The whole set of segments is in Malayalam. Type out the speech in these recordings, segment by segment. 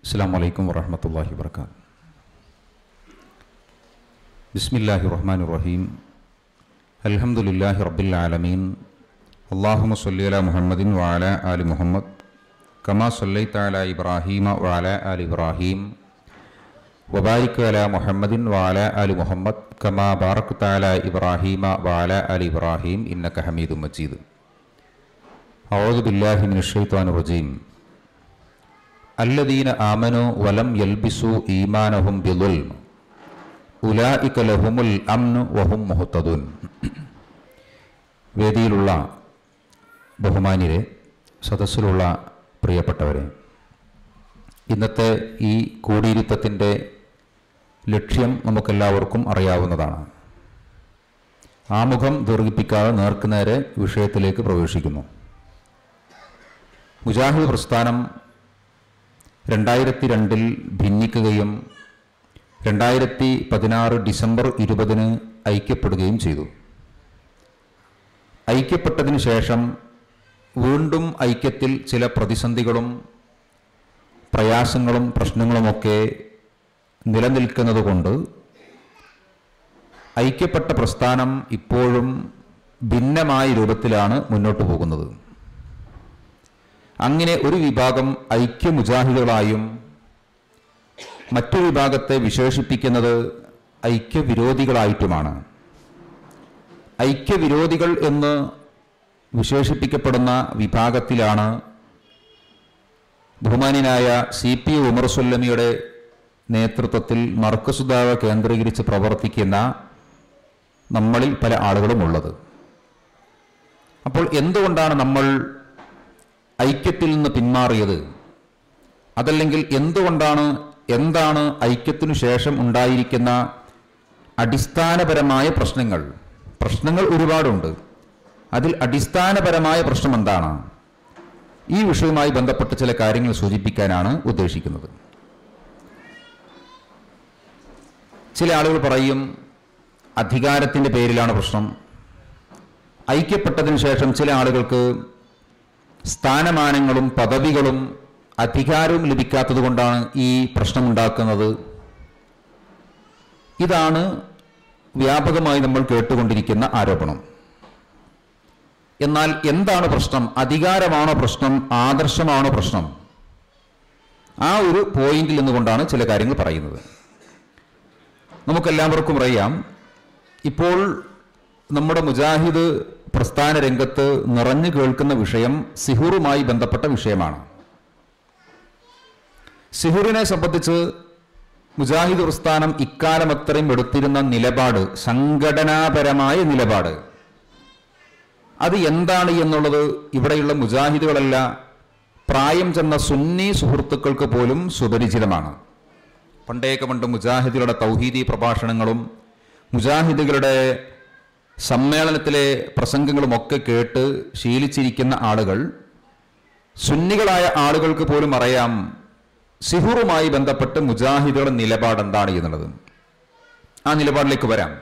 അസ്സലാമു വറഹ്മത്തുള്ളാഹി വബറകാതുഹു. ബിസ്മില്ലാഹിർ റഹ്മാനിർ റഹീം. അൽഹംദുലില്ലാഹി റബ്ബിൽ ആലമീൻ. അല്ലാഹുമ്മ സ്വല്ലി അലാ മുഹമ്മദിൻ വഅലാ ആലി മുഹമ്മദ് കമാ സ്വല്ലൈത അലാ ഇബ്രാഹീമ വഅലാ ആലി ഇബ്രാഹീം വബാരിക് അലാ മുഹമ്മദിൻ വഅലാ ആലി മുഹമ്മദ് കമാ ബാറക്ത അലാ ഇബ്രാഹീമ വഅലാ ആലി ഇബ്രാഹീം ഇന്നക ഹമീദും മജീദ്. അഊദു ബില്ലാഹി മിനശ് ശൈത്വാനിർ റജീം. അല്ലദീന ആമനു വലം യൽബിസു ഈമാനഹും ബിളുൽം ഉലൈക ലഹുമുൽ അംനു വഹും മുഹ്തദൂൻ. വേദിയിലുള്ള ബഹുമാന്യരെ, സദസ്സിലുള്ള പ്രിയപ്പെട്ടവരെ, ഇന്നത്തെ ഈ കൂടിയിരുത്തത്തിൻ്റെ ലക്ഷ്യം നമുക്കെല്ലാവർക്കും അറിയാവുന്നതാണ്. ആമുഖം ദീർഘിപ്പിക്കാതെ നേർക്കുനേരെ വിഷയത്തിലേക്ക് പ്രവേശിക്കുന്നു. മുജാഹിദ് പ്രസ്ഥാനം 2002 ഭിന്നിക്കുകയും 2016 ഡിസംബർ 20 ഐക്യപ്പെടുകയും ചെയ്തു. ഐക്യപ്പെട്ടതിന് ശേഷം വീണ്ടും ഐക്യത്തിൽ ചില പ്രതിസന്ധികളും പ്രയാസങ്ങളും പ്രശ്നങ്ങളുമൊക്കെ നിലനിൽക്കുന്നതുകൊണ്ട് ഐക്യപ്പെട്ട പ്രസ്ഥാനം ഇപ്പോഴും ഭിന്നമായ രൂപത്തിലാണ് മുന്നോട്ട് പോകുന്നത്. അങ്ങനെ ഒരു വിഭാഗം ഐക്യ മുജാഹിദുകളായും മറ്റൊരു വിഭാഗത്തെ വിശേഷിപ്പിക്കുന്നത് ഐക്യവിരോധികളായിട്ടുമാണ്. ഐക്യവിരോധികൾ എന്ന് വിശേഷിപ്പിക്കപ്പെടുന്ന വിഭാഗത്തിലാണ് ബഹുമാന്യനായ CP ഉമർ സുല്ലമിയുടെ നേതൃത്വത്തിൽ മർക്കസ് ദഅവ കേന്ദ്രീകരിച്ച് പ്രവർത്തിക്കുന്ന നമ്മളിൽ പല ആളുകളും ഉള്ളത്. അപ്പോൾ എന്തുകൊണ്ടാണ് നമ്മൾ ഐക്യത്തിൽ നിന്ന് പിന്മാറിയത്? അതല്ലെങ്കിൽ എന്താണ് ഐക്യത്തിനു ശേഷം ഉണ്ടായിരിക്കുന്ന അടിസ്ഥാനപരമായ പ്രശ്നങ്ങൾ ഒരുപാടുണ്ട്. അതിൽ അടിസ്ഥാനപരമായ പ്രശ്നം എന്താണ്? ഈ വിഷയവുമായി ബന്ധപ്പെട്ട് ചില കാര്യങ്ങൾ സൂചിപ്പിക്കാനാണ് ഉദ്ദേശിക്കുന്നത്. ചില ആളുകൾ പറയും അധികാരത്തിൻ്റെ പേരിലാണ് പ്രശ്നം. ഐക്യപ്പെട്ടതിന് ശേഷം ചില ആളുകൾക്ക് സ്ഥാനമാനങ്ങളും പദവികളും അധികാരവും ലഭിക്കാത്തത് കൊണ്ടാണ് ഈ പ്രശ്നമുണ്ടാക്കുന്നത്. ഇതാണ് വ്യാപകമായി നമ്മൾ കേട്ടുകൊണ്ടിരിക്കുന്ന ആരോപണം. എന്നാൽ എന്താണ് പ്രശ്നം? അധികാരമാണോ പ്രശ്നം? ആദർശമാണോ പ്രശ്നം? ആ ഒരു പോയിന്റിൽ നിന്നുകൊണ്ടാണ് ചില കാര്യങ്ങൾ പറയുന്നത്. നമുക്കെല്ലാവർക്കും അറിയാം, ഇപ്പോൾ നമ്മുടെ മുജാഹിദ് പ്രസ്ഥാന രംഗത്ത് നിറഞ്ഞു കേൾക്കുന്ന വിഷയം സിഹുറുമായി ബന്ധപ്പെട്ട വിഷയമാണ്. സിഹുറിനെ സംബന്ധിച്ച് മുജാഹിദ് പ്രസ്ഥാനം ഇക്കാലം അത്രയും എടുത്തിരുന്ന നിലപാട്, സംഘടനാപരമായ നിലപാട്, അത് എന്താണ് എന്നുള്ളത് ഇവിടെയുള്ള മുജാഹിദുകളല്ല, പ്രായം ചെന്ന സുന്നി സുഹൃത്തുക്കൾക്ക് പോലും സുപരിചിതമാണ്. പണ്ട് മുജാഹിദുകളുടെ തൗഹീദി പ്രഭാഷണങ്ങളും മുജാഹിദുകളുടെ സമ്മേളനത്തിലെ പ്രസംഗങ്ങളുമൊക്കെ കേട്ട് ശീലിച്ചിരിക്കുന്ന ആളുകൾ, സുന്നികളായ ആളുകൾക്ക് പോലും അറിയാം സിഹുറുമായി ബന്ധപ്പെട്ട് മുജാഹിദുകളുടെ നിലപാട് എന്താണ് എന്നുള്ളത്. ആ നിലപാടിലേക്ക് വരാം.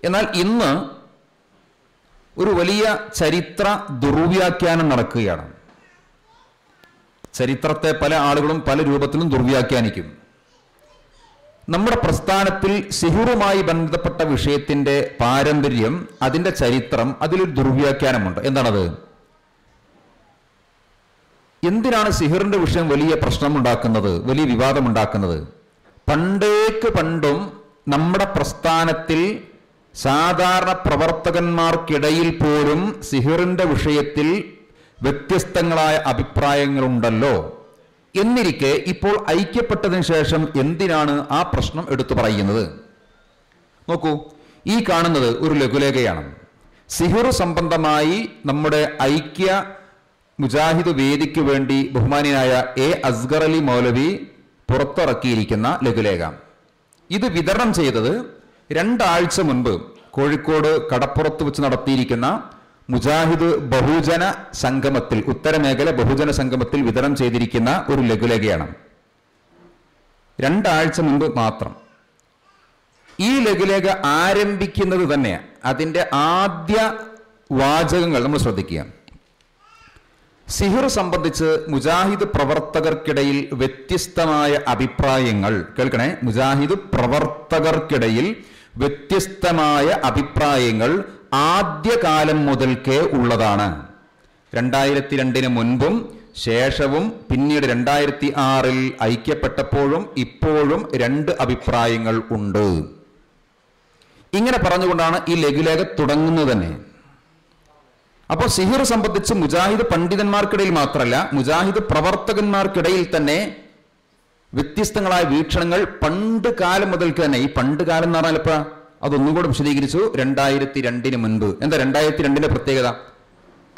എന്നാൽ ഇന്ന് ഒരു വലിയ ചരിത്ര ദുർവ്യാഖ്യാനം നടക്കുകയാണ്. ചരിത്രത്തെ പല ആളുകളും പല രൂപത്തിലും ദുർവ്യാഖ്യാനിക്കും. നമ്മുടെ പ്രസ്ഥാനത്തിൽ സിഹുറുമായി ബന്ധപ്പെട്ട വിഷയത്തിന്റെ പാരമ്പര്യം, അതിന്റെ ചരിത്രം, അതിലൊരു ദുർവ്യാഖ്യാനമുണ്ട്. എന്താണത്? എന്തിനാണ് സിഹറിന്റെ വിഷയം വലിയ പ്രശ്നമുണ്ടാക്കുന്നത്, വലിയ വിവാദമുണ്ടാക്കുന്നത്? പണ്ടും നമ്മുടെ പ്രസ്ഥാനത്തിൽ സാധാരണ പ്രവർത്തകന്മാർക്കിടയിൽ പോലും സിഹറിന്റെ വിഷയത്തിൽ വ്യത്യസ്തങ്ങളായ അഭിപ്രായങ്ങളുണ്ടല്ലോ. എന്നിരിക്കെ ഇപ്പോൾ ഐക്യപ്പെട്ടതിന് ശേഷം എന്തിനാണ് ആ പ്രശ്നം എടുത്തു പറയുന്നത്? നോക്കൂ, ഈ കാണുന്നത് ഒരു ലഘുലേഖയാണ്. സിഹുർ സംബന്ധമായി നമ്മുടെ ഐക്യ മുജാഹിദ് വേദിക്ക് വേണ്ടി ബഹുമാനിയായ അസ്ഗർ അലി മൗലവി പുറത്തിറക്കിയിരിക്കുന്ന ലഘുലേഖ. ഇത് വിതരണം ചെയ്തത് 2 ആഴ്ച മുൻപ് കോഴിക്കോട് കടപ്പുറത്ത് വെച്ച് നടത്തിയിരിക്കുന്ന മുജാഹിദ് ബഹുജന സംഗമത്തിൽ, ഉത്തരമേഖല ബഹുജന സംഗമത്തിൽ വിതരണം ചെയ്തിരിക്കുന്ന ഒരു ലഘുലേഖയാണ്. 2 ആഴ്ച മുൻപ് മാത്രം. ഈ ലഘുലേഖ ആരംഭിക്കുന്നത് തന്നെ, അതിൻ്റെ ആദ്യ വാചകങ്ങൾ നമ്മൾ ശ്രദ്ധിക്കുക. സിഹിർ സംബന്ധിച്ച് മുജാഹിദ് പ്രവർത്തകർക്കിടയിൽ വ്യത്യസ്തമായ അഭിപ്രായങ്ങൾ കേൾക്കണേ. മുജാഹിദ് പ്രവർത്തകർക്കിടയിൽ വ്യത്യസ്തമായ അഭിപ്രായങ്ങൾ ആദ്യകാലം മുതൽക്കേ ഉള്ളതാണ്. 2002 മുൻപും ശേഷവും പിന്നീട് 2006 ഐക്യപ്പെട്ടപ്പോഴും ഇപ്പോഴും രണ്ട് അഭിപ്രായങ്ങൾ ഉണ്ട്. ഇങ്ങനെ പറഞ്ഞുകൊണ്ടാണ് ഈ ലഘുലേഖ തുടങ്ങുന്നത് തന്നെ. അപ്പോൾ സിഹിർ സംബന്ധിച്ച് മുജാഹിദ് പണ്ഡിതന്മാർക്കിടയിൽ മാത്രമല്ല, മുജാഹിദ് പ്രവർത്തകന്മാർക്കിടയിൽ തന്നെ വ്യത്യസ്തങ്ങളായ വീക്ഷണങ്ങൾ പണ്ട് കാലം മുതൽക്ക് തന്നെ. ഈ പണ്ട് കാലം എന്ന് പറഞ്ഞാൽ ഇപ്പൊ അതൊന്നുകൂടെ വിശദീകരിച്ചു. 2002 മുൻപ്. എന്താ 2002 പ്രത്യേകത?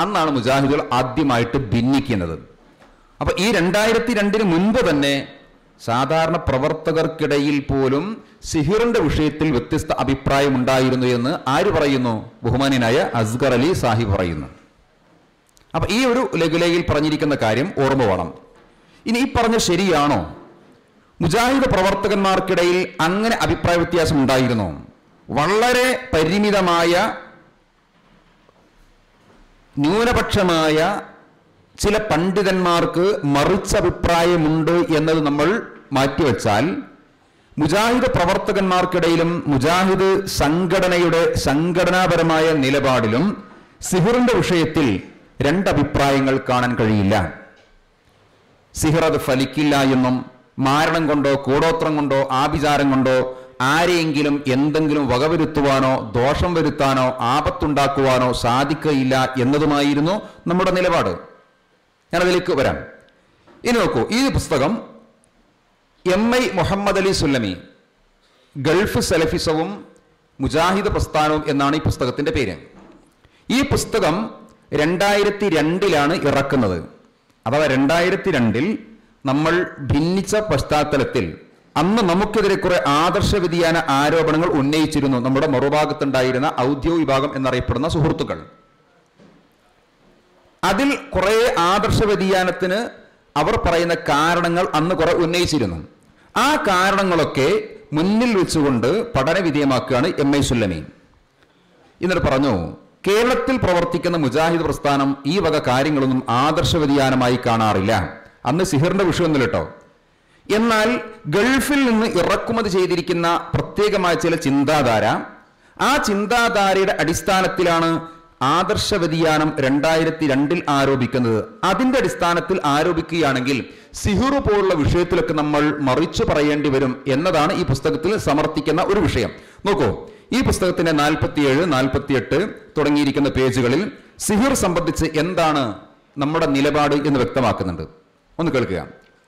അന്നാണ് മുജാഹിദുകൾ ആദ്യമായിട്ട് ഭിന്നിക്കുന്നത്. അപ്പൊ ഈ 2002 മുൻപ് തന്നെ സാധാരണ പ്രവർത്തകർക്കിടയിൽ പോലും സിഹിറിന്റെ വിഷയത്തിൽ വ്യത്യസ്ത അഭിപ്രായം ഉണ്ടായിരുന്നു എന്ന് ആര് പറയുന്നു? ബഹുമാന്യനായ അസ്ഗർ അലി സാഹിബ് പറയുന്നു. അപ്പൊ ഈ ഒരു ലഘുലേഖയിൽ പറഞ്ഞിരിക്കുന്ന കാര്യം ഓർമ്മ വേണം. ഇനി ഈ പറഞ്ഞ ശരിയാണോ? മുജാഹിദ് പ്രവർത്തകന്മാർക്കിടയിൽ അങ്ങനെ അഭിപ്രായ വ്യത്യാസം ഉണ്ടായിരുന്നോ? വളരെ പരിമിതമായ ന്യൂനപക്ഷമായ ചില പണ്ഡിതന്മാർക്ക് മറിച്ചഭിപ്രായമുണ്ട് എന്നത് നമ്മൾ മാറ്റിവെച്ചാൽ മുജാഹിദ് പ്രവർത്തകന്മാർക്കിടയിലും മുജാഹിദ് സംഘടനയുടെ സംഘടനാപരമായ നിലപാടിലും സിഹിറിന്റെ വിഷയത്തിൽ രണ്ടഭിപ്രായങ്ങൾ കാണാൻ കഴിയില്ല. സിഹിർ അത് ഫലിക്കില്ല എന്നും മാരണം കൊണ്ടോ കൂടോത്രം കൊണ്ടോ ആഭിചാരം കൊണ്ടോ ആരെയെങ്കിലും എന്തെങ്കിലും വകവരുത്തുവാനോ ദോഷം വരുത്താനോ ആപത്തുണ്ടാക്കുവാനോ സാധിക്കുകയില്ല എന്നതുമായിരുന്നു നമ്മുടെ നിലപാട്. ഞാനതിലേക്ക് വരാം. ഇനി നോക്കൂ, ഈ പുസ്തകം MI മുഹമ്മദ് അലി സുല്ലമി, ഗൾഫ് സലഫിസവും മുജാഹിദ് പ്രസ്ഥാനവും എന്നാണ് ഈ പുസ്തകത്തിന്റെ പേര്. ഈ പുസ്തകം 2002 ഇറക്കുന്നത്. അഥവാ 2002 നമ്മൾ ഭിന്നിച്ച പശ്ചാത്തലത്തിൽ അന്ന് നമുക്കെതിരെ കുറെ ആദർശ വ്യതിയാന ആരോപണങ്ങൾ ഉന്നയിച്ചിരുന്നു നമ്മുടെ മറുഭാഗത്തുണ്ടായിരുന്ന ഔദ്യോഗിക വിഭാഗം എന്നറിയപ്പെടുന്ന സുഹൃത്തുക്കൾ. അതിൽ കുറെ ആദർശ വ്യതിയാനത്തിന് അവർ പറയുന്ന കാരണങ്ങൾ അന്ന് കുറെ ഉന്നയിച്ചിരുന്നു. ആ കാരണങ്ങളൊക്കെ മുന്നിൽ വെച്ചുകൊണ്ട് പഠന വിധേയമാക്കുകയാണ് MI സുല്ലമി. എന്നിട്ട് പറഞ്ഞു, കേരളത്തിൽ പ്രവർത്തിക്കുന്ന മുജാഹിദ് പ്രസ്ഥാനം ഈ വക കാര്യങ്ങളൊന്നും ആദർശ വ്യതിയാനമായി കാണാറില്ല. അന്ന് സിഹിറിന്റെ വിഷയമൊന്നുമില്ല കേട്ടോ. എന്നാൽ ഗൾഫിൽ നിന്ന് ഇറക്കുമതി ചെയ്തിരിക്കുന്ന പ്രത്യേകമായ ചില ചിന്താധാര, ആ ചിന്താധാരയുടെ അടിസ്ഥാനത്തിലാണ് ആദർശ വ്യതിയാനം 2002 ആരോപിക്കുന്നത്. അതിന്റെ അടിസ്ഥാനത്തിൽ ആരോപിക്കുകയാണെങ്കിൽ സിഹിർ പോലുള്ള വിഷയത്തിലൊക്കെ നമ്മൾ മറിച്ചു പറയേണ്ടി വരും എന്നതാണ് ഈ പുസ്തകത്തിൽ സമർത്ഥിക്കുന്ന ഒരു വിഷയം. നോക്കൂ, ഈ പുസ്തകത്തിന്റെ 47, 48 തുടങ്ങിയിരിക്കുന്ന പേജുകളിൽ സിഹിർ സംബന്ധിച്ച് എന്താണ് നമ്മുടെ നിലപാട് എന്ന് വ്യക്തമാക്കുന്നുണ്ട്. ഒന്ന് കേൾക്കുക.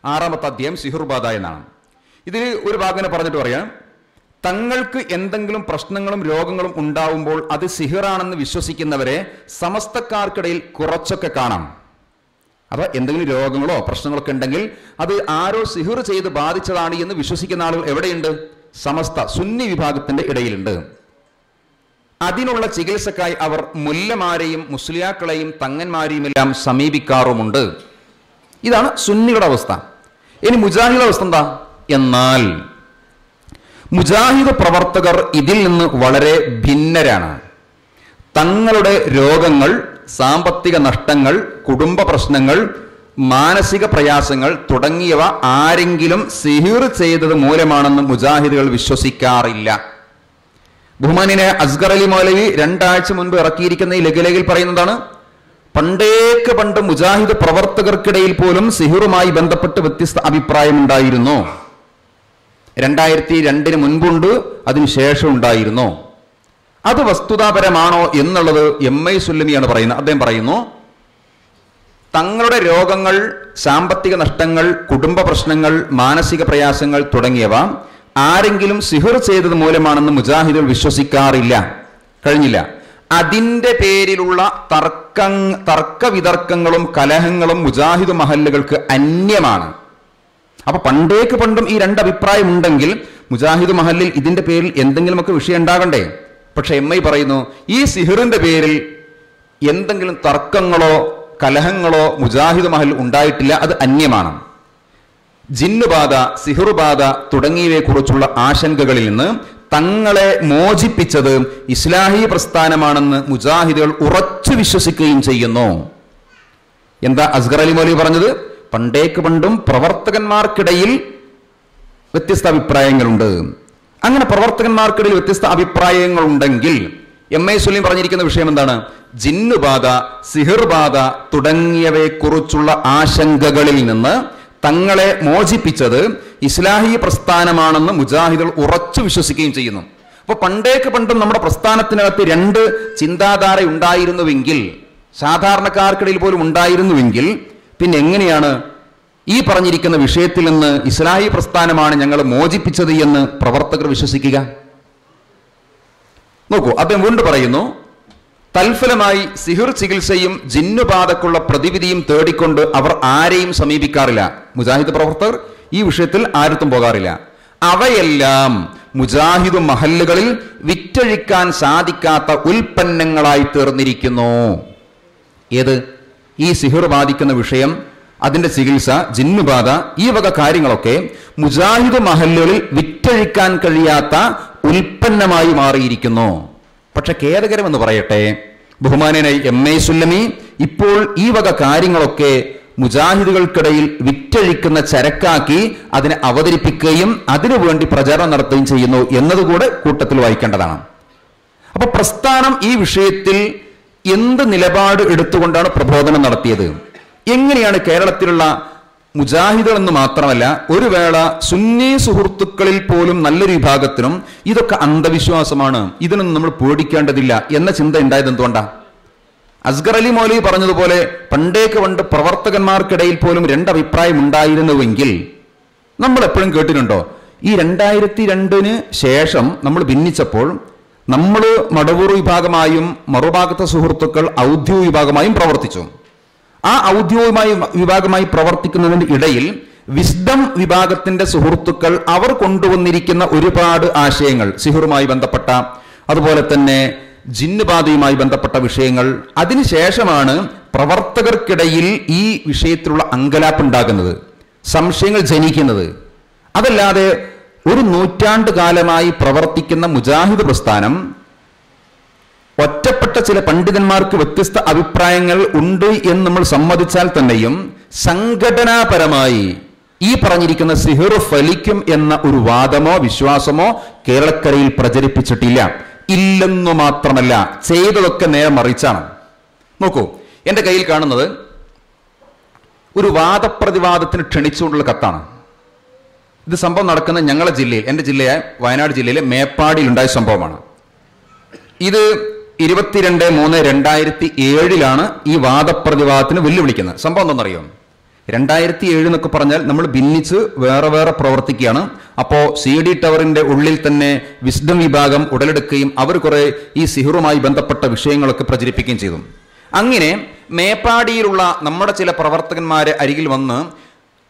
6ാമത്തെ അധ്യായം സിഹിർബാധ എന്നാണ്. ഇതിൽ ഒരു ഭാഗം പറഞ്ഞിട്ട് പറയാം, തങ്ങൾക്ക് എന്തെങ്കിലും പ്രശ്നങ്ങളും രോഗങ്ങളും ഉണ്ടാവുമ്പോൾ അത് സിഹിറാണെന്ന് വിശ്വസിക്കുന്നവരെ സമസ്തക്കാർക്കിടയിൽ കുറച്ചൊക്കെ കാണാം. അപ്പൊ എന്തെങ്കിലും രോഗങ്ങളോ പ്രശ്നങ്ങളൊക്കെ ഉണ്ടെങ്കിൽ അത് ആരോ സിഹിർ ചെയ്ത് ബാധിച്ചതാണ് എന്ന് വിശ്വസിക്കുന്ന ആളുകൾ എവിടെയുണ്ട്? സമസ്ത സുന്നി വിഭാഗത്തിന്റെ ഇടയിലുണ്ട്. അതിനുള്ള ചികിത്സക്കായി അവർ മുല്ലമാരെയും മുസ്ലിയാക്കളെയും തങ്ങന്മാരെയും എല്ലാം സമീപിക്കാറുമുണ്ട്. ഇതാണ് സുന്നികളുടെ അവസ്ഥ. ഇനി മുജാഹിദ് അവസ്ഥ എന്താ? എന്നാൽ മുജാഹിദ് പ്രവർത്തകർ ഇതിൽ നിന്ന് വളരെ ഭിന്നരാണ്. തങ്ങളുടെ രോഗങ്ങൾ, സാമ്പത്തിക നഷ്ടങ്ങൾ, കുടുംബ പ്രശ്നങ്ങൾ, മാനസിക പ്രയാസങ്ങൾ തുടങ്ങിയവ ആരെങ്കിലും സിഹിർ ചെയ്തത് മൂലമാണെന്ന് മുജാഹിദുകൾ വിശ്വസിക്കാറില്ല. ബഹുമാന്യനായ അസ്ഗർ അലി മൗലവി 2 ആഴ്ച മുൻപ് ഇറക്കിയിരിക്കുന്ന ഈ ലഘുലേഖയിൽ പറയുന്നതാണ്, പണ്ട് മുജാഹിദ് പ്രവർത്തകർക്കിടയിൽ പോലും സിഹിറുമായി ബന്ധപ്പെട്ട് വ്യത്യസ്ത അഭിപ്രായമുണ്ടായിരുന്നു. 2002 മുൻപുണ്ട്, അതിനുശേഷം ഉണ്ടായിരുന്നു. അത് വസ്തുതാപരമാണോ എന്നുള്ളത് MI സുല്ലമിയാണ് പറയുന്നത്. അദ്ദേഹം പറയുന്നു, തങ്ങളുടെ രോഗങ്ങൾ, സാമ്പത്തിക നഷ്ടങ്ങൾ, കുടുംബ പ്രശ്നങ്ങൾ, മാനസിക പ്രയാസങ്ങൾ തുടങ്ങിയവ ആരെങ്കിലും സിഹിർ ചെയ്തത് മൂലമാണെന്ന് മുജാഹിദുകൾ വിശ്വസിക്കാറില്ല. കഴിഞ്ഞില്ല. അതിന്റെ പേരിലുള്ള തർക്കവിതർക്കങ്ങളും കലഹങ്ങളും മുജാഹിദ് മഹല്ലുകൾക്ക് അന്യമാണ്. അപ്പൊ പണ്ടും ഈ രണ്ടഭിപ്രായം ഉണ്ടെങ്കിൽ മുജാഹിദ് മഹല്ലിൽ ഇതിന്റെ പേരിൽ എന്തെങ്കിലുമൊക്കെ വിഷയം ഉണ്ടാകണ്ടേ? പക്ഷെ MI പറയുന്നു, ഈ സിഹിറിന്റെ പേരിൽ എന്തെങ്കിലും തർക്കങ്ങളോ കലഹങ്ങളോ മുജാഹിദ് മഹൽ ഉണ്ടായിട്ടില്ല, അത് അന്യമാണ്. ജിന്നുബാധ, സിഹിറുബാധ തുടങ്ങിയവയെക്കുറിച്ചുള്ള ആശങ്കകളിൽ നിന്ന് തങ്ങളെ മോചിപ്പിച്ചത് ഇസ്ലാഹി പ്രസ്ഥാനമാണെന്ന് മുജാഹിദുകൾ ഉറച്ചു വിശ്വസിക്കുകയും ചെയ്യുന്നു. എന്താ അസ്ഗർ അലി മൗലവി പറഞ്ഞത്? പണ്ടേക്ക് പണ്ടും പ്രവർത്തകന്മാർക്കിടയിൽ വ്യത്യസ്ത അഭിപ്രായങ്ങളുണ്ട്. അങ്ങനെ പ്രവർത്തകന്മാർക്കിടയിൽ വ്യത്യസ്ത അഭിപ്രായങ്ങളുണ്ടെങ്കിൽ MA സുല്ലീം പറഞ്ഞിരിക്കുന്ന വിഷയം എന്താണ്? ജിന്നുബാധ, സിഹിർബാധ തുടങ്ങിയവയെക്കുറിച്ചുള്ള ആശങ്കകളിൽ നിന്ന് തങ്ങളെ മോചിപ്പിച്ചത് ഇസ്ലാഹി പ്രസ്ഥാനമാണെന്ന് മുജാഹിദുകൾ ഉറച്ചു വിശ്വസിക്കുകയും ചെയ്യുന്നു. അപ്പോൾ പണ്ടേക്ക് പണ്ടും നമ്മുടെ പ്രസ്ഥാനത്തിനകത്ത് രണ്ട് ചിന്താധാര ഉണ്ടായിരുന്നുവെങ്കിൽ, സാധാരണക്കാർക്കിടയിൽ പോലും ഉണ്ടായിരുന്നുവെങ്കിൽ, പിന്നെ എങ്ങനെയാണ് ഈ പറഞ്ഞിരിക്കുന്ന വിഷയത്തിൽ നിന്ന് ഇസ്ലാഹി പ്രസ്ഥാനമാണ് ഞങ്ങൾ മോചിപ്പിച്ചത് എന്ന് പ്രവർത്തകർ വിശ്വസിക്കുക? നോക്കൂ, അദ്ദേഹം വീണ്ടും പറയുന്നു, തൽഫലമായി സിഹിർ ചികിത്സയും ജിന്നുബാധക്കുള്ള പ്രതിവിധിയും തേടിക്കൊണ്ട് അവർ ആരെയും സമീപിക്കാറില്ല. മുജാഹിദ് പ്രവർത്തകർ ഈ വിഷയത്തിൽ ആരത്തും പോകാറില്ല. അവയെല്ലാം മുജാഹിദ് മഹല്ലുകളിൽ വിറ്റഴിക്കാൻ സാധിക്കാത്ത ഉൽപ്പന്നങ്ങളായി തീർന്നിരിക്കുന്നു. ഏത്? ഈ സിഹിർ ബാധിക്കുന്ന വിഷയം, അതിന്റെ ചികിത്സ, ജിന്നുബാധ, ഈ വക കാര്യങ്ങളൊക്കെ മുജാഹിദ് മഹല്ലുകളിൽ വിറ്റഴിക്കാൻ കഴിയാത്ത ഉൽപ്പന്നമായി മാറിയിരിക്കുന്നു. പക്ഷെ ഖേദകരമെന്ന് പറയട്ടെ, ബഹുമാനനായി MA സുല്ലമി ഇപ്പോൾ ഈ വക കാര്യങ്ങളൊക്കെ മുജാഹിദുകൾക്കിടയിൽ വിറ്റഴിക്കുന്ന ചരക്കാക്കി അതിനെ അവതരിപ്പിക്കുകയും അതിനുവേണ്ടി പ്രചാരണം നടത്തുകയും ചെയ്യുന്നു എന്നതുകൂടെ കൂട്ടത്തിൽ വായിക്കേണ്ടതാണ്. അപ്പൊ പ്രസ്ഥാനം ഈ വിഷയത്തിൽ എന്ത് നിലപാട് എടുത്തുകൊണ്ടാണ് പ്രബോധനം നടത്തിയത്? എങ്ങനെയാണ് കേരളത്തിലുള്ള മുജാഹിദുകൾ എന്ന് മാത്രമല്ല, ഒരു വേള സുന്നി സുഹൃത്തുക്കളിൽ പോലും നല്ലൊരു വിഭാഗത്തിനും ഇതൊക്കെ അന്ധവിശ്വാസമാണ്, ഇതിനൊന്നും നമ്മൾ പേടിക്കേണ്ടതില്ല എന്ന ചിന്ത ഉണ്ടായത് എന്തുകൊണ്ടാണ്? അസ്ഗർ അലി മൗലവി പറഞ്ഞതുപോലെ പണ്ടേക്ക് പണ്ട് പ്രവർത്തകന്മാർക്കിടയിൽ പോലും രണ്ടഭിപ്രായം ഉണ്ടായിരുന്നുവെങ്കിൽ നമ്മൾ എപ്പോഴും കേട്ടിട്ടുണ്ടോ, ഈ 2002 ശേഷം നമ്മൾ ഭിന്നിച്ചപ്പോൾ നമ്മൾ മടവൂർ വിഭാഗമായും മറുഭാഗത്തെ സുഹൃത്തുക്കൾ ഔദ്യോഗിക വിഭാഗമായും പ്രവർത്തിച്ചു. ആ ഔദ്യോഗികമായി വിഭാഗമായി പ്രവർത്തിക്കുന്നതിന് ഇടയിൽ വിസ്ഡം വിഭാഗത്തിന്റെ സുഹൃത്തുക്കൾ അവർ കൊണ്ടുവന്നിരിക്കുന്ന ഒരുപാട് ആശയങ്ങൾ, സിഹിറുമായി ബന്ധപ്പെട്ട, അതുപോലെ തന്നെ ജിന്നുബാധയുമായി ബന്ധപ്പെട്ട വിഷയങ്ങൾ, അതിനുശേഷമാണ് പ്രവർത്തകർക്കിടയിൽ ഈ വിഷയത്തിലുള്ള അങ്കലാപ്പ് ഉണ്ടാകുന്നത്, സംശയങ്ങൾ ജനിക്കുന്നത്. അതല്ലാതെ ഒരു നൂറ്റാണ്ട് കാലമായി പ്രവർത്തിക്കുന്ന മുജാഹിദ് പ്രസ്ഥാനം ഒറ്റപ്പെട്ട ചില പണ്ഡിതന്മാർക്ക് വ്യത്യസ്ത അഭിപ്രായങ്ങൾ ഉണ്ട് എന്ന് നമ്മൾ സമ്മതിച്ചാൽ തന്നെയും സംഘടനാപരമായി ഈ പറഞ്ഞിരിക്കുന്ന സിഹിർ ഫലിക്കും എന്ന ഒരു വാദമോ വിശ്വാസമോ കേരളക്കരയിൽ പ്രചരിപ്പിച്ചിട്ടില്ല. ഇല്ലെന്നു മാത്രമല്ല, ചെയ്തതൊക്കെ നേരെ മറിച്ചാണ്. നോക്കൂ, എൻ്റെ കയ്യിൽ കാണുന്നത് ഒരു വാദപ്രതിവാദത്തിന് ക്ഷണിച്ചുകൊണ്ടുള്ള കത്താണ്. ഇത് സംഭവം നടക്കുന്ന ഞങ്ങളുടെ ജില്ലയിൽ, എൻ്റെ ജില്ലയായ വയനാട് ജില്ലയിലെ മേപ്പാടിയിൽ ഉണ്ടായ സംഭവമാണ്. ഇത് 22/3/2007 ഈ വാദപ്രതിവാദത്തിന് വെല്ലുവിളിക്കുന്നത്. സംഭവം എന്താണെന്നറിയോ? 2007 എന്നൊക്കെ പറഞ്ഞാൽ നമ്മൾ ഭിന്നിച്ച് വേറെ വേറെ പ്രവർത്തിക്കുകയാണ്. അപ്പോൾ CD ടവറിന്റെ ഉള്ളിൽ തന്നെ വിസ്ഡം വിഭാഗം ഉടലെടുക്കുകയും അവർ കുറെ ഈ സിഹിറുമായി ബന്ധപ്പെട്ട വിഷയങ്ങളൊക്കെ പ്രചരിപ്പിക്കുകയും ചെയ്തു. അങ്ങനെ മേപ്പാടിയിലുള്ള നമ്മുടെ ചില പ്രവർത്തകന്മാരെ അരികിൽ വന്ന്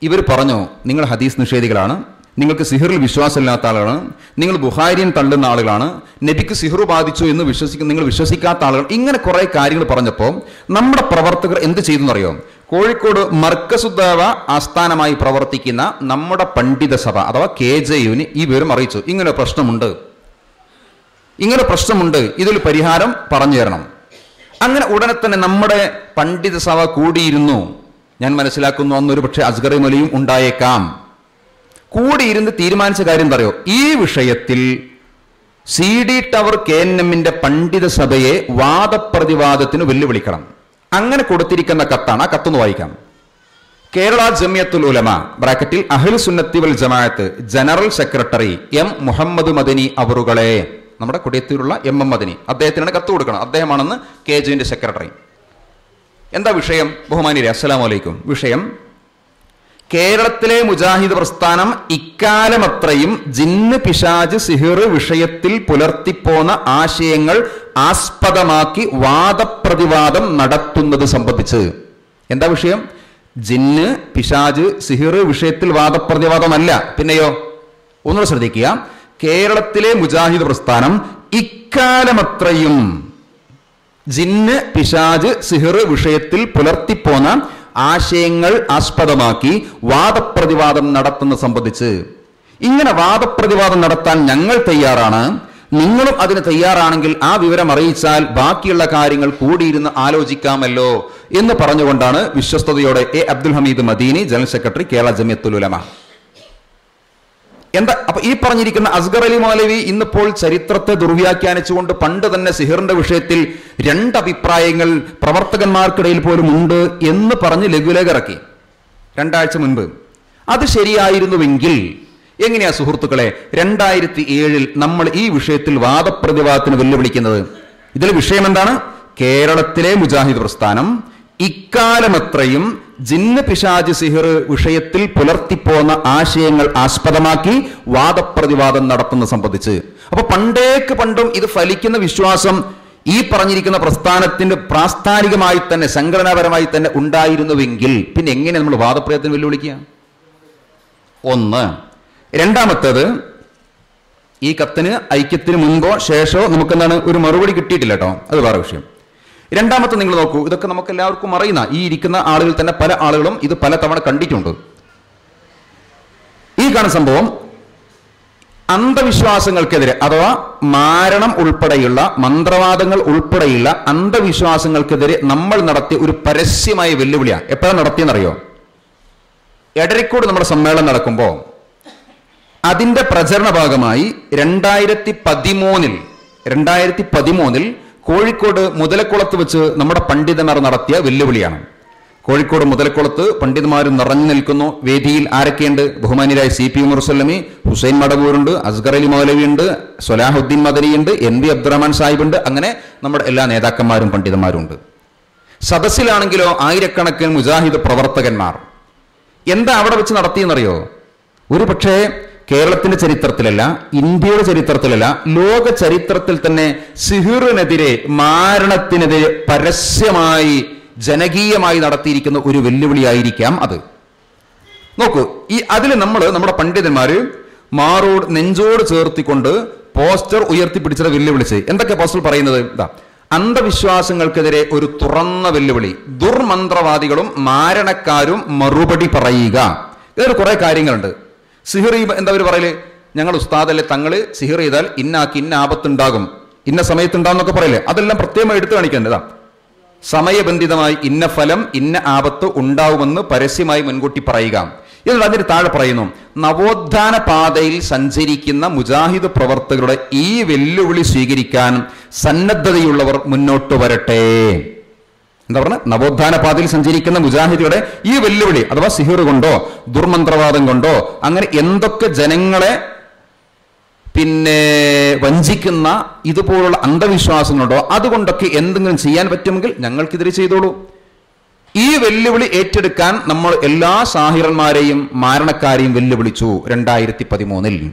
ഇവർ പറഞ്ഞു, നിങ്ങൾ ഹദീസ് നിഷേധികളാണ്, നിങ്ങൾക്ക് സിഹിറിൽ വിശ്വാസമില്ലാത്ത ആളുകളാണ്, നിങ്ങൾ ബുഖാരിയൻ തള്ളുന്ന ആളുകളാണ്, നബിക്ക് സിഹിറു ബാധിച്ചു എന്ന് നിങ്ങൾ വിശ്വസിക്കാത്ത ആളുകൾ, ഇങ്ങനെ കുറെ കാര്യങ്ങൾ പറഞ്ഞപ്പോൾ നമ്മുടെ പ്രവർത്തകർ എന്ത് ചെയ്തു എന്നറിയോ? കോഴിക്കോട് മർക്കസുദ്ദാവ ആസ്ഥാനമായി പ്രവർത്തിക്കുന്ന നമ്മുടെ പണ്ഡിത സഭ അഥവാ KJUവിന് ഈ വിവരം അറിയിച്ചു. ഇങ്ങനെ പ്രശ്നമുണ്ട്, ഇതിൽ പരിഹാരം പറഞ്ഞു തരണം. അങ്ങനെ ഉടനെ തന്നെ നമ്മുടെ പണ്ഡിത സഭ കൂടിയിരുന്നു. ഞാൻ മനസ്സിലാക്കുന്നു അന്നൊരു പക്ഷേ അസ്ഗർ മലിയും ഉണ്ടായേക്കാം. കൂടിയിരുന്ന് തീരുമാനിച്ച കാര്യം പറയോ, ഈ വിഷയത്തിൽ CD ടവർ KNMന്റെ പണ്ഡിത സഭയെ വാദപ്രതിവാദത്തിന് വെല്ലുവിളിക്കണം. അങ്ങനെ കൊടുത്തിരിക്കുന്ന കത്താണ്. ആ കത്തൊന്ന് വായിക്കാം. കേരള ജമിയത്തുൽ ഉലമ ബ്രാക്കറ്റിൽ Ahlu Sunnathi Wal Jamaath general secretary M Muhammad Madani അവറുകളെ, നമ്മുടെ കൊടിയത്തൂരുള്ള MM മദനി, അദ്ദേഹത്തിനാണ് കത്ത് കൊടുക്കണം. അദ്ദേഹമാണെന്ന് KJUവിന്റെ സെക്രട്ടറി. എന്താ വിഷയം? ബഹുമാനിയരെ അസ്സലാമു അലൈക്കും. വിഷയം, കേരളത്തിലെ മുജാഹിദ് പ്രസ്ഥാനം ഇക്കാലമത്രയും ജിന്ന് പിശാജ് സിഹിർ വിഷയത്തിൽ പുലർത്തിപ്പോന്ന ആശയങ്ങൾ ആസ്പദമാക്കി വാദപ്രതിവാദം നടത്തുന്നത് സംബന്ധിച്ച്. എന്താ വിഷയം? ജിന്ന് പിശാജ് സിഹിർ വിഷയത്തിൽ വാദപ്രതിവാദമല്ല, പിന്നെയോ? ഒന്നുകൂടെ ശ്രദ്ധിക്കുക. കേരളത്തിലെ മുജാഹിദ് പ്രസ്ഥാനം ഇക്കാലമത്രയും ജിന്ന് പിശാജ് സിഹിർ വിഷയത്തിൽ പുലർത്തിപ്പോന്ന ആശയങ്ങൾ ആസ്പദമാക്കി വാദപ്രതിവാദം നടത്തുന്നത് സംബന്ധിച്ച്. ഇങ്ങനെ വാദപ്രതിവാദം നടത്താൻ ഞങ്ങൾ തയ്യാറാണ്. നിങ്ങളും അതിന് തയ്യാറാണെങ്കിൽ ആ വിവരം അറിയിച്ചാൽ ബാക്കിയുള്ള കാര്യങ്ങൾ കൂടിയിരുന്ന് ആലോചിക്കാമല്ലോ എന്ന് പറഞ്ഞുകൊണ്ടാണ് വിശ്വസ്തയോടെ A Abdul Hameed Madeeni, general secretary, Kerala Jamiyyathul Ulama. എന്താ അപ്പൊ ഈ പറഞ്ഞിരിക്കുന്ന അസ്ഗർ അലി മൗലവി ഇന്നിപ്പോൾ ചരിത്രത്തെ ദുർവ്യാഖ്യാനിച്ചുകൊണ്ട് പണ്ട് തന്നെ സിഹിറിന്റെ വിഷയത്തിൽ 2 അഭിപ്രായങ്ങൾ പ്രവർത്തകന്മാർക്കിടയിൽ പോലും ഉണ്ട് എന്ന് പറഞ്ഞ് ലഘുലേഖ ഇറക്കി 2 ആഴ്ച മുൻപ്. അത് ശരിയായിരുന്നുവെങ്കിൽ എങ്ങനെയാ സുഹൃത്തുക്കളെ 2007 നമ്മൾ ഈ വിഷയത്തിൽ വാദപ്രതിവാദത്തിന് വെല്ലുവിളിക്കുന്നത്? ഇതിലെ വിഷയം എന്താണ്? കേരളത്തിലെ മുജാഹിദ് പ്രസ്ഥാനം ഇക്കാലമത്രയും ജിന്ന് പിശാച് സിഹിർ വിഷയത്തിൽ പുലർത്തിപ്പോന്ന ആശയങ്ങൾ ആസ്പദമാക്കി വാദപ്രതിവാദം നടത്തുന്ന സംബന്ധിച്ച്. അപ്പൊ പണ്ടും ഇത് ഫലിക്കുന്ന വിശ്വാസം ഈ പറഞ്ഞിരിക്കുന്ന പ്രസ്ഥാനത്തിന്റെ പ്രാസ്ഥാനികമായി തന്നെ സംഘടനാപരമായി തന്നെ ഉണ്ടായിരുന്നുവെങ്കിൽ പിന്നെ എങ്ങനെ നമ്മൾ വാദപ്രതിവാദത്തിന് വെല്ലുവിളിക്കുക? ഒന്ന്. രണ്ടാമത്തേത്, ഈ കത്തിന് ഐക്യത്തിന് മുൻപോ ശേഷമോ നമുക്കെന്താണ് ഒരു മറുപടി കിട്ടിയിട്ടില്ല കേട്ടോ, അത് വേറെ വിഷയം. രണ്ടാമത്തെ നിങ്ങൾ നോക്കൂ, ഇതൊക്കെ നമുക്ക് എല്ലാവർക്കും അറിയുന്ന ഈ ഇരിക്കുന്ന ആളുകൾ തന്നെ പല ആളുകളും ഇത് പല തവണ കണ്ടിട്ടുണ്ട്. ഈ കാണുന്ന സംഭവം അന്ധവിശ്വാസങ്ങൾക്കെതിരെ അഥവാ മാരണം ഉൾപ്പെടെയുള്ള മന്ത്രവാദങ്ങൾ ഉൾപ്പെടെയുള്ള അന്ധവിശ്വാസങ്ങൾക്കെതിരെ നമ്മൾ നടത്തിയ ഒരു പരസ്യമായ വെല്ലുവിളിയാണ്. എപ്പോഴാണ് നടത്തിയെന്നറിയോ? എടരിക്കോട് നമ്മുടെ സമ്മേളനം നടക്കുമ്പോൾ അതിന്റെ പ്രചരണ ഭാഗമായി 2013 കോഴിക്കോട് മുതലക്കുളത്ത് വെച്ച് നമ്മുടെ പണ്ഡിതന്മാർ നടത്തിയ വെല്ലുവിളിയാണ്. കോഴിക്കോട് മുതലക്കുളത്ത് പണ്ഡിതന്മാർ നിറഞ്ഞു നിൽക്കുന്നു. വേദിയിൽ ആരൊക്കെയുണ്ട്? ബഹുമാന്യരായ CP ഉമർ സല്ലമി, ഹുസൈൻ മടവൂരുണ്ട്, അസ്ഗർ അലി മൗലവി ഉണ്ട്, സ്വലാഹുദ്ദീൻ മദനിയുണ്ട്, NV അബ്ദുറഹ്മാൻ സാഹിബ് ഉണ്ട്. അങ്ങനെ നമ്മുടെ എല്ലാ നേതാക്കന്മാരും പണ്ഡിതന്മാരും ഉണ്ട്. സദസ്സിലാണെങ്കിലോ ആയിരക്കണക്കിന് മുജാഹിദ് പ്രവർത്തകന്മാർ. എന്താ അവിടെ വെച്ച് നടത്തിയെന്നറിയോ? ഒരു പക്ഷേ കേരളത്തിന്റെ ചരിത്രത്തിലല്ല, ഇന്ത്യയുടെ ചരിത്രത്തിലല്ല, ലോക ചരിത്രത്തിൽ തന്നെ സിഹിറിനെതിരെ, മാരണത്തിനെതിരെ പരസ്യമായി ജനകീയമായി നടത്തിയിരിക്കുന്ന ഒരു വെല്ലുവിളിയായിരിക്കാം അത്. നോക്കൂ, അതിൽ നമ്മുടെ പണ്ഡിതന്മാര് നെഞ്ചോട് ചേർത്തിക്കൊണ്ട് പോസ്റ്റർ ഉയർത്തിപ്പിടിച്ചത് വെല്ലുവിളിച്ച് എന്തൊക്കെ പോസ്റ്റർ പറയുന്നത്? അന്ധവിശ്വാസങ്ങൾക്കെതിരെ ഒരു തുറന്ന വെല്ലുവിളി, ദുർമന്ത്രവാദികളും മാരണക്കാരും മറുപടി പറയുക. ഇതിൽ കുറെ കാര്യങ്ങളുണ്ട്. സിഹിർ എന്താ അവർ പറയല്? ഞങ്ങൾ ഉസ്താദല്ലേ, തങ്ങള് സിഹിർ ചെയ്താൽ ഇന്ന ആപത്തുണ്ടാകും, ഇന്ന സമയത്തുണ്ടാകും എന്നൊക്കെ പറയില്ലേ? അതെല്ലാം പ്രത്യേകമായി എടുത്തു കാണിക്കേണ്ടതാ. സമയബന്ധിതമായി ഇന്ന ഫലം, ഇന്ന ആപത്ത് ഉണ്ടാവുമെന്ന് പരസ്യമായി മുൻകൂട്ടി പറയുക. എന്നിട്ട് അതിന് താഴെ പറയുന്നു, നവോത്ഥാന പാതയിൽ സഞ്ചരിക്കുന്ന മുജാഹിദ് പ്രവർത്തകരുടെ ഈ വെല്ലുവിളി സ്വീകരിക്കാൻ സന്നദ്ധതയുള്ളവർ മുന്നോട്ട് വരട്ടെ. എന്താ പറഞ്ഞ? നവോത്ഥാന പാതയിൽ സഞ്ചരിക്കുന്ന മുജാഹിദുകളുടെ ഈ വെല്ലുവിളി അഥവാ സിഹിർ കൊണ്ടോ ദുർമന്ത്രവാദം കൊണ്ടോ അങ്ങനെ എന്തൊക്കെ ജനങ്ങളെ വഞ്ചിക്കുന്ന ഇതുപോലുള്ള അന്ധവിശ്വാസങ്ങളുണ്ടോ അതുകൊണ്ടൊക്കെ എന്തെങ്കിലും ചെയ്യാൻ പറ്റുമെങ്കിൽ ഞങ്ങൾക്കെതിരെ ചെയ്തോളൂ. ഈ വെല്ലുവിളി ഏറ്റെടുക്കാൻ നമ്മൾ എല്ലാ സാഹിറന്മാരെയും മാരണക്കാരെയും വെല്ലുവിളിച്ചു 2013.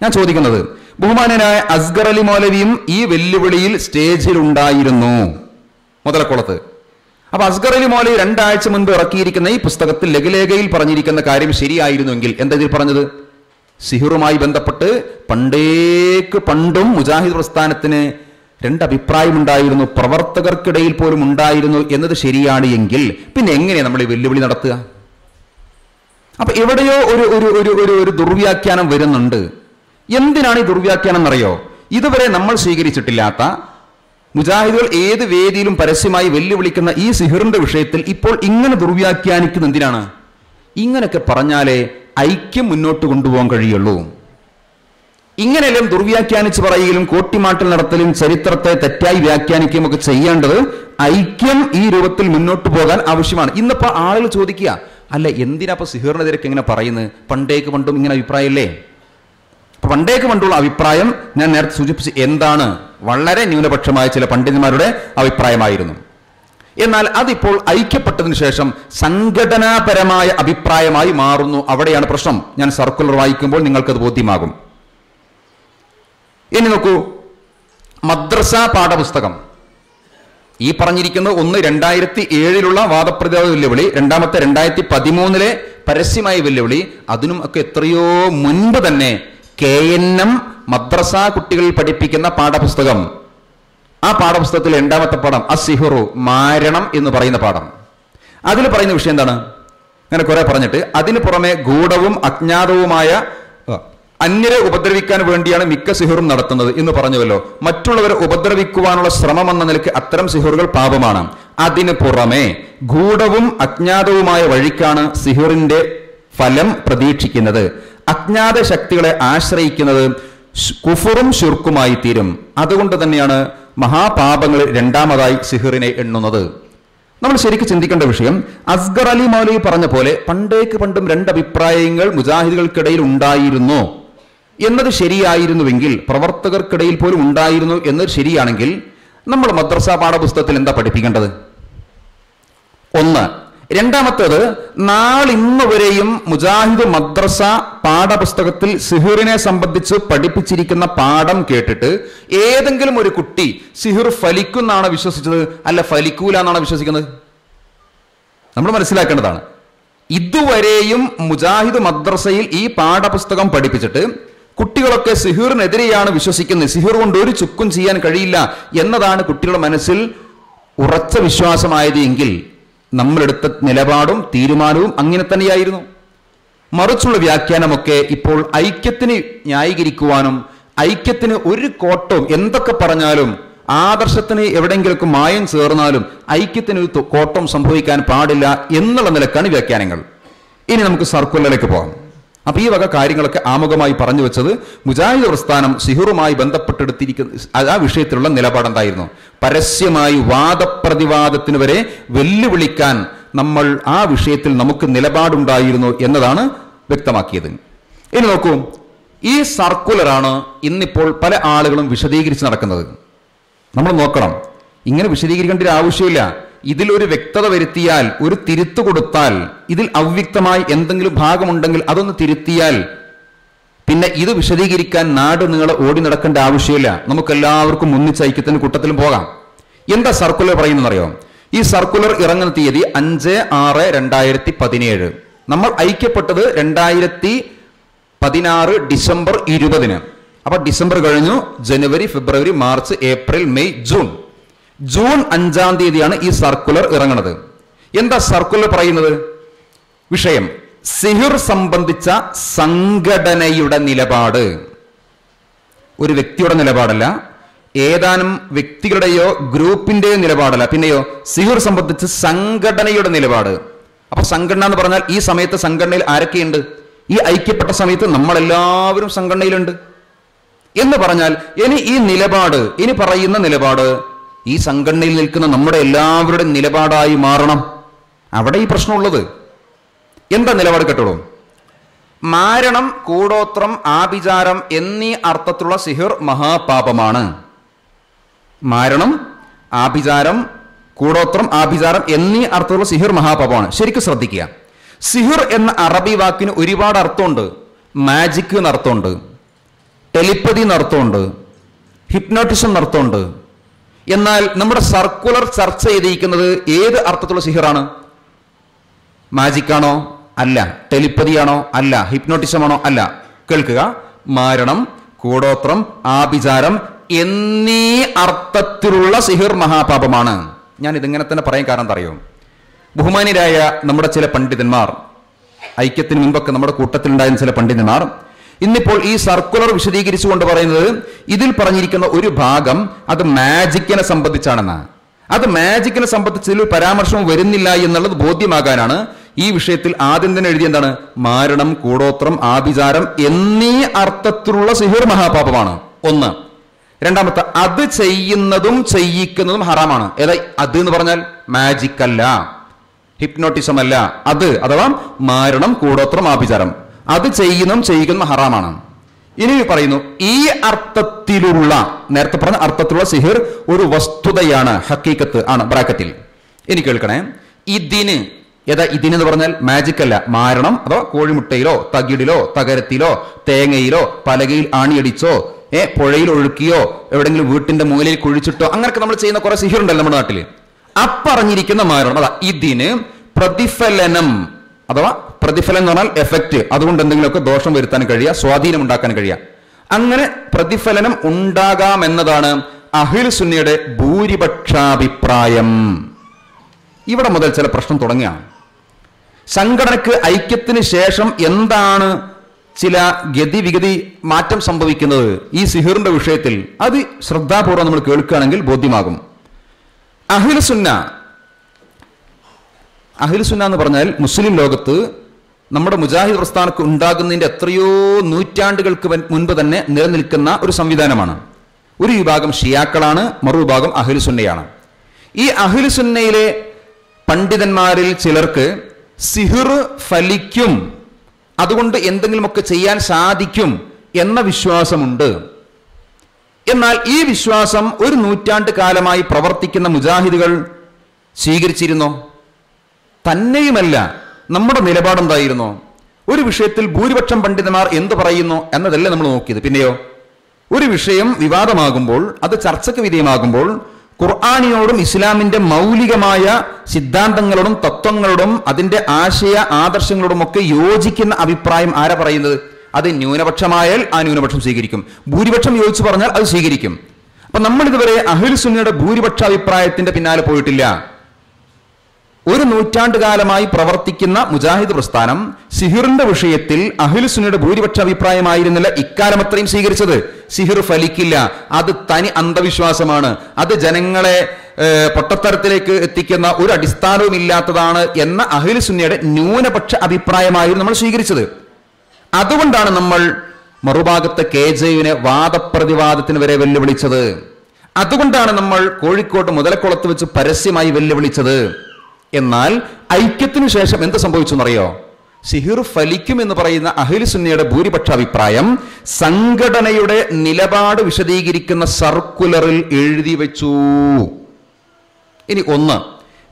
ഞാൻ ചോദിക്കുന്നത്, ബഹുമാനനായ അസ്ഗർ അലി മൗലവിയും ഈ വെല്ലുവിളിയിൽ സ്റ്റേജിൽ ഉണ്ടായിരുന്നു മുതലക്കുളത്ത്. അപ്പൊ അസ്ഗർ അലി മൗലവി 2 ആഴ്ച മുൻപ് ഇറക്കിയിരിക്കുന്ന ഈ പുസ്തകത്തിൽ ലഘുലേഖയിൽ പറഞ്ഞിരിക്കുന്ന കാര്യം ശരിയായിരുന്നുവെങ്കിൽ എന്താ ഇതിൽ പറഞ്ഞത്? സിഹിറുമായി ബന്ധപ്പെട്ട് പണ്ടും മുജാഹിദ് പ്രസ്ഥാനത്തിന് 2 അഭിപ്രായമുണ്ടായിരുന്നു, പ്രവർത്തകർക്കിടയിൽ പോലും ഉണ്ടായിരുന്നു എന്നത് ശരിയാണ് എങ്കിൽ പിന്നെ എങ്ങനെയാണ് നമ്മൾ ഈ വെല്ലുവിളി നടത്തുക? അപ്പൊ എവിടെയോ ഒരു ദുർവ്യാഖ്യാനം വരുന്നുണ്ട്. എന്തിനാണ് ഈ ദുർവ്യാഖ്യാനം എന്നറിയോ? ഇതുവരെ നമ്മൾ സ്വീകരിച്ചിട്ടില്ലാത്ത, മുജാഹിദുകൾ ഏത് വേദിയിലും പരസ്യമായി വെല്ലുവിളിക്കുന്ന ഈ സിഹിറിന്റെ വിഷയത്തിൽ ഇപ്പോൾ ഇങ്ങനെ ദുർവ്യാഖ്യാനിക്കുന്ന എന്തിനാണ്? ഇങ്ങനെയൊക്കെ പറഞ്ഞാലേ ഐക്യം മുന്നോട്ട് കൊണ്ടുപോകാൻ കഴിയുള്ളൂ. ഇങ്ങനെയെല്ലാം ദുർവ്യാഖ്യാനിച്ച് പറയുകയും കോട്ടിമാട്ടൽ നടത്തലും ചരിത്രത്തെ തെറ്റായി വ്യാഖ്യാനിക്കുകയും ഒക്കെ ചെയ്യേണ്ടത് ഐക്യം ഈ രൂപത്തിൽ മുന്നോട്ട് പോകാൻ ആവശ്യമാണ്. ഇന്നിപ്പോ ആളുകൾ ചോദിക്കുക, അല്ല എന്തിനാ ഇപ്പൊ സിഹിറിനെതിരെ ഇങ്ങനെ പറയുന്നത്? പണ്ടും ഇങ്ങനെ അഭിപ്രായമല്ലേ? പണ്ടേക്ക് പണ്ടുള്ള അഭിപ്രായം ഞാൻ നേരത്തെ സൂചിപ്പിച്ച് എന്താണ്? വളരെ ന്യൂനപക്ഷമായ ചില പണ്ഡിതന്മാരുടെ അഭിപ്രായമായിരുന്നു. എന്നാൽ അതിപ്പോൾ ഐക്യപ്പെട്ടതിന് ശേഷം സംഘടനാപരമായ അഭിപ്രായമായി മാറുന്നു. അവിടെയാണ് പ്രശ്നം. ഞാൻ സർക്കുലർ വായിക്കുമ്പോൾ നിങ്ങൾക്കത് ബോധ്യമാകും. ഇനി നോക്കൂ, മദ്രസ പാഠപുസ്തകം ഈ പറഞ്ഞിരിക്കുന്നത് ഒന്ന് 2007 വാദപ്രതിവാദ വെല്ലുവിളി, രണ്ടാമത്തെ 2013 പരസ്യമായ വെല്ലുവിളി. അതിനും ഒക്കെ എത്രയോ മുൻപ് തന്നെ KNM മദ്രസ കുട്ടികളിൽ പഠിപ്പിക്കുന്ന പാഠപുസ്തകം, ആ പാഠപുസ്തകത്തിലെ 2ാമത്തെ പാഠം അസിഹുറു, മാരണം എന്ന് പറയുന്ന പാഠം. അതിൽ പറയുന്ന വിഷയം എന്താണ്? അങ്ങനെ കുറെ പറഞ്ഞിട്ട് അതിന് പുറമെ ഗൂഢവും അജ്ഞാതവുമായ അന്യരെ ഉപദ്രവിക്കാൻ വേണ്ടിയാണ് മിക്ക സിഹറും നടത്തുന്നത് എന്ന് പറഞ്ഞുവല്ലോ. മറ്റുള്ളവരെ ഉപദ്രവിക്കുവാനുള്ള ശ്രമം എന്ന നിലയ്ക്ക് അത്തരം സിഹറുകൾ പാപമാണ്. അതിന് പുറമെ ഗൂഢവും അജ്ഞാതവുമായ വഴിക്കാണ് സിഹറിന്റെ ഫലം പ്രതീക്ഷിക്കുന്നത്. അജ്ഞാത ശക്തികളെ ആശ്രയിക്കുന്നത് കുഫറും ശിർക്കുമായി തീരും. അതുകൊണ്ട് തന്നെയാണ് മഹാപാപങ്ങൾ രണ്ടാമതായി സിഹറിനെ എണ്ണുന്നത്. നമ്മൾ ശരിക്കും ചിന്തിക്കേണ്ട വിഷയം, അസ്ഗർ അലി മൗലവി പറഞ്ഞ പോലെ പണ്ടും രണ്ടഭിപ്രായങ്ങൾ മുജാഹിദുകൾക്കിടയിൽ ഉണ്ടായിരുന്നു എന്നത് ശരിയായിരുന്നുവെങ്കിൽ, പ്രവർത്തകർക്കിടയിൽ പോലും ഉണ്ടായിരുന്നു എന്നത് ശരിയാണെങ്കിൽ, നമ്മൾ മദ്രസ പാഠപുസ്തകത്തിൽ എന്താ പഠിപ്പിക്കേണ്ടത്? ഒന്ന്. രണ്ടാമത്തേത്, നാളിന്ന് വരെയും മുജാഹിദ് മദ്രസ പാഠപുസ്തകത്തിൽ സിഹിറിനെ സംബന്ധിച്ച് പഠിപ്പിച്ചിരിക്കുന്ന പാഠം കേട്ടിട്ട് ഏതെങ്കിലും ഒരു കുട്ടി സിഹിർ ഫലിക്കുന്നാണ് വിശ്വസിച്ചത്, അല്ല ഫലിക്കൂല എന്നാണ് വിശ്വസിക്കുന്നത്? നമ്മൾ മനസ്സിലാക്കേണ്ടതാണ്. ഇതുവരെയും മുജാഹിദ് മദ്രസയിൽ ഈ പാഠപുസ്തകം പഠിപ്പിച്ചിട്ട് കുട്ടികളൊക്കെ സിഹിറിനെതിരെയാണ് വിശ്വസിക്കുന്നത്, സിഹിർ കൊണ്ട് ഒരു ചുക്കും ചെയ്യാൻ കഴിയില്ല എന്നതാണ് കുട്ടികളുടെ മനസ്സിൽ ഉറച്ച വിശ്വാസമായത് എങ്കിൽ നമ്മളെടുത്ത നിലപാടും തീരുമാനവും അങ്ങനെ തന്നെയായിരുന്നു. മറിച്ചുള്ള വ്യാഖ്യാനമൊക്കെ ഇപ്പോൾ ഐക്യത്തിന് ന്യായീകരിക്കുവാനും ഐക്യത്തിന് ഒരു കോട്ടവും, എന്തൊക്കെ പറഞ്ഞാലും ആദർശത്തിന് എവിടെയെങ്കിലും മായം ചേർന്നാലും ഐക്യത്തിന് ഒരു കോട്ടം സംഭവിക്കാൻ പാടില്ല എന്നുള്ള നിലക്കാണ് വ്യാഖ്യാനങ്ങൾ. ഇനി നമുക്ക് സർക്കുലറിലേക്ക് പോകാം. അപ്പൊ ഈ വക കാര്യങ്ങളൊക്കെ ആമുഖമായി പറഞ്ഞു വെച്ചത് മുജാഹിദ് പ്രസ്ഥാനം സിഹിറുമായി ബന്ധപ്പെട്ടെടുത്തിരിക്കുന്ന ആ വിഷയത്തിലുള്ള നിലപാടെന്തായിരുന്നു? പരസ്യമായി വാദപ്രതിവാദത്തിന് വരെ വെല്ലുവിളിക്കാൻ നമ്മൾ ആ വിഷയത്തിൽ നമുക്ക് നിലപാടുണ്ടായിരുന്നു എന്നതാണ് വ്യക്തമാക്കിയത്. ഇനി നോക്കൂ, ഈ സർക്കുലറാണ് ഇന്നിപ്പോൾ പല ആളുകളും വിശദീകരിച്ച് നടക്കുന്നത്. നമ്മൾ നോക്കണം, ഇങ്ങനെ വിശദീകരിക്കേണ്ട ഒരു ആവശ്യമില്ല. ഇതിലൊരു വ്യക്തത വരുത്തിയാൽ, ഒരു തിരുത്തു കൊടുത്താൽ, ഇതിൽ അവ്യക്തമായി എന്തെങ്കിലും ഭാഗമുണ്ടെങ്കിൽ അതൊന്ന് തിരുത്തിയാൽ പിന്നെ ഇത് വിശദീകരിക്കാൻ നാട് നീളെ ഓടി നടക്കേണ്ട ആവശ്യമില്ല. നമുക്കെല്ലാവർക്കും ഒന്നിച്ച് ഐക്യത്തിന്റെ കൂട്ടത്തിലും പോകാം. എന്താ സർക്കുലർ പറയുന്നറിയോ? ഈ സർക്കുലർ ഇറങ്ങുന്ന തീയതി 5/6/2017. നമ്മൾ ഐക്യപ്പെട്ടത് 2016 ഡിസംബർ 20. അപ്പൊ ഡിസംബർ കഴിഞ്ഞു, ജനുവരി, ഫെബ്രുവരി, മാർച്ച്, ഏപ്രിൽ, മെയ്, ജൂൺ 5-ാം തീയതിയാണ് ഈ സർക്കുലർ ഇറങ്ങുന്നത്. എന്താ സർക്കുലർ പറയുന്നത്? വിഷയം സിഹിർ സംബന്ധിച്ച സംഘടനയുടെ നിലപാട്. ഒരു വ്യക്തിയുടെ നിലപാടല്ല, ഏതാനും വ്യക്തികളുടെയോ ഗ്രൂപ്പിന്റെയോ നിലപാടല്ല, പിന്നെയോ സിഹിർ സംബന്ധിച്ച് സംഘടനയുടെ നിലപാട്. അപ്പൊ സംഘടന എന്ന് പറഞ്ഞാൽ ഈ സമയത്ത് സംഘടനയിൽ ആരൊക്കെയുണ്ട്? ഈ ഐക്യപ്പെട്ട സമയത്ത് നമ്മളെല്ലാവരും സംഘടനയിലുണ്ട് എന്ന് പറഞ്ഞാൽ ഇനി ഈ നിലപാട്, ഇനി പറയുന്ന നിലപാട് ഈ സംഘടനയിൽ നിൽക്കുന്ന നമ്മുടെ എല്ലാവരുടെ നിലപാടായി മാറണം. അവിടെ ഈ പ്രശ്നമുള്ളത്. എന്താ നിലപാട് കേട്ടോളൂ. മാരണം, കൂടോത്രം, ആഭിചാരം എന്നീ അർത്ഥത്തിലുള്ള സിഹിർ മഹാപാപമാണ്. മാരണം, ആഭിചാരം, കൂടോത്രം, ആഭിചാരം എന്നീ അർത്ഥത്തിലുള്ള സിഹിർ മഹാപാപമാണ്. ശരിക്കും ശ്രദ്ധിക്കുക. സിഹിർ എന്ന അറബി വാക്കിന് ഒരുപാട് അർത്ഥമുണ്ട്. മാജിക് എന്നർത്ഥമുണ്ട്, ടെലിപ്പതി എന്നർത്ഥമുണ്ട്, ഹിപ്നോട്ടിസം എന്നർത്ഥമുണ്ട്. എന്നാൽ നമ്മുടെ സർക്കുലർ ചർച്ച ചെയ്തിരിക്കുന്നത് ഏത് അർത്ഥത്തിലുള്ള സിഹിറാണ്? മാജിക്കാണോ? അല്ല. ടെലിപ്പതിയാണോ? അല്ല. ഹിപ്നോട്ടിസമാണോ? അല്ല. കേൾക്കുക, മാരണം, കൂടോത്രം, ആഭിചാരം എന്നീ അർത്ഥത്തിലുള്ള സിഹിർ മഹാപാപമാണ്. ഞാൻ ഇതിങ്ങനെ തന്നെ പറയാൻ കാരണം എന്താ അറിയോ? ബഹുമാന്യരായ നമ്മുടെ ചില പണ്ഡിതന്മാർ, ഐക്യത്തിന് മുൻപൊക്കെ നമ്മുടെ കൂട്ടത്തിലുണ്ടായിരുന്ന ചില പണ്ഡിതന്മാർ ഇന്നിപ്പോൾ ഈ സർക്കുലർ വിശദീകരിച്ചുകൊണ്ട് പറയുന്നത് ഇതിൽ പറഞ്ഞിരിക്കുന്ന ഒരു ഭാഗം അത് മാജിക്കിനെ സംബന്ധിച്ചാണെന്നാണ്. അത് മാജിക്കിനെ സംബന്ധിച്ച് ഒരു പരാമർശവും വരുന്നില്ല എന്നുള്ളത് ബോധ്യമാകാനാണ് ഈ വിഷയത്തിൽ ആദ്യം തന്നെ എഴുതിയ എന്താണ്? മാരണം, കൂടോത്രം, ആഭിചാരം എന്നീ അർത്ഥത്തിലുള്ള സിഹിർ മഹാപാപമാണ്. ഒന്ന്. രണ്ടാമത്തെ, അത് ചെയ്യുന്നതും ചെയ്യിക്കുന്നതും ഹറാമാണ്. ഏതാ അത് എന്ന് പറഞ്ഞാൽ? മാജിക് അല്ല, ഹിപ്നോട്ടിസം അല്ല, അത് അഥവാ മാരണം, കൂടോത്രം, ആഭിചാരം അത് ചെയ്യുന്നതും ഹറാമാണ്. ഇനി പറയുന്നു, ഈ അർത്ഥത്തിലുള്ള, നേരത്തെ പറഞ്ഞ അർത്ഥത്തിലുള്ള സിഹിർ ഒരു വസ്തുതയാണ്, ഹക്കീക്കത്ത് ആണ് ബ്രാക്കറ്റിൽ. ഇനി കേൾക്കണേ, ഇതിന് ഏതാ? ഇതിനെന്ന് പറഞ്ഞാൽ മാജിക് അല്ല, മാരണം അഥവാ കോഴിമുട്ടയിലോ തകിടിലോ തകരത്തിലോ തേങ്ങയിലോ പലകയിൽ ആണിയടിച്ചോ പുഴയിൽ ഒഴുക്കിയോ എവിടെങ്കിലും വീട്ടിന്റെ മൂലയിൽ കുഴിച്ചിട്ടോ അങ്ങനെയൊക്കെ നമ്മൾ ചെയ്യുന്ന കുറെ സിഹിർ ഉണ്ടല്ലോ നമ്മുടെ നാട്ടിൽ. അപ്പറഞ്ഞിരിക്കുന്ന മാരണം അതാ ഇതിന് പ്രതിഫലനം അഥവാ പ്രതിഫലം എന്ന് പറഞ്ഞാൽ എഫക്റ്റ്, അതുകൊണ്ട് എന്തെങ്കിലുമൊക്കെ ദോഷം വരുത്താൻ കഴിയുക, സ്വാധീനം ഉണ്ടാക്കാൻ കഴിയുക. അങ്ങനെ പ്രതിഫലനം ഉണ്ടാകാമെന്നതാണ് അഹ്ലു സുന്നയുടെ ഭൂരിപക്ഷാഭിപ്രായം. ഇവിടെ മുതൽ ചില പ്രശ്നം തുടങ്ങുകയാണ്. സംഘടനക്ക് ഐക്യത്തിന് ശേഷം എന്താണ് ചില ഗതിവിഗതി മാറ്റം സംഭവിക്കുന്നത് ഈ സിഹിറിന്റെ വിഷയത്തിൽ അത് ശ്രദ്ധാപൂർവ്വം നമ്മൾ കേൾക്കുകയാണെങ്കിൽ ബോധ്യമാകും. അഹ്ലുസുന്ന എന്ന് പറഞ്ഞാൽ മുസ്ലിം ലോകത്ത് നമ്മുടെ മുജാഹിദ് പ്രസ്ഥാനക്ക് ഉണ്ടാകുന്നതിന്റെ എത്രയോ നൂറ്റാണ്ടുകൾക്ക് മുൻപ് തന്നെ നിലനിൽക്കുന്ന ഒരു സംവിധാനമാണ്. ഒരു വിഭാഗം ഷിയാക്കളാണ്, മറുവിഭാഗം അഹ്ലുസുന്നയാണ്. ഈ അഹ്ലുസുന്നയിലെ പണ്ഡിതന്മാരിൽ ചിലർക്ക് സിഹിർ ഫലിക്കും, അതുകൊണ്ട് എന്തെങ്കിലുമൊക്കെ ചെയ്യാൻ സാധിക്കും എന്ന വിശ്വാസമുണ്ട്. എന്നാൽ ഈ വിശ്വാസം ഒരു നൂറ്റാണ്ട് കാലമായി പ്രവർത്തിക്കുന്ന മുജാഹിദുകൾ സ്വീകരിച്ചിരുന്നോ? തന്നെയുമല്ല, നമ്മുടെ നിലപാടെന്തായിരുന്നു? ഒരു വിഷയത്തിൽ ഭൂരിപക്ഷം പണ്ഡിതന്മാർ എന്ത് പറയുന്നു എന്നതല്ല നമ്മൾ നോക്കിയത്. പിന്നെയോ ഒരു വിഷയം വിവാദമാകുമ്പോൾ, അത് ചർച്ചയ്ക്ക് വിധേയമാകുമ്പോൾ ഖുർആനിനോടും ഇസ്ലാമിന്റെ മൗലികമായ സിദ്ധാന്തങ്ങളോടും തത്വങ്ങളോടും അതിന്റെ ആശയ ആദർശങ്ങളോടും ഒക്കെ യോജിക്കുന്ന അഭിപ്രായം ആരാ പറയുന്നത്? അത് ന്യൂനപക്ഷമായാൽ ആ ന്യൂനപക്ഷം സ്വീകരിക്കും, ഭൂരിപക്ഷം യോജിച്ചു പറഞ്ഞാൽ അത് സ്വീകരിക്കും. അപ്പൊ നമ്മൾ ഇതുവരെ അഹ്ലുസുന്നയുടെ ഭൂരിപക്ഷ അഭിപ്രായത്തിന്റെ പിന്നാലെ പോയിട്ടില്ല. ഒരു നൂറ്റാണ്ടുകാലമായി പ്രവർത്തിക്കുന്ന മുജാഹിദ് പ്രസ്ഥാനം സിഹിറിന്റെ വിഷയത്തിൽ അഹ്ലുസുന്നയുടെ ഭൂരിപക്ഷ അഭിപ്രായമായിരുന്നില്ല ഇക്കാലം അത്രയും സ്വീകരിച്ചത്. സിഹിർ ഫലിക്കില്ല, അത് തനി അന്ധവിശ്വാസമാണ്, അത് ജനങ്ങളെ പൊട്ടത്തരത്തിലേക്ക് എത്തിക്കുന്ന ഒരു അടിസ്ഥാനവും ഇല്ലാത്തതാണ് എന്ന അഹ്ലുസുന്നയുടെ ന്യൂനപക്ഷ അഭിപ്രായമായിരുന്നു നമ്മൾ സ്വീകരിച്ചത്. അതുകൊണ്ടാണ് നമ്മൾ മറുഭാഗത്തെ KJയുവിനെ വാദപ്രതിവാദത്തിന് വരെ വെല്ലുവിളിച്ചത്. അതുകൊണ്ടാണ് നമ്മൾ കോഴിക്കോട് മുതലക്കുളത്ത് വെച്ച് പരസ്യമായി വെല്ലുവിളിച്ചത്. എന്നാൽ ഐക്യത്തിനു ശേഷം എന്ത് സംഭവിച്ചു എന്നറിയോ? സിഹിർ ഫലിക്കും എന്ന് പറയുന്ന അഹ്ലുസുന്നയുടെ ഭൂരിപക്ഷ അഭിപ്രായം സംഘടനയുടെ നിലപാട് വിശദീകരിക്കുന്ന സർക്കുലറിൽ എഴുതി വെച്ചു. ഇനി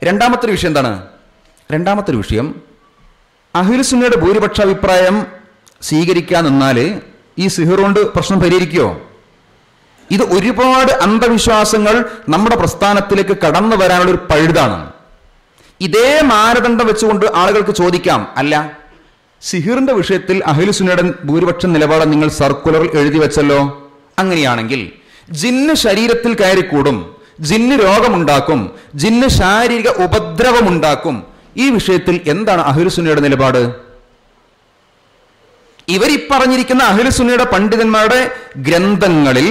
രണ്ടാമത്തെ വിഷയം എന്താണ്? രണ്ടാമത്തെ വിഷയം, അഹ്ലുസുന്നയുടെ ഭൂരിപക്ഷ അഭിപ്രായം സ്വീകരിക്കാൻ നിന്നാല് ഈ സിഹിർ കൊണ്ട് പ്രശ്നം പരിഹരിക്കുമോ? ഇത് ഒരുപാട് അന്ധവിശ്വാസങ്ങൾ നമ്മുടെ പ്രസ്ഥാനത്തിലേക്ക് കടന്നു വരാനുള്ള ഒരു പഴുതാണ്. ഇതേ മാനദണ്ഡം വെച്ചുകൊണ്ട് ആളുകൾക്ക് ചോദിക്കാം, അല്ല സിഹിറിന്റെ വിഷയത്തിൽ അഹ്ലുസുന്നയുടെ ഭൂരിപക്ഷ നിലപാട് നിങ്ങൾ സർക്കുലറിൽ എഴുതി വെച്ചല്ലോ, അങ്ങനെയാണെങ്കിൽ ജിന്ന് ശരീരത്തിൽ കയറിക്കൂടും, ജിന്ന് രോഗമുണ്ടാക്കും, ജിന്ന് ശാരീരിക ഉപദ്രവമുണ്ടാക്കും, ഈ വിഷയത്തിൽ എന്താണ് അഹ്ലുസുന്നയുടെ നിലപാട്? ഇവർ ഈ പറഞ്ഞിരിക്കുന്ന അഹ്ലുസുന്നയുടെ പണ്ഡിതന്മാരുടെ ഗ്രന്ഥങ്ങളിൽ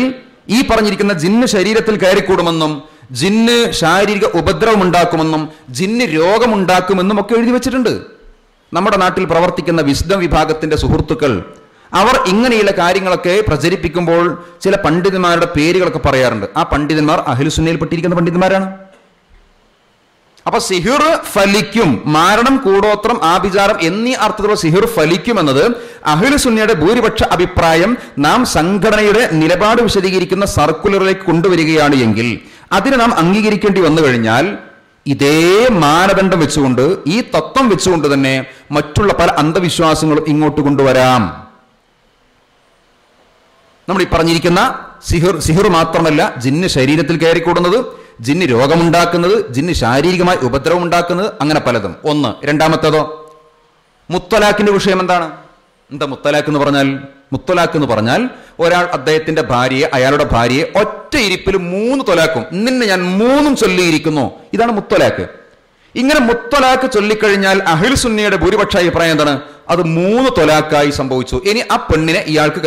ഈ പറഞ്ഞിരിക്കുന്ന ജിന്ന് ശരീരത്തിൽ കയറിക്കൂടുമെന്നും ജിന്ന് ശാരീരിക ഉപദ്രവം ഉണ്ടാക്കുമെന്നും ജിന്ന് രോഗമുണ്ടാക്കുമെന്നും ഒക്കെ എഴുതി വെച്ചിട്ടുണ്ട്. നമ്മുടെ നാട്ടിൽ പ്രവർത്തിക്കുന്ന വിശുദ്ധ വിഭാഗത്തിന്റെ സുഹൃത്തുക്കൾ അവർ ഇങ്ങനെയുള്ള കാര്യങ്ങളൊക്കെ പ്രചരിപ്പിക്കുമ്പോൾ ചില പണ്ഡിതന്മാരുടെ പേരുകളൊക്കെ പറയാറുണ്ട്. ആ പണ്ഡിതന്മാർ അഹ്ലുസുന്നയിൽപ്പെട്ടിരിക്കുന്ന പണ്ഡിതന്മാരാണ്. അപ്പൊ സിഹിർ ഫലിക്കും, മാരണം, കൂടോത്രം, ആഭിചാരം എന്നീ അർത്ഥത്തിലുള്ള സിഹിർ ഫലിക്കുമെന്നത് അഹ്ലുസുന്നയുടെ ഭൂരിപക്ഷ അഭിപ്രായം നാം സംഘടനയുടെ നിലപാട് വിശദീകരിക്കുന്ന സർക്കുലറിലേക്ക് കൊണ്ടുവരികയാണ് എങ്കിൽ അതിനെ നാം അംഗീകരിക്കേണ്ടി വന്നു കഴിഞ്ഞാൽ ഇതേ മാനദണ്ഡം വെച്ചുകൊണ്ട്, ഈ തത്വം വെച്ചുകൊണ്ട് തന്നെ മറ്റുള്ള പല അന്ധവിശ്വാസങ്ങളും ഇങ്ങോട്ട് കൊണ്ടുവരാം. നമ്മൾ ഈ പറഞ്ഞിരിക്കുന്ന സിഹിർ മാത്രമല്ല, ജിന്ന് ശരീരത്തിൽ കയറിക്കൂടുന്നത്, ജിന്ന് രോഗമുണ്ടാക്കുന്നത്, ജിന്ന് ശാരീരികമായി ഉപദ്രവം ഉണ്ടാക്കുന്നത്, അങ്ങനെ പലതും. രണ്ടാമത്തേതോ മുത്തലാഖിന്റെ വിഷയം എന്താണ്? എന്താ മുത്തലാഖ് എന്ന് പറഞ്ഞാൽ? മുത്തലാഖ് എന്ന് പറഞ്ഞാൽ ഒരാൾ അദ്ദേഹത്തിന്റെ ഭാര്യയെ, അയാളുടെ ഭാര്യയെ ഒറ്റ ഇരിപ്പിൽ 3 തൊലാക്കും, നിന്നെ ഞാൻ 3 ചൊല്ലിയിരിക്കുന്നു, ഇതാണ് മുത്തലാഖ്. ഇങ്ങനെ മുത്തലാഖ് ചൊല്ലിക്കഴിഞ്ഞാൽ അഹ്ലുസുന്നയുടെ ഭൂരിപക്ഷ അഭിപ്രായം എന്താണ്? അത് 3 തൊലാഖായി സംഭവിച്ചു. ഇനി ആ പെണ്ണിനെ ഇയാൾക്ക്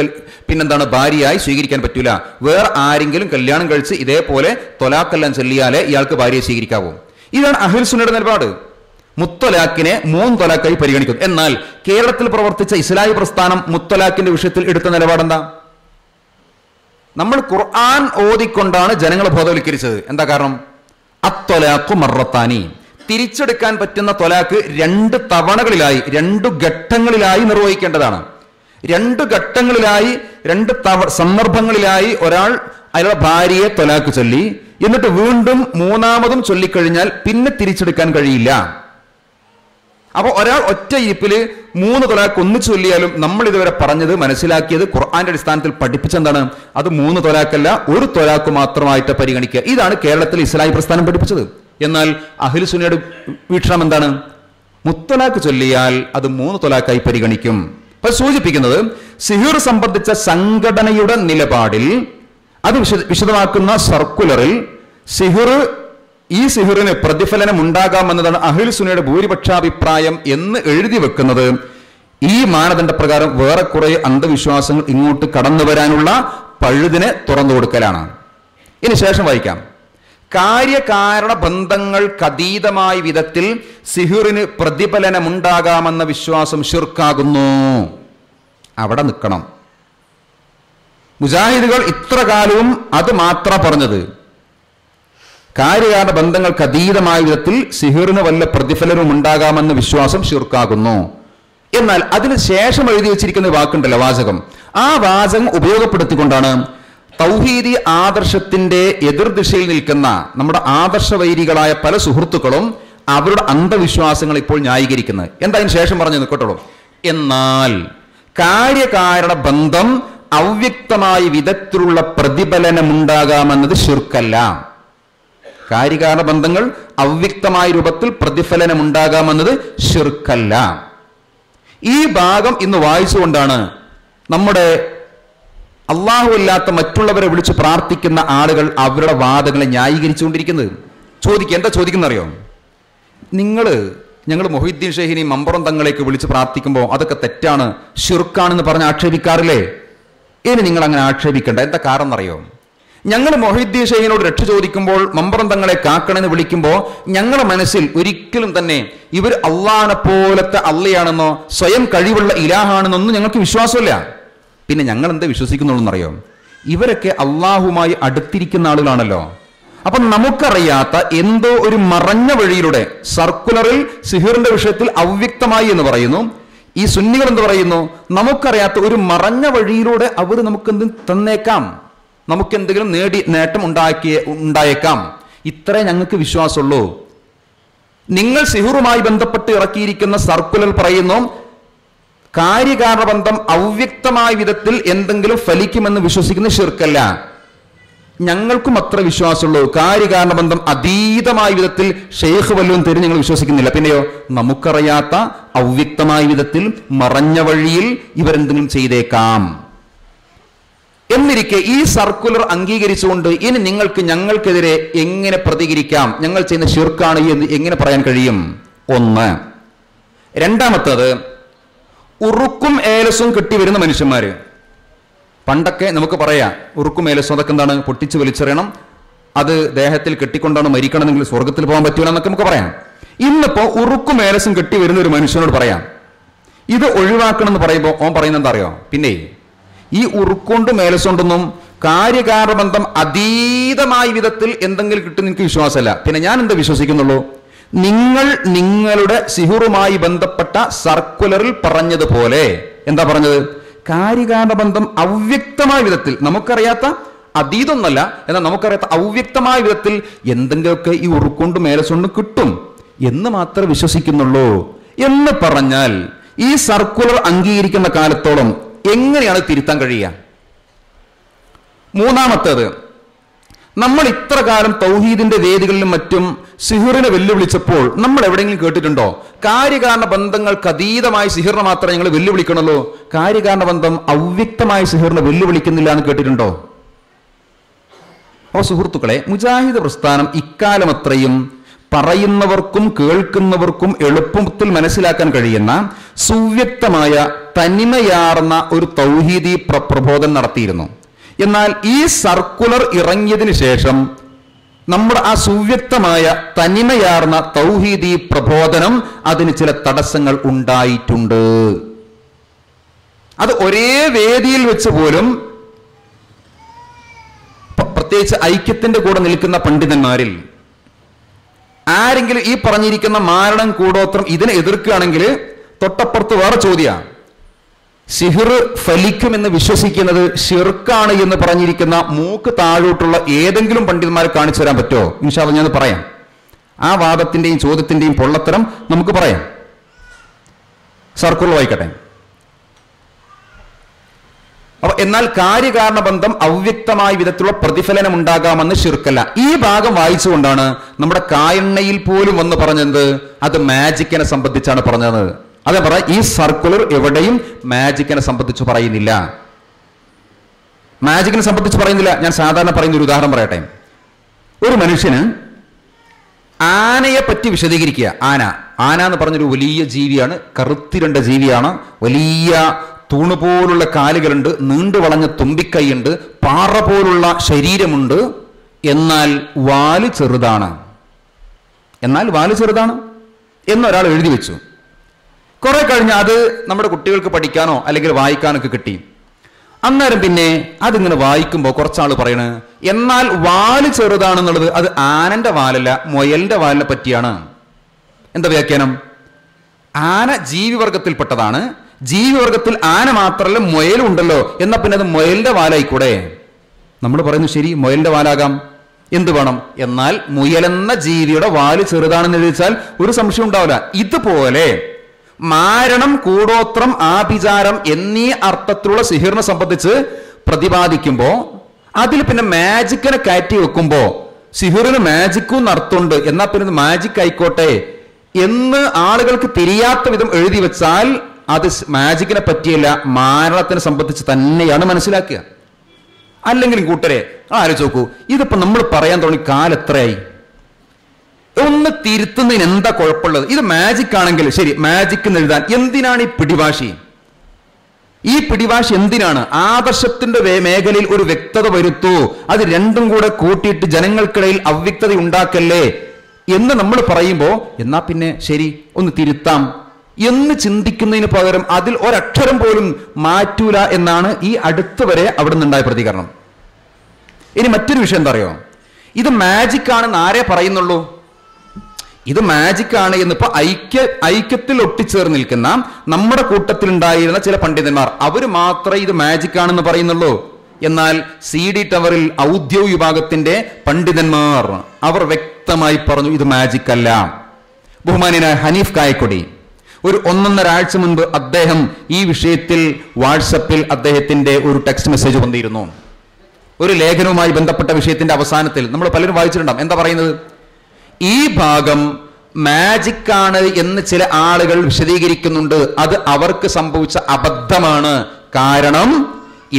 പിന്നെന്താണ് ഭാര്യയായി സ്വീകരിക്കാൻ പറ്റൂല. വേറെ ആരെങ്കിലും കല്യാണം കഴിച്ച് ഇതേപോലെ തൊലാഖെല്ലാം ചൊല്ലിയാലേ ഇയാൾക്ക് ഭാര്യയെ സ്വീകരിക്കാവൂ. ഇതാണ് അഹ്ലുസുന്നയുടെ നിലപാട്. മുത്തലാഖിനെ 3 തൊലാഖായി പരിഗണിക്കുന്നു. എന്നാൽ കേരളത്തിൽ പ്രവർത്തിച്ച ഇസ്ലാഹി പ്രസ്ഥാനം മുത്തലാഖിന്റെ വിഷയത്തിൽ എടുത്ത നിലപാടെന്താ? നമ്മൾ ഖുർആൻ ഓതിക്കൊണ്ടാണ് ജനങ്ങളെ ബോധവൽക്കരിച്ചത്. എന്താ കാരണം? അത്തൊലാഖു മറത്താനി, തിരിച്ചെടുക്കാൻ പറ്റുന്ന തൊലാഖ് 2 തവണകളിലായി, 2 ഘട്ടങ്ങളിലായി നിർവഹിക്കേണ്ടതാണ്. 2 ഘട്ടങ്ങളിലായി, 2 സന്ദർഭങ്ങളിലായി ഒരാൾ അയാളുടെ ഭാര്യയെ തൊലാഖ് ചൊല്ലി, എന്നിട്ട് വീണ്ടും 3ാമതും ചൊല്ലിക്കഴിഞ്ഞാൽ പിന്നെ തിരിച്ചെടുക്കാൻ കഴിയില്ല. അപ്പൊ ഒരാൾ ഒറ്റ ഇരിപ്പിൽ 3 തൊലാഖ് ഒന്നിച്ചു ചൊല്ലിയാലും നമ്മൾ ഇതുവരെ പറഞ്ഞത്, മനസ്സിലാക്കിയത്, ഖുർആന്റെ അടിസ്ഥാനത്തിൽ പഠിപ്പിച്ചെന്താണ്? അത് 3 തൊലാഖല്ല, 1 തൊലാഖ് മാത്രമായിട്ട് പരിഗണിക്കുക. ഇതാണ് കേരളത്തിൽ ഇസ്ലാഹി പ്രസ്ഥാനം പഠിപ്പിച്ചത്. എന്നാൽ അഹ്ലുസുന്നയുടെ വീക്ഷണം എന്താണ്? മുത്തലാഖ് ചൊല്ലിയാൽ അത് 3 തൊലാഖായി പരിഗണിക്കും. അപ്പൊ സൂചിപ്പിക്കുന്നത് സിഹിർ സംബന്ധിച്ച സംഘടനയുടെ നിലപാടിൽ, അത് വിശദമാക്കുന്ന സർക്കുലറിൽ ഈ സിഹിറിന് പ്രതിഫലനം ഉണ്ടാകാമെന്നതാണ് അഹ്ലുസുന്നയുടെ ഭൂരിപക്ഷാഭിപ്രായം എന്ന് എഴുതി വെക്കുന്നത് ഈ മാനദണ്ഡപ്രകാരം വേറെ കുറെ അന്ധവിശ്വാസങ്ങൾ ഇങ്ങോട്ട് കടന്നു വരാനുള്ള പഴുതിനെ തുറന്നു കൊടുക്കലാണ്. ഇനി ശേഷം വായിക്കാം. കാര്യകാരണ ബന്ധങ്ങൾക്കതീതമായ വിധത്തിൽ സിഹിറിന് പ്രതിഫലനമുണ്ടാകാമെന്ന വിശ്വാസം ശിർക്കാകുന്നു. അവിടെ നിൽക്കണം. മുജാഹിദുകൾ ഇത്ര കാലവും അത് മാത്രം പറഞ്ഞത്. കാര്യകാരണ ബന്ധങ്ങൾക്ക് അതീതമായ വിധത്തിൽ സിഹിറിന് വല്ല പ്രതിഫലനവും ഉണ്ടാകാമെന്ന വിശ്വാസം ശിർക്കാകുന്നു. എന്നാൽ അതിന് ശേഷം എഴുതി വെച്ചിരിക്കുന്ന വാക്കുണ്ടല്ലോ, വാചകം, ആ വാചകം ഉപയോഗപ്പെടുത്തിക്കൊണ്ടാണ് തൗഹീദി ആദർശത്തിന്റെ എതിർദിശയിൽ നിൽക്കുന്ന നമ്മുടെ ആദർശവൈരികളായ പല സുഹൃത്തുക്കളും അവരുടെ അന്ധവിശ്വാസങ്ങൾ ഇപ്പോൾ ന്യായീകരിക്കുന്നത്. എന്താ അതിന് ശേഷം പറഞ്ഞു നിൽക്കട്ടുള്ളൂ. എന്നാൽ കാര്യകാരണ ബന്ധം അവ്യക്തമായ വിധത്തിലുള്ള പ്രതിഫലനമുണ്ടാകാമെന്നത് ശിർക്കല്ല. കാര്യകാരണ ബന്ധങ്ങൾ അവ്യക്തമായ രൂപത്തിൽ പ്രതിഫലനമുണ്ടാകാമെന്നത് ശിർക്കല്ല. ഈ ഭാഗം ഇന്ന് വായിച്ചുകൊണ്ടാണ് നമ്മുടെ അള്ളാഹു അല്ലാത്ത മറ്റുള്ളവരെ വിളിച്ച് പ്രാർത്ഥിക്കുന്ന ആളുകൾ അവരുടെ വാദങ്ങളെ ന്യായീകരിച്ചുകൊണ്ടിരിക്കുന്നത്. എന്താ ചോദിക്കുന്നറിയോ? ഞങ്ങൾ മൊഹീദ്ദീൻ ഷെയ്ഖിനെയും മമ്പുറം തങ്ങളെയൊക്കെ വിളിച്ച് പ്രാർത്ഥിക്കുമ്പോൾ അതൊക്കെ തെറ്റാണ്, ശിർക്കാണെന്ന് പറഞ്ഞ് ആക്ഷേപിക്കാറില്ലേ? ഇനി നിങ്ങൾ അങ്ങനെ ആക്ഷേപിക്കേണ്ട. എന്താ കാരണം എന്നറിയോ? ഞങ്ങൾ മൊഹീദ്ദീൻ ഷെയ്ഖിനോട് രക്ഷ ചോദിക്കുമ്പോൾ, മമ്പുറം തങ്ങളെ കാക്കണമെന്ന് വിളിക്കുമ്പോൾ ഞങ്ങളുടെ മനസ്സിൽ ഒരിക്കലും തന്നെ ഇവർ അള്ളാഹിനെ പോലത്തെ അള്ളയാണെന്നോ സ്വയം കഴിവുള്ള ഇലാഹാണെന്നൊന്നും ഞങ്ങൾക്ക് വിശ്വാസമില്ല. പിന്നെ ഞങ്ങൾ എന്താ വിശ്വസിക്കുന്നുള്ളൂ എന്നറിയോ? ഇവരൊക്കെ അള്ളാഹുമായി അടുത്തിരിക്കുന്ന ആളുകളാണല്ലോ. അപ്പൊ നമുക്കറിയാത്ത എന്തോ ഒരു മറഞ്ഞ വഴിയിലൂടെ, സർക്കുലറിൽ സിഹിറിന്റെ വിഷയത്തിൽ അവ്യക്തമായി എന്ന് പറയുന്നു, ഈ സുന്നികൾ എന്ത് പറയുന്നു? നമുക്കറിയാത്ത ഒരു മറഞ്ഞ വഴിയിലൂടെ അവർ നമുക്കെന്തും തന്നേക്കാം, നമുക്കെന്തെങ്കിലും നേട്ടം ഉണ്ടായേക്കാം. ഇത്രേ ഞങ്ങൾക്ക് വിശ്വാസമുള്ളൂ. നിങ്ങൾ സിഹിറുമായി ബന്ധപ്പെട്ട് ഇറക്കിയിരിക്കുന്ന സർക്കുലർ പറയുന്നു കാര്യകാരണ ബന്ധം അവ്യക്തമായ വിധത്തിൽ എന്തെങ്കിലും ഫലിക്കുമെന്ന് വിശ്വസിക്കുന്ന ശിർക്കല്ല. ഞങ്ങൾക്കും അത്ര വിശ്വാസമുള്ളൂ. കാര്യകാരണ ബന്ധം അതീതമായ വിധത്തിൽ ഷെയ്ഖ് വല്ലതും തരും ഞങ്ങൾ വിശ്വസിക്കുന്നില്ല. പിന്നെയോ നമുക്കറിയാത്ത അവ്യക്തമായ വിധത്തിൽ മറഞ്ഞ വഴിയിൽ ഇവരെന്തെങ്കിലും ചെയ്തേക്കാം. എന്നിരിക്കെ ഈ സർക്കുലർ അംഗീകരിച്ചുകൊണ്ട് ഇനി ഞങ്ങൾക്കെതിരെ എങ്ങനെ പ്രതികരിക്കാം? ഞങ്ങൾ ചെയ്യുന്ന ശിർക്കാണ് എന്ന് എങ്ങനെ പറയാൻ കഴിയും? ഒന്ന്. രണ്ടാമത്തത്, ഉറുക്കും ഏലസും കെട്ടിവരുന്ന മനുഷ്യന്മാര്. പണ്ടൊക്കെ നമുക്ക് പറയാം ഉറുക്കും ഏലസും അതൊക്കെ എന്താണ്? പൊട്ടിച്ച് വലിച്ചെറിയണം, അത് ദേഹത്തിൽ കെട്ടിക്കൊണ്ടാണ് മരിക്കണമെങ്കിൽ സ്വർഗത്തിൽ പോകാൻ പറ്റൂല എന്നൊക്കെ നമുക്ക് പറയാം. ഇന്നിപ്പോ ഉറുക്കും ഏലസും കെട്ടി വരുന്ന ഒരു മനുഷ്യനോട് പറയാം ഇത് ഒഴിവാക്കണം എന്ന് പറയുമ്പോൾ ഓൻ പറയുന്നത് എന്താ അറിയോ? പിന്നെ ഈ ഉറുക്കൊണ്ടും ഏലസുകൊണ്ടൊന്നും കാര്യകാരണ ബന്ധം അതീതമായ വിധത്തിൽ എന്തെങ്കിലും കിട്ടും എനിക്ക് വിശ്വാസമല്ല. പിന്നെ ഞാൻ എന്താ വിശ്വസിക്കുന്നുള്ളൂ? നിങ്ങളുടെ സിഹിറുമായി ബന്ധപ്പെട്ട സർക്കുലറിൽ പറഞ്ഞതുപോലെ എന്താ പറഞ്ഞത്? കാര്യകാരണ ബന്ധം അവ്യക്തമായ വിധത്തിൽ, നമുക്കറിയാത്ത അതീതൊന്നല്ല, എന്നാൽ നമുക്കറിയാത്ത അവ്യക്തമായ വിധത്തിൽ എന്തെങ്കിലുമൊക്കെ ഈ ഉറുക്കൊണ്ടും ഏലസുകൊണ്ടും കിട്ടും എന്ന് മാത്രമേ വിശ്വസിക്കുന്നുള്ളൂ എന്ന് പറഞ്ഞാൽ ഈ സർക്കുലർ അംഗീകരിക്കുന്ന കാലത്തോളം എങ്ങനെയാണ് തിരുത്താൻ കഴിയുക? മൂന്നാമത്തേത്, നമ്മൾ ഇത്ര കാലം തൗഹീദിന്റെ വേദികളിലും മറ്റും സിഹിറിനെ വെല്ലുവിളിച്ചപ്പോൾ നമ്മൾ എവിടെയെങ്കിലും കേട്ടിട്ടുണ്ടോ കാര്യകാരണ ബന്ധങ്ങൾക്ക് അതീതമായ സിഹിറിനെ മാത്രമേ ഞങ്ങൾ വെല്ലുവിളിക്കണല്ലോ, കാര്യകാരണ ബന്ധം അവ്യക്തമായ സിഹിറിനെ വെല്ലുവിളിക്കുന്നില്ല എന്ന് കേട്ടിട്ടുണ്ടോ? ഓ സുഹൃത്തുക്കളെ, മുജാഹിദ് പ്രസ്ഥാനം ഇക്കാലം അത്രയും പറയുന്നവർക്കും കേൾക്കുന്നവർക്കും എളുപ്പത്തിൽ മനസ്സിലാക്കാൻ കഴിയുന്ന സുവ്യക്തമായ തനിമയാർന്ന ഒരു തൗഹീദി പ്രബോധനം നടത്തിയിരുന്നു. എന്നാൽ ഈ സർക്കുലർ ഇറങ്ങിയതിന് ശേഷം നമ്മുടെ ആ സുവ്യക്തമായ തനിമയാർന്ന തൗഹീദി പ്രബോധനം അതിന് ചില തടസ്സങ്ങൾ ഉണ്ടായിട്ടുണ്ട്. അത് ഒരേ വേദിയിൽ വെച്ച് പോലും, പ്രത്യേകിച്ച് ഐക്യത്തിന്റെ കൂടെ നിൽക്കുന്ന പണ്ഡിതന്മാരിൽ ആരെങ്കിലും ഈ പറഞ്ഞിരിക്കുന്ന മാരണം കൂടോത്രം ഇതിനെ എതിർക്കുകയാണെങ്കിൽ തൊട്ടപ്പുറത്ത് വേറെ ചോദ്യമാണ്. സിഹിർ ഫലിക്കുമെന്ന് വിശ്വസിക്കുന്നത് ഷിർക്കാണ് എന്ന് പറഞ്ഞിരിക്കുന്ന മൂക്ക് താഴോട്ടുള്ള ഏതെങ്കിലും പണ്ഡിതന്മാരെ കാണിച്ചു തരാൻ പറ്റുമോ? ഇൻഷാ അല്ലാഹ് ഞാൻ പറയാം. ആ വാദത്തിന്റെയും ചോദ്യത്തിന്റെയും പൊള്ളത്തരം നമുക്ക് പറയാം. സർക്കുലർ വായിക്കട്ടെ. അപ്പൊ എന്നാൽ കാര്യകാരണ ബന്ധം അവ്യക്തമായ വിധത്തിലുള്ള പ്രതിഫലനം ഉണ്ടാകാമെന്ന് ശിർക്കല്ല. ഈ ഭാഗം വായിച്ചുകൊണ്ടാണ് നമ്മുടെ കായണ്ണയിൽ പോലും വന്ന് പറഞ്ഞത് അത് മാജിക്കിനെ സംബന്ധിച്ചാണ് പറഞ്ഞത്. അതേ പറയാം, ഈ സർക്കുലർ എവിടെയും മാജിക്കിനെ സംബന്ധിച്ച് പറയുന്നില്ല. മാജിക്കിനെ സംബന്ധിച്ച് പറയുന്നില്ല. ഞാൻ സാധാരണ പറയുന്ന ഒരു ഉദാഹരണം പറയട്ടെ. ഒരു മനുഷ്യന് ആനയെ പറ്റി വിശദീകരിക്കുക. ആന ആന എന്ന് പറഞ്ഞൊരു വലിയ ജീവിയാണ്, കറുത്തിരണ്ട ജീവിയാണ്. വലിയ തൂണ് പോലുള്ള കാലുകളുണ്ട്, നീണ്ടു വളഞ്ഞ തുമ്പിക്കൈയുണ്ട്, പാറ പോലുള്ള ശരീരമുണ്ട്. എന്നാൽ വാല് ചെറുതാണ് എന്നൊരാൾ എഴുതി വെച്ചു. കുറെ കഴിഞ്ഞ് അത് നമ്മുടെ കുട്ടികൾക്ക് പഠിക്കാനോ അല്ലെങ്കിൽ വായിക്കാനൊക്കെ കിട്ടി. അന്നേരം പിന്നെ അതിങ്ങനെ വായിക്കുമ്പോൾ കുറച്ചാൾ പറയണ്, എന്നാൽ വാല് ചെറുതാണെന്നുള്ളത് അത് ആനന്റെ വാലല്ല, മുയലിന്റെ വാലിനെ പറ്റിയാണ്. എന്താ വ്യാഖ്യാനം? ആന ജീവിവർഗത്തിൽപ്പെട്ടതാണ്, ജീവിവർഗത്തിൽ ആന മാത്രമല്ല മുയലും ഉണ്ടല്ലോ, എന്നാ പിന്നെ അത് മുയലിന്റെ വാലായിക്കൂടെ? നമ്മൾ പറയുന്നു ശരി, മുയലിന്റെ വാലാകാം, എന്ത് വേണം? എന്നാൽ മുയലെന്ന ജീവിയുടെ വാല് ചെറുതാണെന്ന് എഴുതിച്ചാൽ ഒരു സംശയം ഉണ്ടാവില്ല. ഇതുപോലെ മാരണം, കൂടോത്രം, ആഭിചാരം എന്നീ അർത്ഥത്തിലുള്ള സിഹിറിനെ സംബന്ധിച്ച് പ്രതിപാദിക്കുമ്പോ അതിൽ പിന്നെ മാജിക്കിനെ കയറ്റി വെക്കുമ്പോ സിഹിറിന് മാജിക്കും അർത്ഥമുണ്ട്, എന്നാ പിന്നെ മാജിക് ആയിക്കോട്ടെ എന്ന് ആളുകൾക്ക് തിരിയാത്ത വിധം എഴുതി വെച്ചാൽ അത് മാജിക്കിനെ പറ്റിയല്ല, മാരണത്തിനെ സംബന്ധിച്ച് തന്നെയാണ് മനസ്സിലാക്കുക. അല്ലെങ്കിലും കൂട്ടരെ ആലോചിച്ച് നോക്കൂ, ഇതിപ്പോ നമ്മൾ പറയാൻ തുടങ്ങി കാലെത്രയായി? ഒന്ന് തിരുത്തുന്നതിന് എന്താ കുഴപ്പമുള്ളത്? ഇത് മാജിക് ആണെങ്കിൽ ശരി, മാജിക് എന്ന് എഴുതാൻ എന്തിനാണ് ഈ പിടിവാശി? ഈ പിടിവാശി എന്തിനാണ്? ആദർശത്തിന്റെ മേഖലയിൽ ഒരു വ്യക്തത വരുത്തൂ, അത് രണ്ടും കൂടെ കൂട്ടിയിട്ട് ജനങ്ങൾക്കിടയിൽ അവ്യക്തത ഉണ്ടാക്കല്ലേ എന്ന് നമ്മൾ പറയുമ്പോ എന്നാ പിന്നെ ശരി ഒന്ന് തിരുത്താം എന്ന് ചിന്തിക്കുന്നതിന് പകരം അതിൽ ഒരക്ഷരം പോലും മാറ്റൂല എന്നാണ് ഈ അടുത്ത് വരെ അവിടെ നിന്നുണ്ടായ പ്രതികരണം. ഇനി മറ്റൊരു വിഷയം എന്താ അറിയോ? ഇത് മാജിക് ആണെന്ന് ആരെ പറയുന്നുള്ളൂ? ഇത് മാജിക് ആണ് എന്നിപ്പോ ഐക്യത്തിൽ ഒട്ടിച്ചേർന്ന് നിൽക്കുന്ന നമ്മുടെ കൂട്ടത്തിൽ ഉണ്ടായിരുന്ന ചില പണ്ഡിതന്മാർ അവർ മാത്രമേ ഇത് മാജിക് ആണെന്ന് പറയുന്നുള്ളൂ. എന്നാൽ CD ടവറിൽ ഔദ്യോഗിക വിഭാഗത്തിന്റെ പണ്ഡിതന്മാർ അവർ വ്യക്തമായി പറഞ്ഞു ഇത് മാജിക് അല്ല. ബഹുമാന്യനായ ഹനീഫ് കായക്കൊടി ഒരു 1.5 ആഴ്ച മുൻപ് അദ്ദേഹം ഈ വിഷയത്തിൽ വാട്സപ്പിൽ അദ്ദേഹത്തിന്റെ ഒരു ടെക്സ്റ്റ് മെസ്സേജ് വന്നിരുന്നു. ഒരു ലേഖനവുമായി ബന്ധപ്പെട്ട വിഷയത്തിന്റെ അവസാനത്തിൽ നമ്മൾ പലരും വായിച്ചിട്ടുണ്ടാവും. എന്താ പറയുന്നത്? ഈ ഭാഗം മാജിക് ആണ് എന്ന് ചില ആളുകൾ വിശദീകരിക്കുന്നുണ്ട്, അത് അവർക്ക് സംഭവിച്ച അബദ്ധമാണ്. കാരണം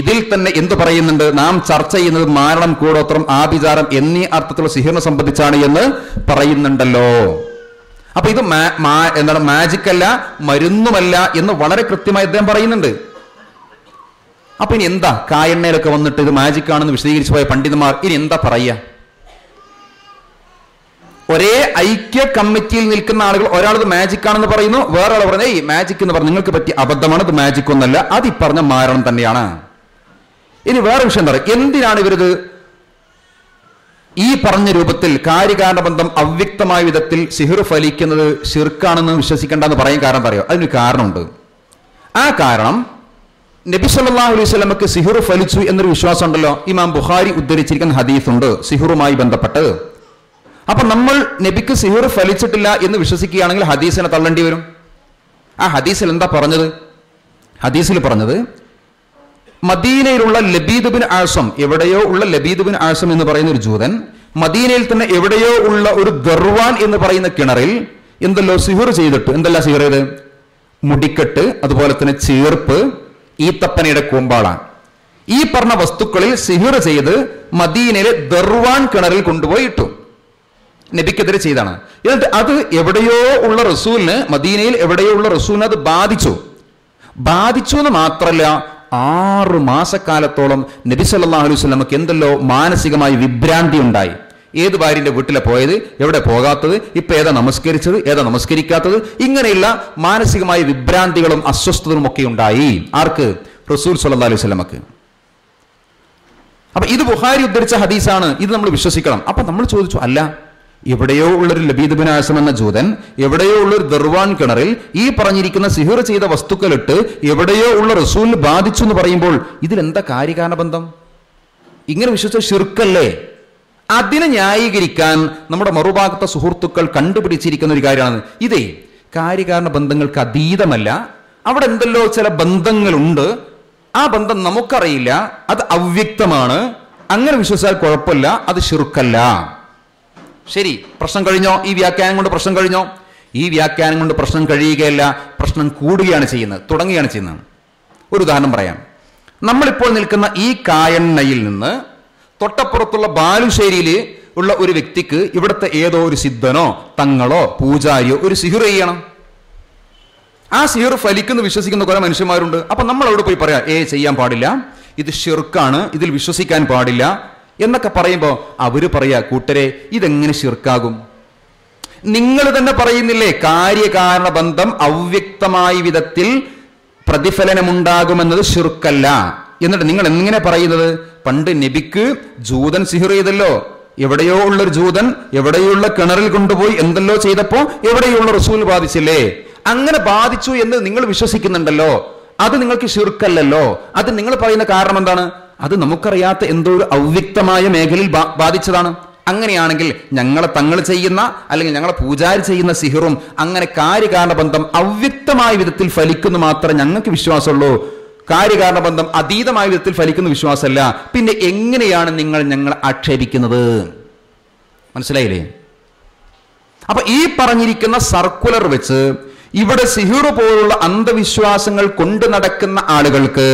ഇതിൽ തന്നെ എന്ത് പറയുന്നുണ്ട്? നാം ചർച്ച ചെയ്യുന്നത് മാരണം, കൂടോത്രം, ആഭിചാരം എന്നീ അർത്ഥത്തിലുള്ള സിഹിറിനെ സംബന്ധിച്ചാണ് എന്ന് പറയുന്നുണ്ടല്ലോ. അപ്പൊ ഇത് എന്താണ്? മാജിക് അല്ല, മരുന്നുമല്ല എന്ന് വളരെ കൃത്യമായി അദ്ദേഹം പറയുന്നുണ്ട്. അപ്പൊ ഇനി എന്താ? കായെണ്ണയിലൊക്കെ വന്നിട്ട് ഇത് മാജിക് ആണെന്ന് വിശദീകരിച്ചു പോയ പണ്ഡിതന്മാർ ഇനി എന്താ പറയുക? ഒരേ ഐക്യ കമ്മിറ്റിയിൽ നിൽക്കുന്ന ആളുകൾ ഒരാളത് മാജിക് ആണെന്ന് പറയുന്നു, വേറെ ആൾ പറയുന്നത് ഈ മാജിക് എന്ന് പറഞ്ഞ് നിങ്ങൾക്ക് പറ്റിയ അബദ്ധമാണ്, ഇത് മാജിക് ഒന്നല്ല, അത് ഈ പറഞ്ഞ മാരണം തന്നെയാണ്. ഇനി വേറെ വിഷയം എന്താ പറയുക? എന്തിനാണ് ഇവരിത് ഈ പറഞ്ഞ രൂപത്തിൽ കാര്യകാരണ ബന്ധം അവ്യക്തമായ വിധത്തിൽ സിഹിർ ഫലിക്കുന്നത് ശിർക്കാണെന്ന് വിശ്വസിക്കേണ്ടെന്ന് പറയാൻ കാരണം പറയോ? അതിനൊരു കാരണമുണ്ട്. ആ കാരണം നബി സല്ലല്ലാഹു അലൈഹി വസല്ലമക്ക് സിഹിർ ഫലിച്ചു എന്നൊരു വിശ്വാസം ഉണ്ടല്ലോ. ഇമാം ബുഖാരി ഉദ്ധരിച്ചിരിക്കുന്ന ഹദീസുണ്ട് സിഹിറുമായി ബന്ധപ്പെട്ട്. അപ്പൊ നമ്മൾ നബിക്ക് സിഹിർ ഫലിച്ചിട്ടില്ല എന്ന് വിശ്വസിക്കുകയാണെങ്കിൽ ഹദീസിനെ തള്ളേണ്ടി വരും. ആ ഹദീസിൽ എന്താ പറഞ്ഞത്? ഹദീസിൽ പറഞ്ഞത് മദീനയിലുള്ള ലബീദ് ബിൻ ആസം, എവിടെയോ ഉള്ള ലബീദ് ബിൻ ആസം എന്ന് പറയുന്ന ഒരു ജൂതൻ മദീനയിൽ തന്നെ എവിടെയോ ഉള്ള ഒരു ദർവാൻ എന്ന് പറയുന്ന കിണറിൽ എന്തല്ലോ സിഹിർ ചെയ്തിട്ട്, എന്തെല്ലാം സിഹിർ ചെയ്ത്? മുടിക്കെട്ട്, അതുപോലെ തന്നെ ചീർപ്പ്, ഈത്തപ്പനയുടെ കൂമ്പാള, ഈ പറഞ്ഞ വസ്തുക്കളിൽ സിഹിർ ചെയ്ത് മദീനയിലെ ദർവാൻ കിണറിൽ കൊണ്ടുപോയി ഇട്ടു. നബിക്കെതിരെ ചെയ്താണ്. എന്നിട്ട് അത് എവിടെയോ ഉള്ള റസൂലിന്, മദീനയിൽ എവിടെയോ ഉള്ള റസൂലിന് അത് ബാധിച്ചു എന്ന് മാത്രമല്ല 6 മാസക്കാലത്തോളം നബി സല്ലല്ലാഹു അലൈഹി വസല്ലമക്ക് എന്തല്ലോ മാനസികമായി വിഭ്രാന്തി ഉണ്ടായി. ഏത് ഭാര്യന്റെ വീട്ടിലെ പോയത്, എവിടെ പോകാത്തത്, ഇപ്പൊ ഏതാ നമസ്കരിച്ചത്, ഏതാ നമസ്കരിക്കാത്തത്, ഇങ്ങനെയുള്ള മാനസികമായ വിഭ്രാന്തികളും അസ്വസ്ഥതകളും ഒക്കെ ഉണ്ടായി. ആർക്ക്? റസൂൽ സല്ലല്ലാഹു അലൈഹി വസല്ലമക്ക്. അപ്പൊ ഇത് ബുഖാരി ഉദ്ധരിച്ച ഹദീസാണ്, ഇത് നമ്മൾ വിശ്വസിക്കണം. അപ്പൊ നമ്മൾ ചോദിച്ചു, അല്ല എവിടെയോ ഉള്ളൊരു ലബീദ് ബിൻ ആസം എന്ന ജൂതൻ എവിടെയോ ഉള്ളൊരു ദർവാൻ കിണറിൽ ഈ പറഞ്ഞിരിക്കുന്ന സിഹിർ ചെയ്ത വസ്തുക്കളിട്ട് എവിടെയോ ഉള്ള റസൂലിന് ബാധിച്ചു എന്ന് പറയുമ്പോൾ ഇതിലെന്താ കാര്യകാരണ ബന്ധം? ഇങ്ങനെ വിശ്വസിച്ച ശിർക്കല്ലേ? അതിനെ ന്യായീകരിക്കാൻ നമ്മുടെ മറുഭാഗത്തെ സുഹൃത്തുക്കൾ കണ്ടുപിടിച്ചിരിക്കുന്ന ഒരു കാര്യമാണ് ഇതേ കാര്യകാരണ ബന്ധങ്ങൾക്ക് അതീതമല്ല, അവിടെ എന്തല്ലോ ചില ബന്ധങ്ങളുണ്ട്, ആ ബന്ധം നമുക്കറിയില്ല, അത് അവ്യക്തമാണ്, അങ്ങനെ വിശ്വസിച്ചാൽ കുഴപ്പമില്ല, അത് ശിർക്കല്ല. ശരി, പ്രശ്നം കഴിഞ്ഞോ? ഈ വ്യാഖ്യാനം കൊണ്ട് പ്രശ്നം കഴിഞ്ഞോ? ഈ വ്യാഖ്യാനം കൊണ്ട് പ്രശ്നം കഴിയുകയല്ല, പ്രശ്നം കൂടുകയാണ് ചെയ്യുന്നത്. ഒരു ഉദാഹരണം പറയാം. നമ്മളിപ്പോൾ നിൽക്കുന്ന ഈ കായെണ്ണയിൽ നിന്ന് തൊട്ടപ്പുറത്തുള്ള ബാലുശ്ശേരിയിൽ ഉള്ള ഒരു വ്യക്തിക്ക് ഇവിടുത്തെ ഏതോ ഒരു സിദ്ധനോ തങ്ങളോ പൂജാരിയോ ഒരു സിഹിർ ചെയ്യണം. ആ സിഹിർ ഫലിക്കുന്ന വിശ്വസിക്കുന്ന കുറെ മനുഷ്യന്മാരുണ്ട്. അപ്പൊ നമ്മൾ അവിടെ പോയി പറയാം, ചെയ്യാൻ പാടില്ല, ഇത് ഷിർക്കാണ്, ഇതിൽ വിശ്വസിക്കാൻ പാടില്ല എന്നൊക്കെ പറയുമ്പോൾ അവര് പറയാ, കൂട്ടരെ ഇതെങ്ങനെ ഷിർക്കാകും? നിങ്ങൾ തന്നെ പറയുന്നില്ലേ കാര്യകാരണ ബന്ധം അവ്യക്തമായ വിധത്തിൽ പ്രതിഫലനമുണ്ടാകുമെന്നത് ഷിർക്കല്ല. എന്നിട്ട് നിങ്ങൾ എങ്ങനെ പറയുന്നത്? പണ്ട് നബിക്ക് ജൂതൻ സിഹിർ ചെയ്തല്ലോ, എവിടെയോ ഉള്ളൊരു ജൂതൻ എവിടെയുള്ള കിണറിൽ കൊണ്ടുപോയി എന്തെല്ലോ ചെയ്തപ്പോ എവിടെയുള്ള റസൂൽ ബാധിച്ചില്ലേ? അങ്ങനെ ബാധിച്ചു എന്ന് നിങ്ങൾ വിശ്വസിക്കുന്നുണ്ടല്ലോ, അത് നിങ്ങൾക്ക് ഷിർക്കല്ലല്ലോ. അത് നിങ്ങൾ പറയുന്ന കാരണം എന്താണ്? അത് നമുക്കറിയാത്ത എന്തോ ഒരു അവ്യക്തമായ മേഖലയിൽ ബാധിച്ചതാണ്. അങ്ങനെയാണെങ്കിൽ ഞങ്ങളെ തങ്ങൾ ചെയ്യുന്ന അല്ലെങ്കിൽ ഞങ്ങളെ പൂജാരി ചെയ്യുന്ന സിഹിറും അങ്ങനെ കാര്യകാരണ ബന്ധം അവ്യക്തമായ വിധത്തിൽ ഫലിക്കുന്നു മാത്രമേ ഞങ്ങൾക്ക് വിശ്വാസമുള്ളൂ. കാര്യകാരണ ബന്ധം അതീതമായ വിധത്തിൽ ഫലിക്കുന്ന വിശ്വാസമല്ല. പിന്നെ എങ്ങനെയാണ് നിങ്ങൾ ഞങ്ങളെ ആക്ഷേപിക്കുന്നത്? മനസ്സിലായില്ലേ? അപ്പൊ ഈ പറഞ്ഞിരിക്കുന്ന സർക്കുലർ വെച്ച് ഇവിടെ സിഹിർ പോലുള്ള അന്ധവിശ്വാസങ്ങൾ കൊണ്ടു നടക്കുന്ന ആളുകൾക്ക്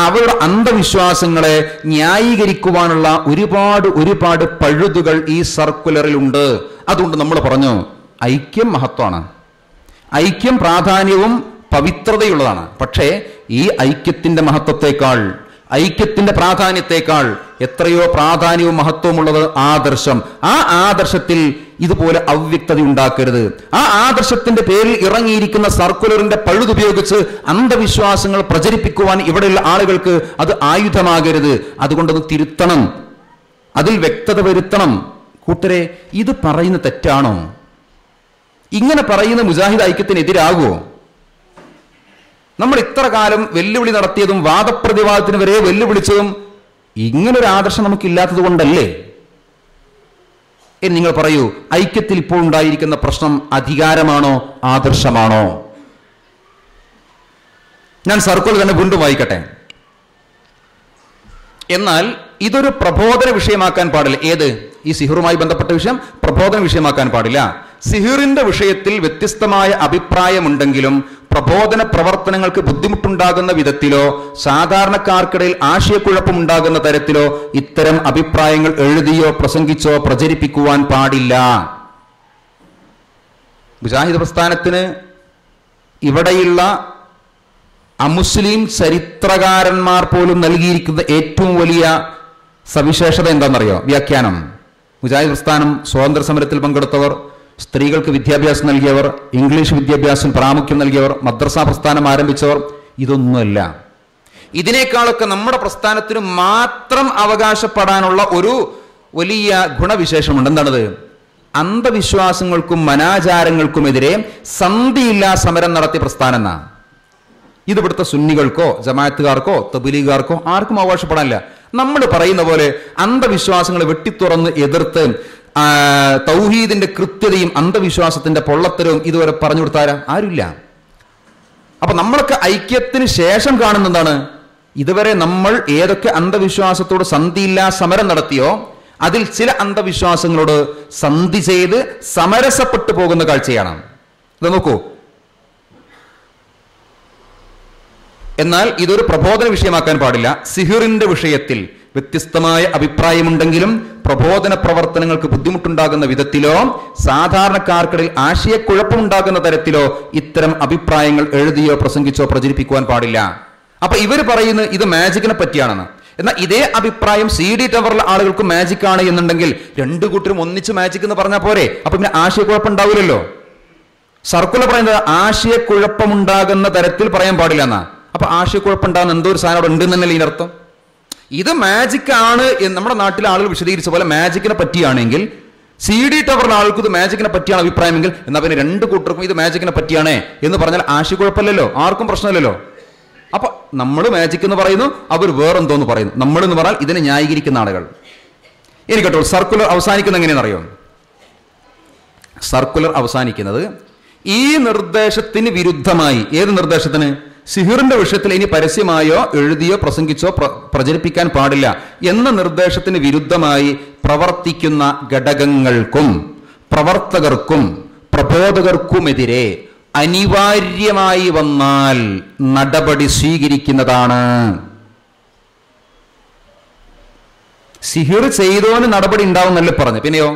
അവരുടെ അന്ധവിശ്വാസങ്ങളെ ന്യായീകരിക്കുവാനുള്ള ഒരുപാട് പഴുതുകൾ ഈ സർക്കുലറിൽ ഉണ്ട്. അതുകൊണ്ട് നമ്മൾ പറഞ്ഞു, ഐക്യം മഹത്വമാണ്, ഐക്യം പ്രാധാന്യവും പവിത്രതയുള്ളതാണ്. പക്ഷേ ഈ ഐക്യത്തിന്റെ മഹത്വത്തെക്കാൾ, ഐക്യത്തിന്റെ പ്രാധാന്യത്തെക്കാൾ എത്രയോ പ്രാധാന്യവും മഹത്വമുള്ളത് ആദർശം. ആ ആദർശത്തിൽ ഇതുപോലെ അവ്യക്തത ഉണ്ടാക്കരുത്. ആ ആദർശത്തിന്റെ പേരിൽ ഇറങ്ങിയിരിക്കുന്ന സർക്കുലറിന്റെ പഴുതുപയോഗിച്ച് അന്ധവിശ്വാസങ്ങൾ പ്രചരിപ്പിക്കുവാൻ ഇവിടെയുള്ള ആളുകൾക്ക് അത് ആയുധമാകരുത്. അതുകൊണ്ടത് തിരുത്തണം, അതിൽ വ്യക്തത വരുത്തണം. കൂട്ടരെ, ഇത് പറയുന്ന തെറ്റാണോ? ഇങ്ങനെ പറയുന്ന മുജാഹിദ് ഐക്യത്തിനെതിരാകുമോ? നമ്മൾ ഇത്ര കാലം വെല്ലുവിളി നടത്തിയതും വാദപ്രതിവാദത്തിന് വരെ വെല്ലുവിളിച്ചതും ഇങ്ങനൊരു ആദർശം നമുക്കില്ലാത്തത് കൊണ്ടല്ലേ? നിങ്ങൾ പറയൂ, ഐക്യത്തിൽ ഇപ്പോൾ ഉണ്ടായിരിക്കുന്ന പ്രശ്നം അധികാരമാണോ ആദർശമാണോ? ഞാൻ സർക്കുലർ തന്നെ വീണ്ടും വായിക്കട്ടെ. എന്നാൽ ഇതൊരു പ്രബോധന വിഷയമാക്കാൻ പാടില്ല. ഏത്? ഈ സിഹിറുമായി ബന്ധപ്പെട്ട വിഷയം പ്രബോധന വിഷയമാക്കാൻ പാടില്ല. സിഹിറിന്റെ വിഷയത്തിൽ വ്യത്യസ്തമായ അഭിപ്രായമുണ്ടെങ്കിലും പ്രബോധന പ്രവർത്തനങ്ങൾക്ക് ബുദ്ധിമുട്ടുണ്ടാകുന്ന വിധത്തിലോ സാധാരണക്കാർക്കിടയിൽ ആശയക്കുഴപ്പമുണ്ടാകുന്ന തരത്തിലോ ഇത്തരം അഭിപ്രായങ്ങൾ എഴുതിയോ പ്രസംഗിച്ചോ പ്രചരിപ്പിക്കുവാൻ പാടില്ല. മുജാഹിദ് പ്രസ്ഥാനത്തിന് ഇവിടെയുള്ള അമുസ്ലിം ചരിത്രകാരന്മാർ പോലും നൽകിയിരിക്കുന്ന ഏറ്റവും വലിയ സവിശേഷത എന്താണെന്നറിയോ? വ്യാഖ്യാനം. മുജാഹിദ് പ്രസ്ഥാനം സ്വാതന്ത്ര്യ സമരത്തിൽ പങ്കെടുത്തവർ, സ്ത്രീകൾക്ക് വിദ്യാഭ്യാസം നൽകിയവർ, ഇംഗ്ലീഷ് വിദ്യാഭ്യാസം പ്രാമുഖ്യം നൽകിയവർ, മദ്രസ പ്രസ്ഥാനം ആരംഭിച്ചവർ, ഇതൊന്നുമല്ല. ഇതിനേക്കാളൊക്കെ നമ്മുടെ പ്രസ്ഥാനത്തിന് മാത്രം അവകാശപ്പെടാനുള്ള ഒരു വലിയ ഗുണവിശേഷമുണ്ട്. എന്താണത്? അന്ധവിശ്വാസങ്ങൾക്കും അനാചാരങ്ങൾക്കുമെതിരെ സന്ധിയില്ലാ സമരം നടത്തിയ പ്രസ്ഥാനം എന്നാണ്. ഇത് ഇവിടുത്തെ സുന്നികൾക്കോ ജമാഅത്തുകാർക്കോ തബ്ലീഗുകാർക്കോ ആർക്കും അവകാശപ്പെടാനില്ല. നമ്മൾ പറയുന്ന പോലെ അന്ധവിശ്വാസങ്ങളെ വെട്ടിത്തുറന്ന് എതിർത്ത് തൗഹീദിന്റെ കൃത്യതയും അന്ധവിശ്വാസത്തിന്റെ പൊള്ളത്തരവും ഇതുവരെ പറഞ്ഞു കൊടുത്താരാ? ആരുമില്ല. അപ്പൊ നമ്മളൊക്കെ ഐക്യത്തിന് ശേഷം കാണുന്ന എന്താണ്? ഇതുവരെ നമ്മൾ ഏതൊക്കെ അന്ധവിശ്വാസത്തോട് സന്ധിയില്ലാ സമരം നടത്തിയോ അതിൽ ചില അന്ധവിശ്വാസങ്ങളോട് സന്ധി ചെയ്ത് സമരസപ്പെട്ടു പോകുന്ന കാഴ്ചയാണ്. ഇത് നോക്കൂ. എന്നാൽ ഇതൊരു പ്രബോധന വിഷയമാക്കാൻ പാടില്ല. സിഹിറിന്റെ വിഷയത്തിൽ വ്യത്യസ്തമായ അഭിപ്രായമുണ്ടെങ്കിലും പ്രബോധന പ്രവർത്തനങ്ങൾക്ക് ബുദ്ധിമുട്ടുണ്ടാകുന്ന വിധത്തിലോ സാധാരണക്കാർക്കിടയിൽ ആശയക്കുഴപ്പമുണ്ടാകുന്ന തരത്തിലോ ഇത്തരം അഭിപ്രായങ്ങൾ എഴുതിയോ പ്രസംഗിച്ചോ പ്രചരിപ്പിക്കുവാൻ പാടില്ല. അപ്പൊ ഇവർ പറയുന്നത് ഇത് മാജിക്കിനെ പറ്റിയാണെന്ന്. എന്നാൽ ഇതേ അഭിപ്രായം CD ടവറിലെ ആളുകൾക്ക് മാജിക് ആണ് എന്നുണ്ടെങ്കിൽ രണ്ടു കൂട്ടരും ഒന്നിച്ച് മാജിക് എന്ന് പറഞ്ഞാൽ പോരെ? അപ്പൊ പിന്നെ ആശയക്കുഴപ്പം ഉണ്ടാവില്ലല്ലോ. സർക്കുലർ പറയുന്നത് ആശയക്കുഴപ്പമുണ്ടാകുന്ന തരത്തിൽ പറയാൻ പാടില്ല എന്നാ. അപ്പൊ ആശയക്കുഴപ്പമുണ്ടാകുന്ന എന്തോ ഒരു സാധനം അവിടെ ഉണ്ടെന്നല്ലേ ഇതിനർത്ഥം? ഇത് മാജിക് ആണ് എന്ന് നമ്മുടെ നാട്ടിലെ ആളുകൾ വിശദീകരിച്ച പോലെ മാജിക്കിനെ പറ്റിയാണെങ്കിൽ CD ടവറിലെ ആൾക്ക് ഇത് മാജിക്കിനെ പറ്റിയാണ് അഭിപ്രായമെങ്കിൽ എന്നാൽ പിന്നെ രണ്ടു കൂട്ടർക്കും ഇത് മാജിക്കിനെ പറ്റിയാണേ എന്ന് പറഞ്ഞാൽ ആശയക്കുഴപ്പമില്ലല്ലോ, ആർക്കും പ്രശ്നമില്ലല്ലോ. അപ്പൊ നമ്മൾ മാജിക് എന്ന് പറയുന്നു, അവർ വേറെന്തോന്ന് പറയുന്നു. നമ്മൾ എന്ന് പറഞ്ഞാൽ ഇതിനെ ന്യായീകരിക്കുന്ന ആളുകൾ. ഇനി കേട്ടോ, സർക്കുലർ അവസാനിക്കുന്നത് എങ്ങനെയാണെന്നറിയോ? സർക്കുലർ അവസാനിക്കുന്നത് ഈ നിർദ്ദേശത്തിന് വിരുദ്ധമായി. ഏത് നിർദ്ദേശത്തിന്? സിഹിറിന്റെ വിഷയത്തിൽ ഇനി പരസ്യമായോ എഴുതിയോ പ്രസംഗിച്ചോ പ്രചരിപ്പിക്കാൻ പാടില്ല എന്ന നിർദ്ദേശത്തിന് വിരുദ്ധമായി പ്രവർത്തിക്കുന്ന ഘടകങ്ങൾക്കും പ്രവർത്തകർക്കും പ്രബോധകർക്കുമെതിരെ അനിവാര്യമായി വന്നാൽ നടപടി സ്വീകരിക്കുന്നതാണ്. സിഹിർ ചെയ്തോന് നടപടി ഉണ്ടാവുന്നല്ലേ പറഞ്ഞു. പിന്നെയോ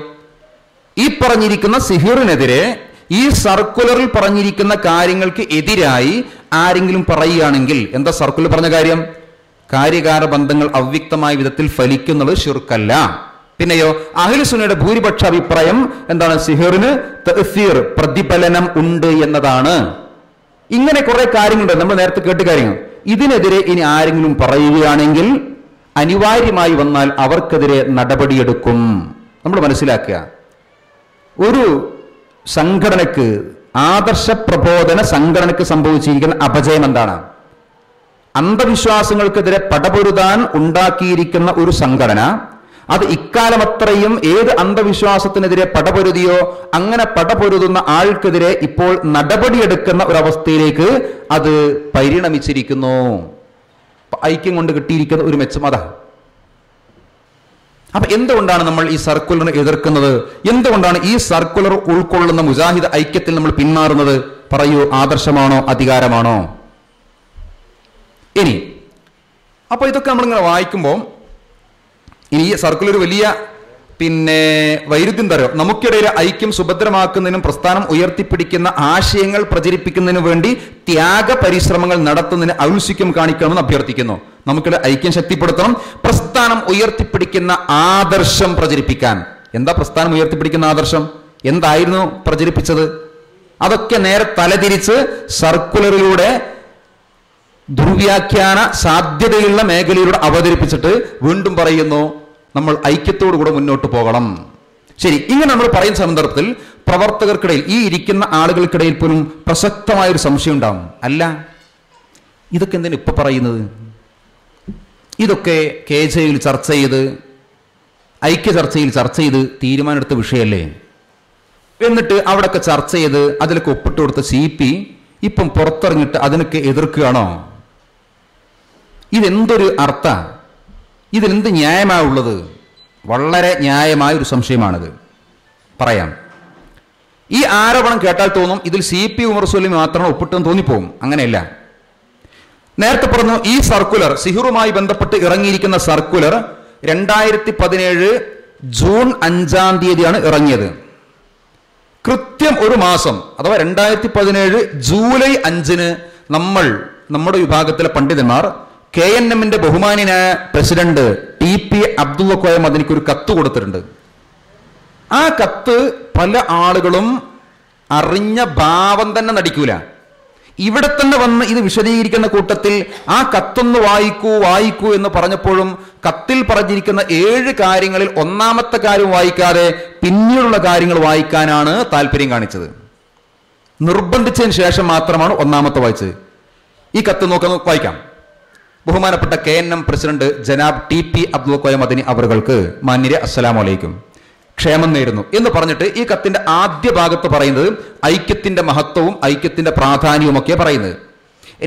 ഈ പറഞ്ഞിരിക്കുന്ന സിഹിറിനെതിരെ ഈ സർക്കുലറിൽ പറഞ്ഞിരിക്കുന്ന കാര്യങ്ങൾക്ക് എതിരായി ആരെങ്കിലും പറയുകയാണെങ്കിൽ എന്താ സർക്കുലർ പറഞ്ഞ കാര്യം? കാര്യകാര ബന്ധങ്ങൾ അവ്യക്തമായ വിധത്തിൽ ഫലിക്കുന്നത് ശിർക്കല്ല. പിന്നെയോ അഹ്ലു സുന്നയുടെ ഭൂരിപക്ഷ അഭിപ്രായം എന്താണ്? സിഹിറിന് തഅ്സീർ, പ്രതിഫലനം ഉണ്ട് എന്നതാണ്. ഇങ്ങനെ കുറെ കാര്യങ്ങളുണ്ട്, നമ്മൾ നേരത്തെ കേട്ട കാര്യങ്ങൾ. ഇതിനെതിരെ ഇനി ആരെങ്കിലും പറയുകയാണെങ്കിൽ അനിവാര്യമായി വന്നാൽ അവർക്കെതിരെ നടപടിയെടുക്കും. നമ്മൾ മനസ്സിലാക്കുക, ഒരു സംഘടനക്ക്, ആദർശ പ്രബോധന സംഘടനക്ക് സംഭവിച്ചിരിക്കുന്ന അപജയം എന്താണ്? അന്ധവിശ്വാസങ്ങൾക്കെതിരെ പടപൊരുതാൻ ഉണ്ടാക്കിയിരിക്കുന്ന ഒരു സംഘടന അത് ഇക്കാലമത്രയും ഏത് അന്ധവിശ്വാസത്തിനെതിരെ പടപൊരുതിയോ അങ്ങനെ പടപൊരുതുന്ന ആൾക്കെതിരെ ഇപ്പോൾ നടപടിയെടുക്കുന്ന ഒരവസ്ഥയിലേക്ക് അത് പരിണമിച്ചിരിക്കുന്നു. ഐക്യം കൊണ്ട് കിട്ടിയിരിക്കുന്ന ഒരു മെച്ചം അതാ. അപ്പൊ എന്തുകൊണ്ടാണ് നമ്മൾ ഈ സർക്കുലറിനെ എതിർക്കുന്നത്? എന്തുകൊണ്ടാണ് ഈ സർക്കുലർ ഉൾക്കൊള്ളുന്ന മുജാഹിദ് ഐക്യത്തിൽ നമ്മൾ പിന്മാറുന്നത്? പറയൂ, ആദർശമാണോ അധികാരമാണോ? ഇനി അപ്പൊ ഇതൊക്കെ നമ്മളിങ്ങനെ വായിക്കുമ്പോൾ ഇനി ഈ സർക്കുലർ വലിയ വൈരുദ്ധ്യം തരോ? നമുക്കിടയിൽ ഐക്യം സുഭദ്രമാക്കുന്നതിനും പ്രസ്ഥാനം ഉയർത്തിപ്പിടിക്കുന്ന ആശയങ്ങൾ പ്രചരിപ്പിക്കുന്നതിനു വേണ്ടി ത്യാഗ പരിശ്രമങ്ങൾ നടത്തുന്നതിന് ഔത്സുക്യം കാണിക്കണമെന്ന് അഭ്യർത്ഥിക്കുന്നു. നമുക്കിടെ ഐക്യം ശക്തിപ്പെടുത്തണം, പ്രസ്ഥാനം ഉയർത്തിപ്പിടിക്കുന്ന ആദർശം പ്രചരിപ്പിക്കാൻ. എന്താ പ്രസ്ഥാനം ഉയർത്തിപ്പിടിക്കുന്ന ആദർശം? എന്തായിരുന്നു പ്രചരിപ്പിച്ചത്? അതൊക്കെ നേരെ തലതിരിച്ച് സർക്കുലറിലൂടെ ദുർവ്യാഖ്യാന സാധ്യതയുള്ള മേഖലയിലൂടെ അവതരിപ്പിച്ചിട്ട് വീണ്ടും പറയുന്നു നമ്മൾ ഐക്യത്തോടു കൂടെ മുന്നോട്ട് പോകണം. ശരി, ഇങ്ങനെ നമ്മൾ പറയുന്ന സന്ദർഭത്തിൽ പ്രവർത്തകർക്കിടയിൽ, ഈ ഇരിക്കുന്ന ആളുകൾക്കിടയിൽ പോലും പ്രസക്തമായൊരു സംശയം ഉണ്ടാവും. അല്ല, ഇതൊക്കെ എന്തിനാ ഇപ്പൊ പറയുന്നത്? ഇതൊക്കെ KJയിൽ ചർച്ച ചെയ്ത്, ഐക്യ ചർച്ചയിൽ ചർച്ച ചെയ്ത് തീരുമാനമെടുത്ത വിഷയമല്ലേ? എന്നിട്ട് അവിടെയൊക്കെ ചർച്ച ചെയ്ത് അതിലൊക്കെ ഒപ്പിട്ട് കൊടുത്ത CP ഇപ്പം പുറത്തിറങ്ങിയിട്ട് അതിനൊക്കെ എതിർക്കുകയാണോ? ഇതെന്തൊരു അർത്ഥ? ഇതിലെന്ത് ന്യായമായുള്ളത്? വളരെ ന്യായമായ ഒരു സംശയമാണിത്. പറയാം. ഈ ആരോപണം കേട്ടാൽ തോന്നും ഇതിൽ CP ഉമർ സുല്ലമി മാത്രമാണ് ഒപ്പിട്ടെന്ന് തോന്നിപ്പോകും. അങ്ങനെയല്ല. നേരത്തെ പറഞ്ഞു, ഈ സർക്കുലർ, സിഹിറുമായി ബന്ധപ്പെട്ട് ഇറങ്ങിയിരിക്കുന്ന സർക്കുലർ 2017 ജൂൺ 5-ാം തീയതിയാണ് ഇറങ്ങിയത്. കൃത്യം ഒരു മാസം, അഥവാ 2017 ജൂലൈ 5-ന് നമ്മുടെ വിഭാഗത്തിലെ പണ്ഡിതന്മാർ KNM-ന്റെ ബഹുമാന്യനായ പ്രസിഡന്റ് TP അബ്ദുള്ള കോയ മദനിക്ക് ഒരു കത്ത് കൊടുത്തിട്ടുണ്ട്. ആ കത്ത് പല ആളുകളും അറിഞ്ഞ ഭാവം തന്നെ നടിക്കൂല. ഇവിടെ തന്നെ വന്ന് ഇത് വിശദീകരിക്കുന്ന കൂട്ടത്തിൽ ആ കത്തൊന്ന് വായിക്കൂ എന്ന് പറഞ്ഞപ്പോഴും കത്തിൽ പറഞ്ഞിരിക്കുന്ന 7 കാര്യങ്ങളിൽ ഒന്നാമത്തെ കാര്യം വായിക്കാതെ പിന്നീടുള്ള കാര്യങ്ങൾ വായിക്കാനാണ് താല്പര്യം കാണിച്ചത്. നിർബന്ധിച്ചതിന് ശേഷം മാത്രമാണ് ഒന്നാമത്തെ വായിച്ചത്. ഈ കത്ത് വായിക്കാം. ബഹുമാനപ്പെട്ട KNM president Janab TP Abdulla Koya Madani അവർക്ക്, മാന്യരെ അസ്സലാമു അലൈക്കും, ക്ഷേമം നേരുന്നു എന്ന് പറഞ്ഞിട്ട് ഈ കത്തിന്റെ ആദ്യ ഭാഗത്ത് പറയുന്നത് ഐക്യത്തിന്റെ മഹത്വവും ഐക്യത്തിന്റെ പ്രാധാന്യവും ഒക്കെ പറയുന്നത്.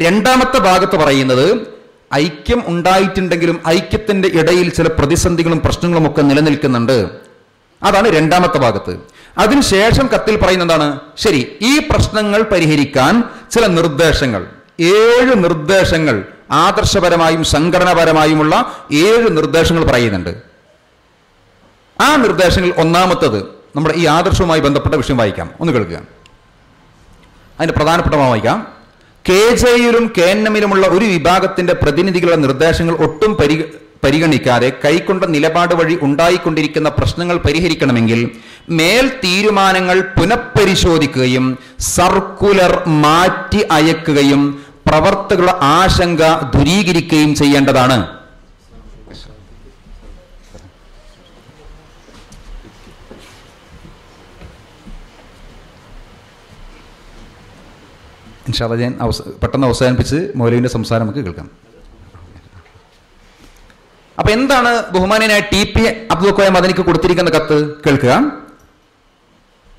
രണ്ടാമത്തെ ഭാഗത്ത് പറയുന്നത് ഐക്യം ഉണ്ടായിട്ടുണ്ടെങ്കിലും ഐക്യത്തിന്റെ ഇടയിൽ ചില പ്രതിസന്ധികളും പ്രശ്നങ്ങളും ഒക്കെ നിലനിൽക്കുന്നുണ്ട്. അതാണ് രണ്ടാമത്തെ ഭാഗത്ത്. അതിനുശേഷം കത്തിൽ പറയുന്ന എന്താണ്? ശരി, ഈ പ്രശ്നങ്ങൾ പരിഹരിക്കാൻ ചില നിർദ്ദേശങ്ങൾ, 7 നിർദ്ദേശങ്ങൾ, ആദർശപരമായും സംഘടനാപരമായുമുള്ള 7 നിർദ്ദേശങ്ങൾ പറയുന്നുണ്ട്. ആ നിർദ്ദേശങ്ങൾ ഒന്നാമത്തത് നമ്മുടെ ഈ ആദർശവുമായി ബന്ധപ്പെട്ട വിഷയം വായിക്കാം, ഒന്ന് കേൾക്കുക. അതിന്റെ പ്രധാനപ്പെട്ട വായിക്കാം. KJയിലും KNM-ലുമുള്ള ഒരു വിഭാഗത്തിന്റെ പ്രതിനിധികളുടെ നിർദ്ദേശങ്ങൾ ഒട്ടും പരിഗണിക്കാതെ കൈക്കൊണ്ട നിലപാട് വഴി ഉണ്ടായിക്കൊണ്ടിരിക്കുന്ന പ്രശ്നങ്ങൾ പരിഹരിക്കണമെങ്കിൽ മേൽ തീരുമാനങ്ങൾ പുനഃപരിശോധിക്കുകയും സർക്കുലർ മാറ്റി അയക്കുകയും പ്രവർത്തകരുടെ ആശങ്ക ദൂരീകരിക്കുകയും ചെയ്യേണ്ടതാണ്. ഇൻഷാ അല്ലാഹ് ഞാൻ പെട്ടെന്ന് അവസാനിപ്പിച്ച് മൗലവിന്റെ സംസാരം നമുക്ക് കേൾക്കാം. അപ്പൊ എന്താണ് ബഹുമാന്യനായ TP അബ്ദുള്ള കോയ മദനിക്ക് കൊടുത്തിരിക്കുന്ന കത്ത്? കേൾക്കുക.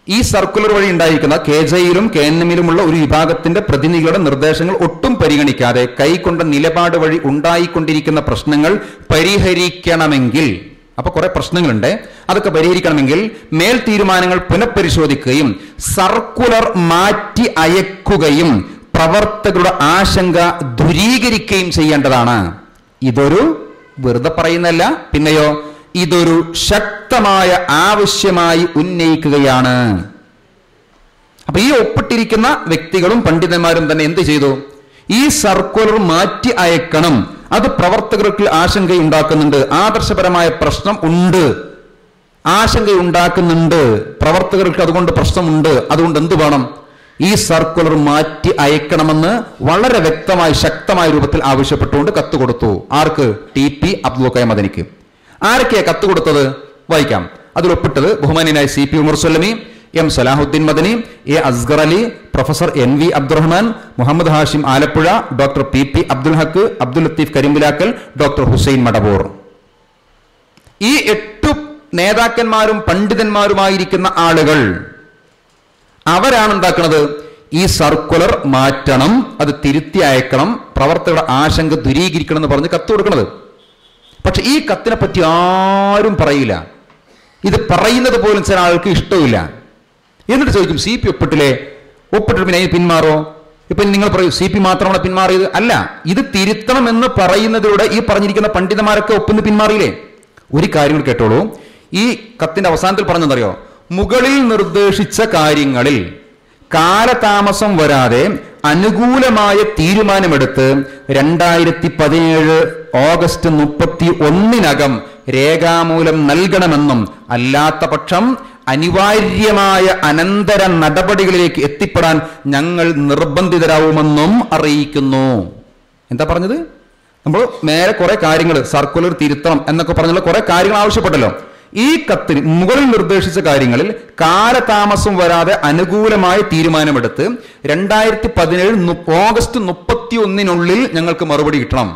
ഈ സർക്കുലർ വഴി ഉണ്ടായിരിക്കുന്ന KJയിലും KNM-ലുമുള്ള ഒരു വിഭാഗത്തിന്റെ പ്രതിനിധികളുടെ നിർദ്ദേശങ്ങൾ ഒട്ടും പരിഗണിക്കാതെ കൈക്കൊണ്ട നിലപാട് വഴി ഉണ്ടായിക്കൊണ്ടിരിക്കുന്ന പ്രശ്നങ്ങൾ പരിഹരിക്കണമെങ്കിൽ, അപ്പൊ കുറെ പ്രശ്നങ്ങളുണ്ട്, അതൊക്കെ പരിഹരിക്കണമെങ്കിൽ മേൽ തീരുമാനങ്ങൾ പുനഃപരിശോധിക്കുകയും സർക്കുലർ മാറ്റി അയക്കുകയും പ്രവർത്തകരുടെ ആശങ്ക ദൂരീകരിക്കുകയും ചെയ്യേണ്ടതാണ്. ഇതൊരു വെറുതെ പറയുന്നല്ല. പിന്നെയോ ഇതൊരു ശക്തമായ ആവശ്യമായി ഉന്നയിക്കുകയാണ്. അപ്പൊ ഈ ഒപ്പിട്ടിരിക്കുന്ന വ്യക്തികളും പണ്ഡിതന്മാരും തന്നെ എന്ത് ചെയ്തു? ഈ സർക്കുലർ മാറ്റി അയക്കണം, അത് പ്രവർത്തകർക്ക് ആശങ്കയുണ്ടാക്കുന്നുണ്ട്, ആദർശപരമായ പ്രശ്നം ഉണ്ട്, ആശങ്കയുണ്ടാക്കുന്നുണ്ട്, പ്രവർത്തകർക്ക് അതുകൊണ്ട് പ്രശ്നമുണ്ട്, അതുകൊണ്ട് എന്ത് വേണം? ഈ സർക്കുലർ മാറ്റി അയക്കണമെന്ന് വളരെ വ്യക്തമായി ശക്തമായ രൂപത്തിൽ ആവശ്യപ്പെട്ടുകൊണ്ട് കത്ത് കൊടുത്തു. ആർക്ക്? TP അബ്ദുൽ ഖായം മദനിക്ക്. ആരൊക്കെയാ കത്ത് കൊടുത്തത്? വായിക്കാം. അതിൽ ഒപ്പിട്ടത് ബഹുമാന്യനായ CP Umar Sullami, M Salahuddin Madani, A Asghar Ali, professor NV Abdurahman, Muhammad Hashim Alappuzha, doctor PP Abdul Haq, Abdul Latheef Karimbilakkal, doctor Hussain Madavoor. ഈ 8 നേതാക്കന്മാരും പണ്ഡിതന്മാരുമായിരിക്കുന്ന ആളുകൾ അവരാണ് എന്താക്കുന്നത്? ഈ സർക്കുലർ മാറ്റണം, അത് തിരുത്തി അയക്കണം, പ്രവർത്തകരുടെ ആശങ്ക ദൂരീകരിക്കണം എന്ന് പറഞ്ഞ് കത്ത് കൊടുക്കുന്നത്. പക്ഷെ ഈ കത്തിനെ പറ്റി ആരും പറയില്ല. ഇത് പറയുന്നത് പോലും ചില ആൾക്ക് ഇഷ്ടമില്ല. എന്നിട്ട് ചോദിക്കും, CP ഒപ്പിട്ടില്ലേ, ഒപ്പിട്ടിട്ട് പിന്നെ പിന്മാറോ? ഇപ്പൊ നിങ്ങൾ പറയൂ CP മാത്രമാണ് പിന്മാറിയത്. അല്ല, ഇത് തിരുത്തണം എന്ന് പറയുന്നതിലൂടെ ഈ പറഞ്ഞിരിക്കുന്ന പണ്ഡിതന്മാരൊക്കെ ഒപ്പിന്ന് പിന്മാറിയില്ലേ? ഒരു കാര്യം കേട്ടോളൂ. ഈ കത്തിന്റെ അവസാനത്തിൽ പറഞ്ഞെന്നറിയോ? മുകളിൽ നിർദ്ദേശിച്ച കാര്യങ്ങളിൽ കാലതാമസം വരാതെ അനുകൂലമായ തീരുമാനമെടുത്ത് 2017 ഓഗസ്റ്റ് 31-നകം രേഖാമൂലം നൽകണമെന്നും അല്ലാത്ത പക്ഷം അനിവാര്യമായ അനന്തര നടപടികളിലേക്ക് എത്തിപ്പെടാൻ ഞങ്ങൾ നിർബന്ധിതരാവുമെന്നും അറിയിക്കുന്നു. എന്താ പറഞ്ഞത്? നമ്മൾ നേരെ കുറെ കാര്യങ്ങൾ സർക്കുലർ തിരുത്തണം എന്നൊക്കെ പറഞ്ഞുള്ള കുറെ കാര്യങ്ങൾ ആവശ്യപ്പെട്ടല്ലോ. ഈ കത്തിൽ മുകളിൽ നിർദ്ദേശിച്ച കാര്യങ്ങളിൽ കാലതാമസം വരാതെ അനുകൂലമായ തീരുമാനമെടുത്ത് 2017 ഓഗസ്റ്റ് 31-നുള്ളിൽ ഞങ്ങൾക്ക് മറുപടി കിട്ടണം.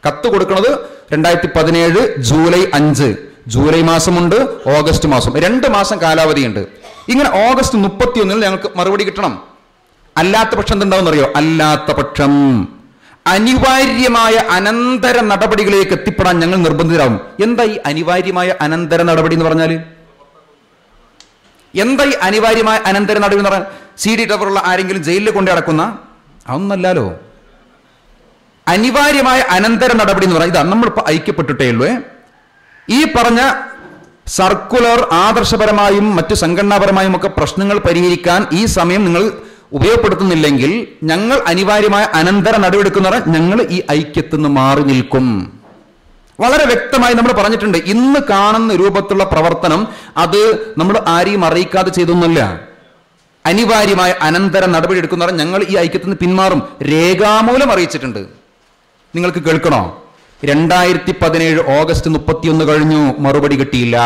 കത്ത് കൊടുക്കുന്നത് 2017 ജൂലൈ 5, ജൂലൈ മാസമുണ്ട്, ഓഗസ്റ്റ് മാസം, 2 മാസം കാലാവധിയുണ്ട്. ഇങ്ങനെ ഓഗസ്റ്റ് 31-ൽ ഞങ്ങൾക്ക് മറുപടി കിട്ടണം. അല്ലാത്ത പക്ഷം എന്തുണ്ടാവുമെന്നറിയോ? അല്ലാത്ത പക്ഷം അനിവാര്യമായ അനന്തര നടപടികളിലേക്ക് എത്തിപ്പെടാൻ ഞങ്ങൾ നിർബന്ധിതരാകും. എന്താ ഈ അനിവാര്യമായ അനന്തര നടപടി എന്ന് പറഞ്ഞാൽ? എന്താ ഈ അനിവാര്യമായ അനന്തര നടപടി എന്ന് പറഞ്ഞാൽ? CD ടവറുള്ള ആരെങ്കിലും ജയിലിൽ കൊണ്ടു നടക്കുന്ന അതൊന്നല്ലോ. അനിവാര്യമായ അനന്തര നടപടി എന്ന് പറഞ്ഞാൽ ഇതാ, നമ്മളിപ്പോൾ ഐക്യപ്പെട്ടിട്ടേ ഉള്ളൂ. ഈ പറഞ്ഞ സർക്കുലർ ആദർശപരമായും മറ്റു സംഘടനാപരമായും ഒക്കെ പ്രശ്നങ്ങൾ പരിഹരിക്കാൻ ഈ സമയം നിങ്ങൾ ഉപയോഗപ്പെടുത്തുന്നില്ലെങ്കിൽ ഞങ്ങൾ അനിവാര്യമായ അനന്തര നടപടിയെടുക്കുന്ന ഞങ്ങൾ ഈ ഐക്യത്തിൽ നിന്ന് മാറി നിൽക്കും. വളരെ വ്യക്തമായി നമ്മൾ പറഞ്ഞിട്ടുണ്ട്. ഇന്ന് കാണുന്ന രൂപത്തിലുള്ള പ്രവർത്തനം അത് നമ്മൾ ആരെയും അറിയിക്കാതെ ചെയ്തൊന്നുമില്ല. അനിവാര്യമായ അനന്തര നടപടി എടുക്കുന്നവർ ഞങ്ങൾ ഈ ഐക്യത്തിൽ നിന്ന് പിന്മാറും, രേഖാമൂലം അറിയിച്ചിട്ടുണ്ട്. നിങ്ങൾക്ക് കേൾക്കണോ? 2017 ഓഗസ്റ്റ് 31 കഴിഞ്ഞു, മറുപടി കിട്ടിയില്ല.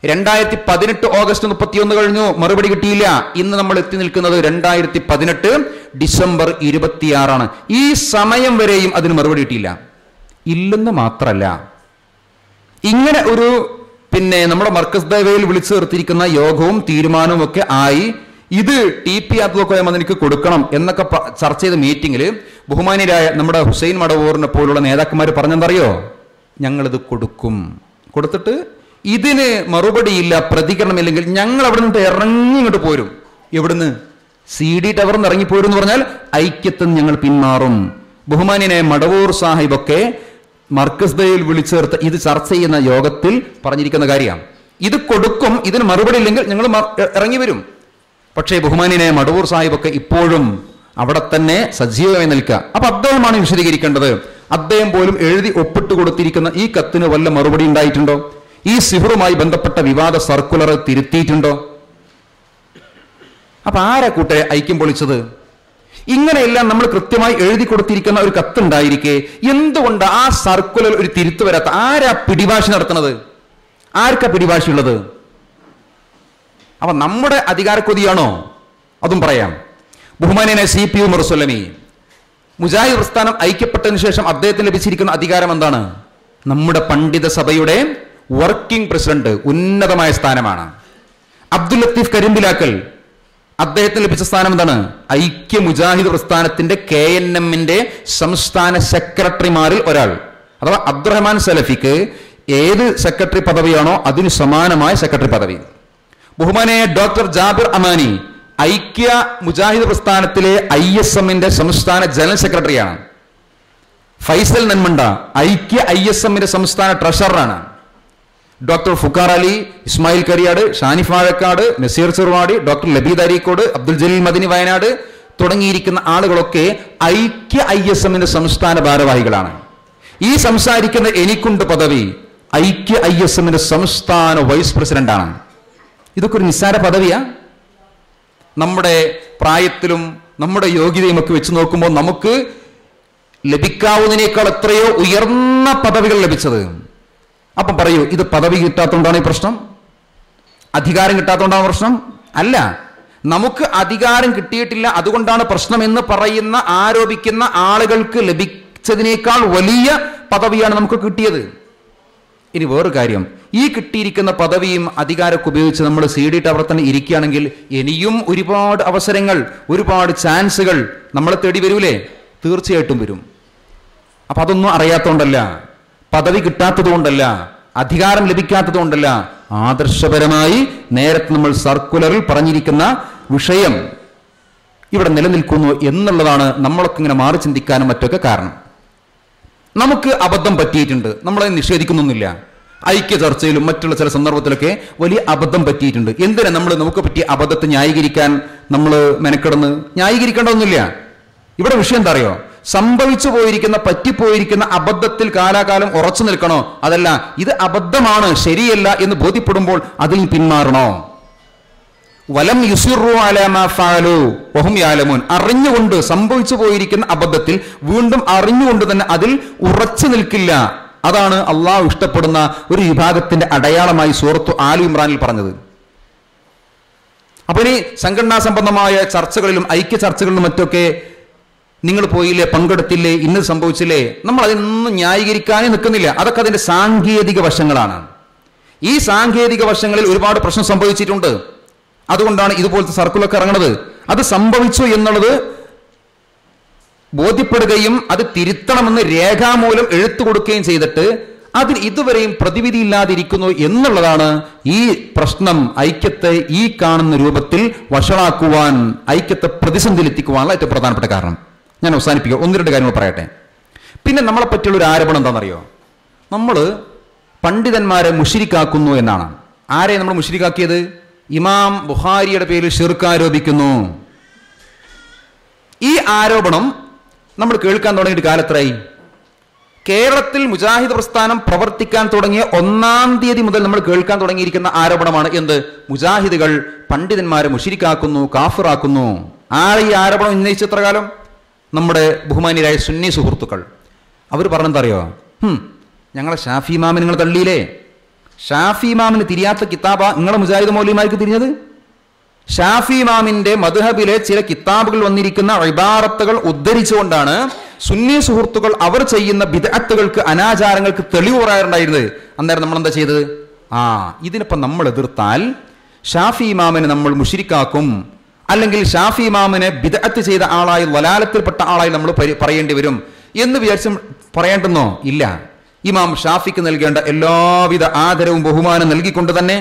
2018 ഓഗസ്റ്റ് 31 കഴിഞ്ഞു, മറുപടി കിട്ടിയില്ല. ഇന്ന് നമ്മൾ എത്തി നിൽക്കുന്നത് 2018 ഡിസംബർ 26. ഈ സമയം വരെയും അതിന് മറുപടി കിട്ടിയില്ല. ഇല്ലെന്ന് മാത്രല്ല, ഇങ്ങനെ ഒരു നമ്മുടെ മർക്കസ് ദൈവയിൽ വിളിച്ചു നിർത്തിയിരിക്കുന്ന യോഗവും തീരുമാനവും ഒക്കെ ആയി ഇത് TP അബ്ദുൽ ഖായം മദനിക്ക് കൊടുക്കണം എന്നൊക്കെ ചർച്ച ചെയ്ത മീറ്റിംഗിൽ ബഹുമാന്യരായ നമ്മുടെ ഹുസൈൻ മടവൂറിനെ പോലുള്ള നേതാക്കന്മാർ പറഞ്ഞെന്തറിയോ? ഞങ്ങളിത് കൊടുക്കും, കൊടുത്തിട്ട് ഇതിന് മറുപടിയില്ല, പ്രതികരണമില്ലെങ്കിൽ ഞങ്ങൾ അവിടെ നിന്ന് ഇറങ്ങി ഇങ്ങോട്ട് പോരും. എവിടുന്ന്? CD ടവറിന്ന് ഇറങ്ങിപ്പോരും എന്ന് പറഞ്ഞാൽ ഐക്യത്തിൽ ഞങ്ങൾ പിന്മാറും. ബഹുമാന്യനായ മടവൂർ സാഹിബൊക്കെ മർക്കസ് ദയിൽ വിളിച്ചു ചേർത്ത് ഇത് ചർച്ച ചെയ്യുന്ന യോഗത്തിൽ പറഞ്ഞിരിക്കുന്ന കാര്യമാണ്. ഇത് കൊടുക്കും, ഇതിന് മറുപടി ഇല്ലെങ്കിൽ ഞങ്ങൾ ഇറങ്ങി വരും. പക്ഷേ ബഹുമാന്യനായ മടവൂർ സാഹിബൊക്കെ ഇപ്പോഴും അവിടെ തന്നെ സജീവമായി നിൽക്കുക. അപ്പൊ അദ്ദേഹമാണ് വിശദീകരിക്കേണ്ടത്. അദ്ദേഹം പോലും എഴുതി ഒപ്പിട്ട് കൊടുത്തിരിക്കുന്ന ഈ കത്തിന് വല്ല മറുപടി ഉണ്ടായിട്ടുണ്ടോ? ഈ സിഹറുമായി ബന്ധപ്പെട്ട വിവാദ സർക്കുലർ തിരുത്തിയിട്ടുണ്ടോ? അപ്പൊ ആരാ കൂട്ടെ ഐക്യം പൊളിച്ചത്? ഇങ്ങനെയെല്ലാം നമ്മൾ കൃത്യമായി എഴുതി കൊടുത്തിരിക്കുന്ന ഒരു കത്തുണ്ടായിരിക്കെ എന്തുകൊണ്ട് ആ സർക്കുലർ ഒരു തിരുത്തു വരാത്ത? ആരാ പിടിവാശി നടത്തുന്നത്? ആർക്കാ പിടിവാശിയുള്ളത്? അപ്പൊ നമ്മുടെ അധികാരക്കൊതിയാണോ? അതും പറയാം. ബഹുമാന്യനായ CP ഉമർ സുല്ലമി മുജാഹിദ് പ്രസ്ഥാനം ഐക്യപ്പെട്ടതിനു ശേഷം അദ്ദേഹത്തിന് ലഭിച്ചിരിക്കുന്ന അധികാരം എന്താണ്? നമ്മുടെ പണ്ഡിത സഭയുടെ വർക്കിംഗ് പ്രസിഡന്റ്, ഉന്നതമായ സ്ഥാനമാണ്. അബ്ദുൽ ലത്തീഫ് കരിമ്പിലാക്കൽ, അദ്ദേഹത്തിന് ലഭിച്ച സ്ഥാനം എന്താണ്? ഐക്യ മുജാഹിദ് പ്രസ്ഥാനത്തിന്റെ KNM-ന്റെ സംസ്ഥാന സെക്രട്ടറിമാരിൽ ഒരാൾ. അഥവാ അബ്ദുറഹ്മാൻ സലഫിക്ക് ഏത് സെക്രട്ടറി പദവിയാണോ അതിന് സമാനമായ സെക്രട്ടറി പദവി. ബഹുമാനായ ഡോക്ടർ ജാബിർ അമാനി ഐക്യ മുജാഹിദ് പ്രസ്ഥാനത്തിലെ ISM-ന്റെ സംസ്ഥാന ജനറൽ സെക്രട്ടറിയാണ്. ഫൈസൽ നന്മണ്ട ഐക്യ ISM-ന്റെ സംസ്ഥാന ട്രഷററാണ്. ഡോക്ടർ ഫുക്കാർ അലി, ഇസ്മായിൽ കരിയാട്, ഷാനിഫ് വാഴക്കാട്, നസീർ ചെറുവാടി, ഡോക്ടർ ലബീദ് അരീക്കോട്, അബ്ദുൽ ജലീൽ മദിനി വയനാട് തുടങ്ങിയിരിക്കുന്ന ആളുകളൊക്കെ ഐക്യ ISMന്റെ സംസ്ഥാന ഭാരവാഹികളാണ്. ഈ സംസാരിക്കുന്ന എനിക്കുണ്ട് പദവി ഐക്യ ISMന്റെ സംസ്ഥാന വൈസ് പ്രസിഡന്റാണ്. ഇതൊക്കെ ഒരു നിസ്സാര പദവിയാ? നമ്മുടെ പ്രായത്തിലും നമ്മുടെ യോഗ്യതയും ഒക്കെ വെച്ച് നോക്കുമ്പോൾ നമുക്ക് ലഭിക്കാവുന്നതിനേക്കാൾ എത്രയോ ഉയർന്ന പദവികൾ ലഭിച്ചത്. അപ്പം പറയൂ, ഇത് പദവി കിട്ടാത്തതുകൊണ്ടാണ് ഈ പ്രശ്നം? അധികാരം കിട്ടാത്തതുകൊണ്ടാണ് പ്രശ്നം? അല്ല, നമുക്ക് അധികാരം കിട്ടിയിട്ടില്ല അതുകൊണ്ടാണ് പ്രശ്നം എന്ന് പറയുന്ന ആരോപിക്കുന്ന ആളുകൾക്ക് ലഭിച്ചതിനേക്കാൾ വലിയ പദവിയാണ് നമുക്ക് കിട്ടിയത്. ഇനി വേറൊരു കാര്യം, ഈ കിട്ടിയിരിക്കുന്ന പദവിയും അധികാരമൊക്കെ ഉപയോഗിച്ച് നമ്മൾ CD ടവർ തന്നെ ഇരിക്കുകയാണെങ്കിൽ ഇനിയും ഒരുപാട് അവസരങ്ങൾ, ഒരുപാട് ചാൻസുകൾ നമ്മളെ തേടി വരൂലേ? തീർച്ചയായിട്ടും വരും. അപ്പൊ അതൊന്നും അറിയാത്തതുകൊണ്ടല്ല, പദവി കിട്ടാത്തത് കൊണ്ടല്ല, അധികാരം ലഭിക്കാത്തത് കൊണ്ടല്ല, ആദർശപരമായി നേരത്തെ നമ്മൾ സർക്കുലറിൽ പറഞ്ഞിരിക്കുന്ന വിഷയം ഇവിടെ നിലനിൽക്കുന്നു എന്നുള്ളതാണ് നമ്മളൊക്കെ ഇങ്ങനെ മാറി ചിന്തിക്കാനും മറ്റൊക്കെ കാരണം. നമുക്ക് അബദ്ധം പറ്റിയിട്ടുണ്ട്, നമ്മളത് നിഷേധിക്കുന്നൊന്നുമില്ല. ഐക്യ ചർച്ചയിലും മറ്റുള്ള ചില സന്ദർഭത്തിലൊക്കെ വലിയ അബദ്ധം പറ്റിയിട്ടുണ്ട്. എന്തിനാ നമുക്ക് പറ്റിയ അബദ്ധത്തെ ന്യായീകരിക്കാൻ നമ്മൾ മെനക്കെടുന്ന്? ന്യായീകരിക്കേണ്ടതൊന്നുമില്ല. ഇവിടെ വിഷയം എന്താ അറിയോ? സംഭവിച്ചു പോയിരിക്കുന്ന, പറ്റിപ്പോയിരിക്കുന്ന അബദ്ധത്തിൽ കാലാകാലം ഉറച്ചു നിൽക്കണോ? അതല്ല, ഇത് അബദ്ധമാണ്, ശരിയല്ല എന്ന് ബോധ്യപ്പെടുമ്പോൾ അതിൽ പിന്മാറണോ? വലം യുസിറു അലാ മാ ഫഅലു വഹും യഅലമൂൻ. അറിഞ്ഞുകൊണ്ട് സംഭവിച്ചു പോയിരിക്കുന്ന അബദ്ധത്തിൽ വീണ്ടും അറിഞ്ഞുകൊണ്ട് തന്നെ അതിൽ ഉറച്ചു നിൽക്കില്ല. അതാണ് അള്ളാഹു ഇഷ്ടപ്പെടുന്ന ഒരു വിഭാഗത്തിന്റെ അടയാളമായി സൂറത്തു ആലി ഇമ്രാനിൽ പറഞ്ഞത്. അപ്പൊ ഇനി സംഘടനാ സംബന്ധമായ ചർച്ചകളിലും ഐക്യ ചർച്ചകളിലും മറ്റൊക്കെ നിങ്ങൾ പോയില്ലേ, പങ്കെടുത്തില്ലേ, ഇന്നത് സംഭവിച്ചില്ലേ, നമ്മൾ അതിനൊന്നും ന്യായീകരിക്കാനേ നിൽക്കുന്നില്ല. അതൊക്കെ അതിന്റെ സാങ്കേതിക വശങ്ങളാണ്. ഈ സാങ്കേതിക വശങ്ങളിൽ ഒരുപാട് പ്രശ്നം സംഭവിച്ചിട്ടുണ്ട്. അതുകൊണ്ടാണ് ഇതുപോലത്തെ സർക്കിളൊക്കെ ഇറങ്ങുന്നത്. അത് സംഭവിച്ചു എന്നുള്ളത് ബോധ്യപ്പെടുകയും അത് തിരുത്തണമെന്ന് രേഖാമൂലം എഴുത്തു കൊടുക്കുകയും ചെയ്തിട്ട് അതിന് ഇതുവരെയും പ്രതിവിധിയില്ലാതിരിക്കുന്നു എന്നുള്ളതാണ് ഈ പ്രശ്നം ഐക്യത്തെ ഈ കാണുന്ന രൂപത്തിൽ വഷളാക്കുവാൻ, ഐക്യത്തെ പ്രതിസന്ധിയിലെത്തിക്കുവാനുള്ള ഏറ്റവും പ്രധാനപ്പെട്ട കാരണം. ഞാൻ അവസാനിപ്പിക്കുക, 1-2 കാര്യങ്ങൾ പറയട്ടെ. പിന്നെ നമ്മളെ പറ്റിയുള്ള ഒരു ആരോപണം എന്താണെന്നറിയോ? നമ്മൾ പണ്ഡിതന്മാരെ മുശ്രിക്കാക്കുന്നു എന്നാണ്. ആരെ നമ്മൾ മുശ്രിക്കാക്കിയത്? ഇമാം ബുഖാരിയുടെ പേരിൽ ശിർക്ക് ആരോപിക്കുന്നു. ഈ ആരോപണം നമ്മൾ കേൾക്കാൻ തുടങ്ങിയിട്ട് കാലത്രായി? കേരളത്തിൽ മുജാഹിദ് പ്രസ്ഥാനം പ്രവർത്തിക്കാൻ തുടങ്ങിയ 1-ാം തീയതി മുതൽ നമ്മൾ കേൾക്കാൻ തുടങ്ങിയിരിക്കുന്ന ആരോപണമാണ്. എന്ത്? മുജാഹിദുകൾ പണ്ഡിതന്മാരെ മുശ്രിക്കാക്കുന്നു, കാഫിറാക്കുന്നു. ആരെ ഈ ആരോപണം ഉന്നയിച്ച എത്ര കാലം? നമ്മുടെ ബഹുമാന്യരായ സുന്നി സുഹൃത്തുക്കൾ. അവർ പറഞ്ഞെന്തറിയോ? ഞങ്ങളെ ഷാഫി ഇമാമിനെ നിങ്ങൾ തള്ളിയില്ലേ? ഷാഫി ഇമാമിന് തിരിയാത്ത കിതാബാ നിങ്ങളെ മുജാഹിദ് മൗലവിമാർക്ക് തിരിഞ്ഞത്? ഷാഫി ഇമാമിന്റെ മദ്ഹബിലെ ചില കിതാബുകൾ വന്നിരിക്കുന്ന ഇബാറത്തുകൾ ഉദ്ധരിച്ചുകൊണ്ടാണ് സുന്നി സുഹൃത്തുക്കൾ അവർ ചെയ്യുന്ന ബിദ്അത്തുകൾക്ക്, അനാചാരങ്ങൾക്ക് തെളിവ് പറയാറുണ്ടായിരുന്നത്. അന്നേരം നമ്മൾ എന്താ ചെയ്തത്? ഇതിനിപ്പം നമ്മൾ എതിർത്താൽ ഷാഫി ഇമാമിനെ നമ്മൾ മുശ്രിക്കാക്കും, അല്ലെങ്കിൽ ഷാഫി ഇമാമിനെ ബിദ്അത്ത് ചെയ്ത ആളായി, വലാലത്തിൽപ്പെട്ട ആളായി നമ്മൾ പറയേണ്ടി വരും എന്ന് വിചാരിച്ച് പറയേണ്ടെന്നോ? ഇല്ല. ഇമാം ഷാഫിക്ക് നൽകേണ്ട എല്ലാവിധ ആദരവും ബഹുമാനം നൽകിക്കൊണ്ട് തന്നെ,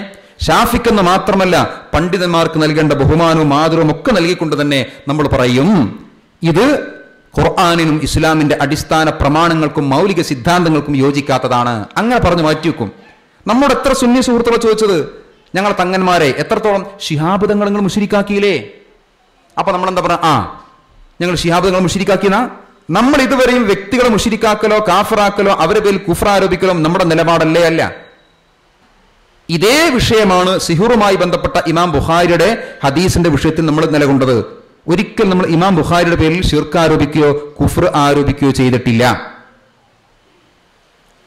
ഷാഫിക്കെന്ന് മാത്രമല്ല പണ്ഡിതന്മാർക്ക് നൽകേണ്ട ബഹുമാനവും ആദരവും ഒക്കെ നൽകിക്കൊണ്ട് തന്നെ നമ്മൾ പറയും ഇത് ഖുർആനിനും ഇസ്ലാമിന്റെ അടിസ്ഥാന പ്രമാണങ്ങൾക്കും മൗലിക സിദ്ധാന്തങ്ങൾക്കും യോജിക്കാത്തതാണ്. അങ്ങനെ പറഞ്ഞു മാറ്റിവെക്കും. നമ്മോട് എത്ര സുന്നി സുഹൃത്തുക്കൾ ചോദിച്ചത്, ഞങ്ങൾ തങ്ങന്മാരെ എത്രത്തോളം ശിഹാബ് തങ്ങൾ നിങ്ങൾ മുശ്രിക്കാക്കിയില്ലേ? അപ്പൊ നമ്മൾ എന്താ പറയാ? ഞങ്ങൾ ശിഹാബ് തങ്ങൾ മുശ്രിക്കാക്കിയെന്ന? നമ്മൾ ഇതുവരെയും വ്യക്തികളെ മുശ്രിക്കാക്കലോ കാഫിറാക്കലോ അവരെ പേരിൽ കുഫ്ർ ആരോപിക്കലോ നമ്മുടെ നിലപാടല്ലേ? അല്ല. ഇതേ വിഷയമാണ് സിഹുറുമായി ബന്ധപ്പെട്ട ഇമാം ബുഖാരിയുടെ ഹദീസിന്റെ വിഷയത്തിൽ നമ്മൾ നിലകൊണ്ടത്. ഒരിക്കൽ നമ്മൾ ഇമാം ബുഖാരിയുടെ പേരിൽ ശിർക്ക് ആരോപിക്കുകയോ കുഫ്ർ ആരോപിക്കുകയോ ചെയ്തിട്ടില്ല.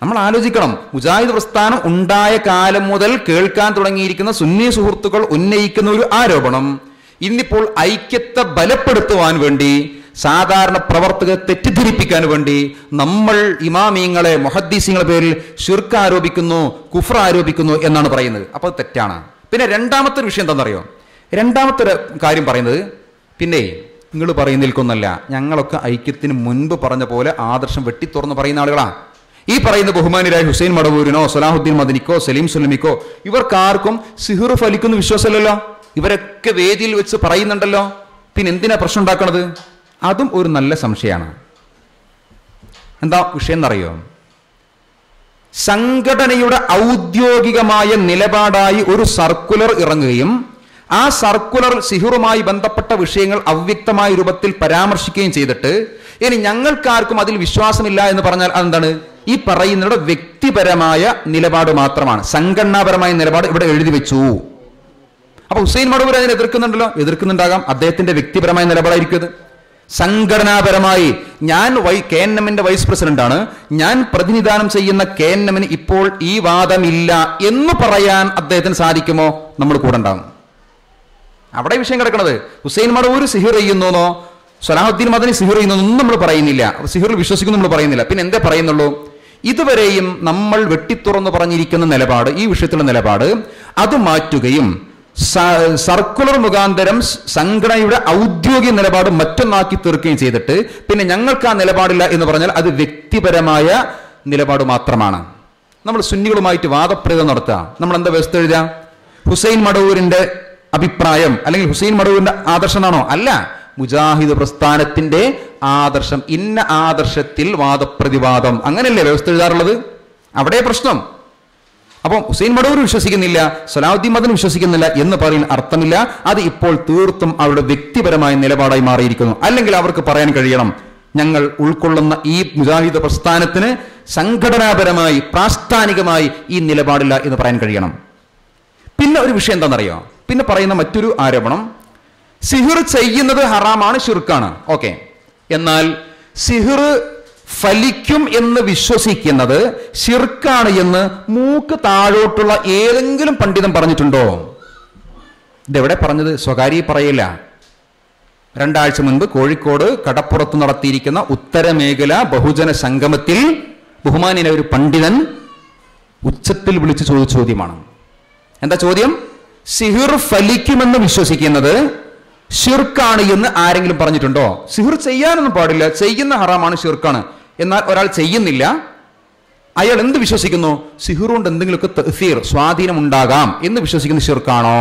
നമ്മൾ ആലോചിക്കണം, മുജാഹിദ് പ്രസ്ഥാനം ഉണ്ടായ കാലം മുതൽ കേൾക്കാൻ തുടങ്ങിയിരിക്കുന്ന സുന്നി സുഹൃത്തുക്കൾ ഉന്നയിക്കുന്ന ഒരു ആരോപണം ഇന്നിപ്പോൾ ഐക്യത്തെ ബലപ്പെടുത്തുവാൻ വേണ്ടി, സാധാരണ പ്രവർത്തകരെ തെറ്റിദ്ധരിപ്പിക്കാൻ വേണ്ടി നമ്മൾ ഇമാമിയങ്ങളെ, മുഹദ്ദീസിങ്ങളെ പേരിൽ ശിർക്ക് ആരോപിക്കുന്നു, കുഫ്ർ ആരോപിക്കുന്നു എന്നാണ് പറയുന്നത്. അപ്പോൾ തെറ്റാണ്. പിന്നെ രണ്ടാമത്തെ ഒരു വിഷയം എന്താണെന്നറിയോ? രണ്ടാമത്തെ ഒരു കാര്യം പറയുന്നത്, പിന്നെ നിങ്ങൾ പറയുന്നതിൽക്കൊന്നല്ല, ഞങ്ങളൊക്കെ ഐക്യത്തിന് മുൻപ് പറഞ്ഞ പോലെ ആദർശം വെട്ടിത്തുറന്ന് പറയുന്ന ആളുകളാണ്. ഈ പറയുന്ന ബഹുമാനിരായ ഹുസൈൻ മടവൂരിനോ സലാഹുദ്ദീൻ മദനിക്കോ സലീം സുലമിക്കോ ഇവർക്കാർക്കും സിഹ്ർ ഫലിക്കുന്ന വിശ്വാസമല്ലല്ലോ. ഇവരൊക്കെ വേദിയിൽ വെച്ച് പറയുന്നുണ്ടല്ലോ. പിന്നെ എന്തിനാ പ്രശ്നം ഉണ്ടാക്കണത്? അതും ഒരു നല്ല സംശയമാണ്. എന്താ വിഷയം എന്നറിയോ? സംഘടനയുടെ ഔദ്യോഗികമായ നിലപാടായി ഒരു സർക്കുലർ ഇറങ്ങുകയും ആ സർക്കുലർ സിഹിറുമായി ബന്ധപ്പെട്ട വിഷയങ്ങൾ അവ്യക്തമായ രൂപത്തിൽ പരാമർശിക്കുകയും ചെയ്തിട്ട് ഇനി ഞങ്ങൾക്കാർക്കും അതിൽ വിശ്വാസമില്ല എന്ന് പറഞ്ഞാൽ അതെന്താണ്? ഈ പറയുന്നവരുടെ വ്യക്തിപരമായ നിലപാട് മാത്രമാണ്. സംഘടനാപരമായ നിലപാട് ഇവിടെ എഴുതി വെച്ചു. അപ്പൊ ഹുസൈൻ മടവൂർ അതിനെ എതിർക്കുന്നുണ്ടല്ലോ, എതിർക്കുന്നുണ്ടാകാം. അദ്ദേഹത്തിന്റെ വ്യക്തിപരമായ നിലപാടായിരിക്കും ഇത്. സംഘടനാപരമായി ഞാൻ KNMന്റെ വൈസ് പ്രസിഡന്റാണ്, ഞാൻ പ്രതിനിധാനം ചെയ്യുന്ന KNMന് ഇപ്പോൾ ഈ വാദമില്ല എന്ന് പറയാൻ അദ്ദേഹത്തിന് സാധിക്കുമോ? നമ്മൾ കൂടെ ഉണ്ടാകും. അവിടെ വിഷയം കിടക്കുന്നത് ഹുസൈൻ മടവൂർ സിഹിർ ചെയ്യുന്നോ സലാഹുദ്ദീൻ മദനി സിഹിർ ചെയ്യുന്നൊന്നും നമ്മൾ പറയുന്നില്ല, സിഹിറിൽ വിശ്വസിക്കുന്നു നമ്മൾ പറയുന്നില്ല. പിന്നെ എന്തേ പറയുന്നുള്ളൂ? ഇതുവരെയും നമ്മൾ വെട്ടിത്തുറന്ന് പറഞ്ഞിരിക്കുന്ന നിലപാട്, ഈ വിഷയത്തിലുള്ള നിലപാട് അത് മാറ്റുകയും സർക്കുലർ മുഖാന്തരം സംഘടനയുടെ ഔദ്യോഗിക നിലപാട് മറ്റൊന്നാക്കി തീർക്കുകയും ചെയ്തിട്ട് പിന്നെ ഞങ്ങൾക്ക് ആ നിലപാടില്ല എന്ന് പറഞ്ഞാൽ അത് വ്യക്തിപരമായ നിലപാട് മാത്രമാണ്. നമ്മൾ സുന്നികളുമായിട്ട് വാദപ്രയോഗം നടത്തുക. നമ്മൾ എന്താ വ്യവസ്ഥ എഴുതുക? ഹുസൈൻ മടവൂരിന്റെ അഭിപ്രായം അല്ലെങ്കിൽ ഹുസൈൻ മടവൂരിന്റെ ആദർശമാണോ? അല്ല, മുജാഹിദ് പ്രസ്ഥാനത്തിന്റെ ആദർശം, ഇന്ന ആദർശത്തിൽ വാദപ്രതിവാദം, അങ്ങനെയല്ലേ വ്യവസ്ഥ എഴുതാറുള്ളത്? അവിടെ പ്രശ്നം. അപ്പം ഹുസൈൻ മടവൂർ വിശ്വസിക്കുന്നില്ല, സലാഹുദ്ദീൻ മദനി വിശ്വസിക്കുന്നില്ല എന്ന് പറയുന്ന അർത്ഥമില്ല. അത് ഇപ്പോൾ തീർത്തും അവരുടെ വ്യക്തിപരമായ നിലപാടായി മാറിയിരിക്കുന്നു. അല്ലെങ്കിൽ അവർക്ക് പറയാൻ കഴിയണം, ഞങ്ങൾ ഉൾക്കൊള്ളുന്ന ഈ മുജാഹിദ് പ്രസ്ഥാനത്തിന് സംഘടനാപരമായി പ്രാസ്ഥാനികമായി ഈ നിലപാടില്ല എന്ന് പറയാൻ കഴിയണം. പിന്നെ ഒരു വിഷയം എന്താണെന്നറിയോ? പിന്നെ പറയുന്ന മറ്റൊരു ആരോപണം, സിഹിർ ചെയ്യുന്നത് ഹറാമാണ്, ശിർക്കാണ്. ഓക്കെ, എന്നാൽ സിഹിർ ഫലിക്കും എന്ന് വിശ്വസിക്കുന്നത് ശിർക്കാണ് എന്ന് മൂക്ക് താഴോട്ടുള്ള ഏതെങ്കിലും പണ്ഡിതൻ പറഞ്ഞിട്ടുണ്ടോ? ഇതെവിടെ പറഞ്ഞത്? സ്വകാര്യ പറയില്ല. 2 ആഴ്ച മുൻപ് കോഴിക്കോട് കടപ്പുറത്ത് നടത്തിയിരിക്കുന്ന ഉത്തരമേഖല ബഹുജന സംഗമത്തിൽ ബഹുമാന്യനായ ഒരു പണ്ഡിതൻ ഉച്ചത്തിൽ വിളിച്ചു ചോദിച്ച ചോദ്യമാണ്. എന്താ ചോദ്യം? സിഹിർ ഫലിക്കുമെന്ന് വിശ്വസിക്കുന്നത് ശിർക്കാണ് എന്ന് ആരെങ്കിലും പറഞ്ഞിട്ടുണ്ടോ? സിഹിർ ചെയ്യാനൊന്നും പാടില്ല, ചെയ്യുന്ന ഹറാമാണ്, ശിർക്കാണ്. എന്നാൽ ഒരാൾ ചെയ്യുന്നില്ല, അയാൾ എന്ത് വിശ്വസിക്കുന്നു? സിഹിർ കൊണ്ട് എന്തെങ്കിലുമൊക്കെ തഅ്സീർ, സ്വാധീനം ഉണ്ടാകാം എന്ന് വിശ്വസിക്കുന്ന ശിർക്കാണോ?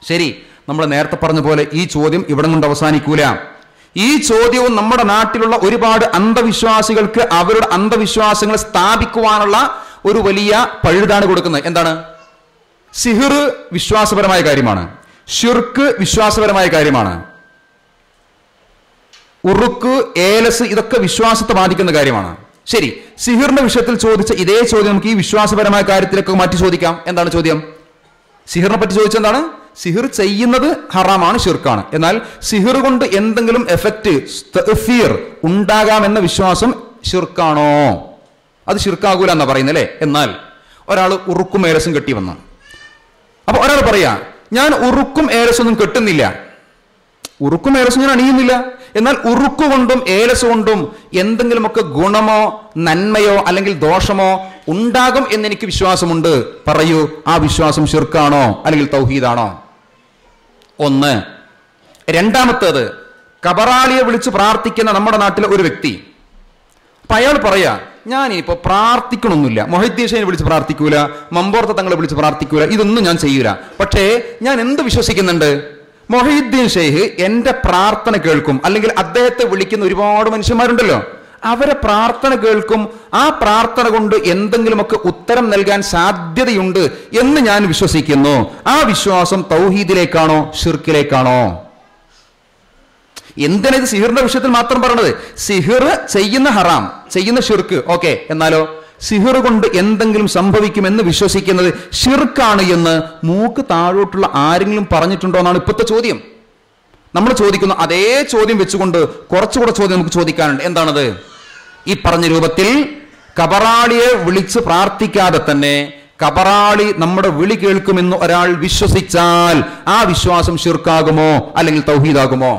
ശരി, നമ്മൾ നേരത്തെ പറഞ്ഞ പോലെ ഈ ചോദ്യം ഇവിടെ കൊണ്ട് അവസാനിക്കൂല. ഈ ചോദ്യവും നമ്മുടെ നാട്ടിലുള്ള ഒരുപാട് അന്ധവിശ്വാസികൾക്ക് അവരുടെ അന്ധവിശ്വാസങ്ങൾ സ്ഥാപിക്കുവാനുള്ള ഒരു വലിയ പഴുതാണ് കൊടുക്കുന്നത്. എന്താണ്? സിഹിർ വിശ്വാസപരമായ കാര്യമാണ്, ശിർക്ക് വിശ്വാസപരമായ കാര്യമാണ്, ഉറുക്ക്, ഏലസ് ഇതൊക്കെ വിശ്വാസത്തെ ബാധിക്കുന്ന കാര്യമാണ്. ശരി, സിഹിറിന്റെ വിഷയത്തിൽ ചോദിച്ച ഇതേ ചോദ്യം നമുക്ക് ഈ വിശ്വാസപരമായ കാര്യത്തിലൊക്കെ മാറ്റി ചോദിക്കാം. എന്താണ് ചോദ്യം? സിഹിറിനെ പറ്റി ചോദിച്ചെന്താണ്? സിഹിർ ചെയ്യുന്നത് ഹറാമാണ്, ശിർക്കാണ്. എന്നാൽ സിഹിർ കൊണ്ട് എന്തെങ്കിലും എഫക്റ്റ്, തഅ്സീർ ഉണ്ടാകാമെന്ന വിശ്വാസം ശിർക്കാണോ? അത് ശിർക്കാകൂല എന്നാ പറയുന്നത് അല്ലേ? എന്നാൽ ഒരാൾ ഉറുക്കും ഏലസും കെട്ടി വന്നു. അപ്പൊ ഒരാൾ പറയാ, ഞാൻ ഉറുക്കും ഏലസൊന്നും കെട്ടുന്നില്ല, ഉറുക്കും ഏലസും ഞാൻ അണിയുന്നില്ല, എന്നാൽ ഉറുക്കു കൊണ്ടും ഏലസ് കൊണ്ടും എന്തെങ്കിലുമൊക്കെ ഗുണമോ നന്മയോ അല്ലെങ്കിൽ ദോഷമോ ഉണ്ടാകും എന്നെനിക്ക് വിശ്വാസമുണ്ട്. പറയൂ, ആ വിശ്വാസം ശിർക്കാണോ അല്ലെങ്കിൽ തൗഹീദാണോ? ഒന്ന്. രണ്ടാമത്തേത്, കബറാളിയെ വിളിച്ച് പ്രാർത്ഥിക്കുന്ന നമ്മുടെ നാട്ടിലെ ഒരു വ്യക്തി. അപ്പൊ അയാൾ പറയാ, ഞാനിപ്പോ പ്രാർത്ഥിക്കണമൊന്നുമില്ല, മൊഹീദ്ദീൻ ഷെയ്ഖിനെ വിളിച്ച് പ്രാർത്ഥിക്കൂല, മമ്പോർത്ത തങ്ങളെ വിളിച്ച് പ്രാർത്ഥിക്കൂല, ഇതൊന്നും ഞാൻ ചെയ്യൂല. പക്ഷേ ഞാൻ എന്ത് വിശ്വസിക്കുന്നുണ്ട്? മൊഹീദ്ദീൻ ഷെയ്ഖ് എന്റെ പ്രാർത്ഥന കേൾക്കും, അല്ലെങ്കിൽ അദ്ദേഹത്തെ വിളിക്കുന്ന ഒരുപാട് മനുഷ്യന്മാരുണ്ടല്ലോ, അവരെ പ്രാർത്ഥന കേൾക്കും, ആ പ്രാർത്ഥന കൊണ്ട് എന്തെങ്കിലുമൊക്കെ ഉത്തരം നൽകാൻ സാധ്യതയുണ്ട് എന്ന് ഞാൻ വിശ്വസിക്കുന്നു. ആ വിശ്വാസം തൗഹീദിലേക്കാണോ ശിർക്കിലേക്കാണോ? എന്തിനാ ഇത് സിഹിറിന്റെ വിഷയത്തിൽ മാത്രം പറഞ്ഞത്? സിഹിർ ചെയ്യുന്ന ഹറാം, ചെയ്യുന്ന ശിർക്ക്, ഓക്കെ. എന്നാലോ സിഹിർ കൊണ്ട് എന്തെങ്കിലും സംഭവിക്കുമെന്ന് വിശ്വസിക്കുന്നത് ശിർക്കാണ് എന്ന് മൂക്ക് താഴോട്ടുള്ള ആരെങ്കിലും പറഞ്ഞിട്ടുണ്ടോ എന്നാണ് ഇപ്പോഴത്തെ ചോദ്യം. നമ്മൾ ചോദിക്കുന്നു അതേ ചോദ്യം വെച്ചുകൊണ്ട് കുറച്ചുകൂടെ ചോദ്യം നമുക്ക് ചോദിക്കാനുണ്ട്. എന്താണത്? ഈ പറഞ്ഞ രൂപത്തിൽ കബറാളിയെ വിളിച്ച് പ്രാർത്ഥിക്കാതെ തന്നെ കബറാളി നമ്മുടെ വിളി കേൾക്കുമെന്ന് ഒരാൾ വിശ്വസിച്ചാൽ ആ വിശ്വാസം ശിർക്കാകുമോ അല്ലെങ്കിൽ തൗഹീദാകുമോ?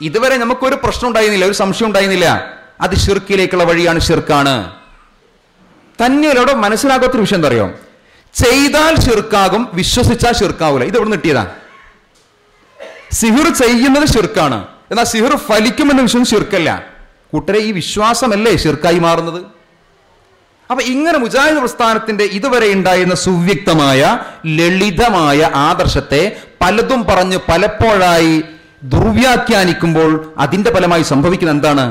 ഇതുവരെ നമുക്കൊരു പ്രശ്നം ഉണ്ടായിരുന്നില്ല, ഒരു സംശയം ഉണ്ടായിരുന്നില്ല. അത് ശിർക്കിലേക്കുള്ള വഴിയാണ്, ശിർക്കാണ്. തന്നെയല്ലോടെ മനസ്സിലാകാത്തൊരു വിഷയം എന്താ അറിയോ? ചെയ്താൽ ശിർക്കാകും, വിശ്വസിച്ചാൽ ശിർക്കാവൂല. ഇത് എവിടെ കിട്ടിയതാ? സിഹിർ ചെയ്യുന്നത് ശിർക്കാണ്, എന്നാൽ സിഹിർ ഫലിക്കുമെന്ന വിശ്വസം ശിർക്കല്ല. കൂട്ടരെ, ഈ വിശ്വാസമല്ലേ ശിർക്കായി മാറുന്നത്? അപ്പൊ ഇങ്ങനെ മുജാഹിദ് പ്രസ്ഥാനത്തിന്റെ ഇതുവരെ ഉണ്ടായിരുന്ന സുവ്യക്തമായ ലളിതമായ ആദർശത്തെ പലതും പറഞ്ഞ് പലപ്പോഴായി ദുർവ്യാഖ്യാനിക്കുമ്പോൾ അതിന്റെ ഫലമായി സംഭവിക്കുന്ന എന്താണ്?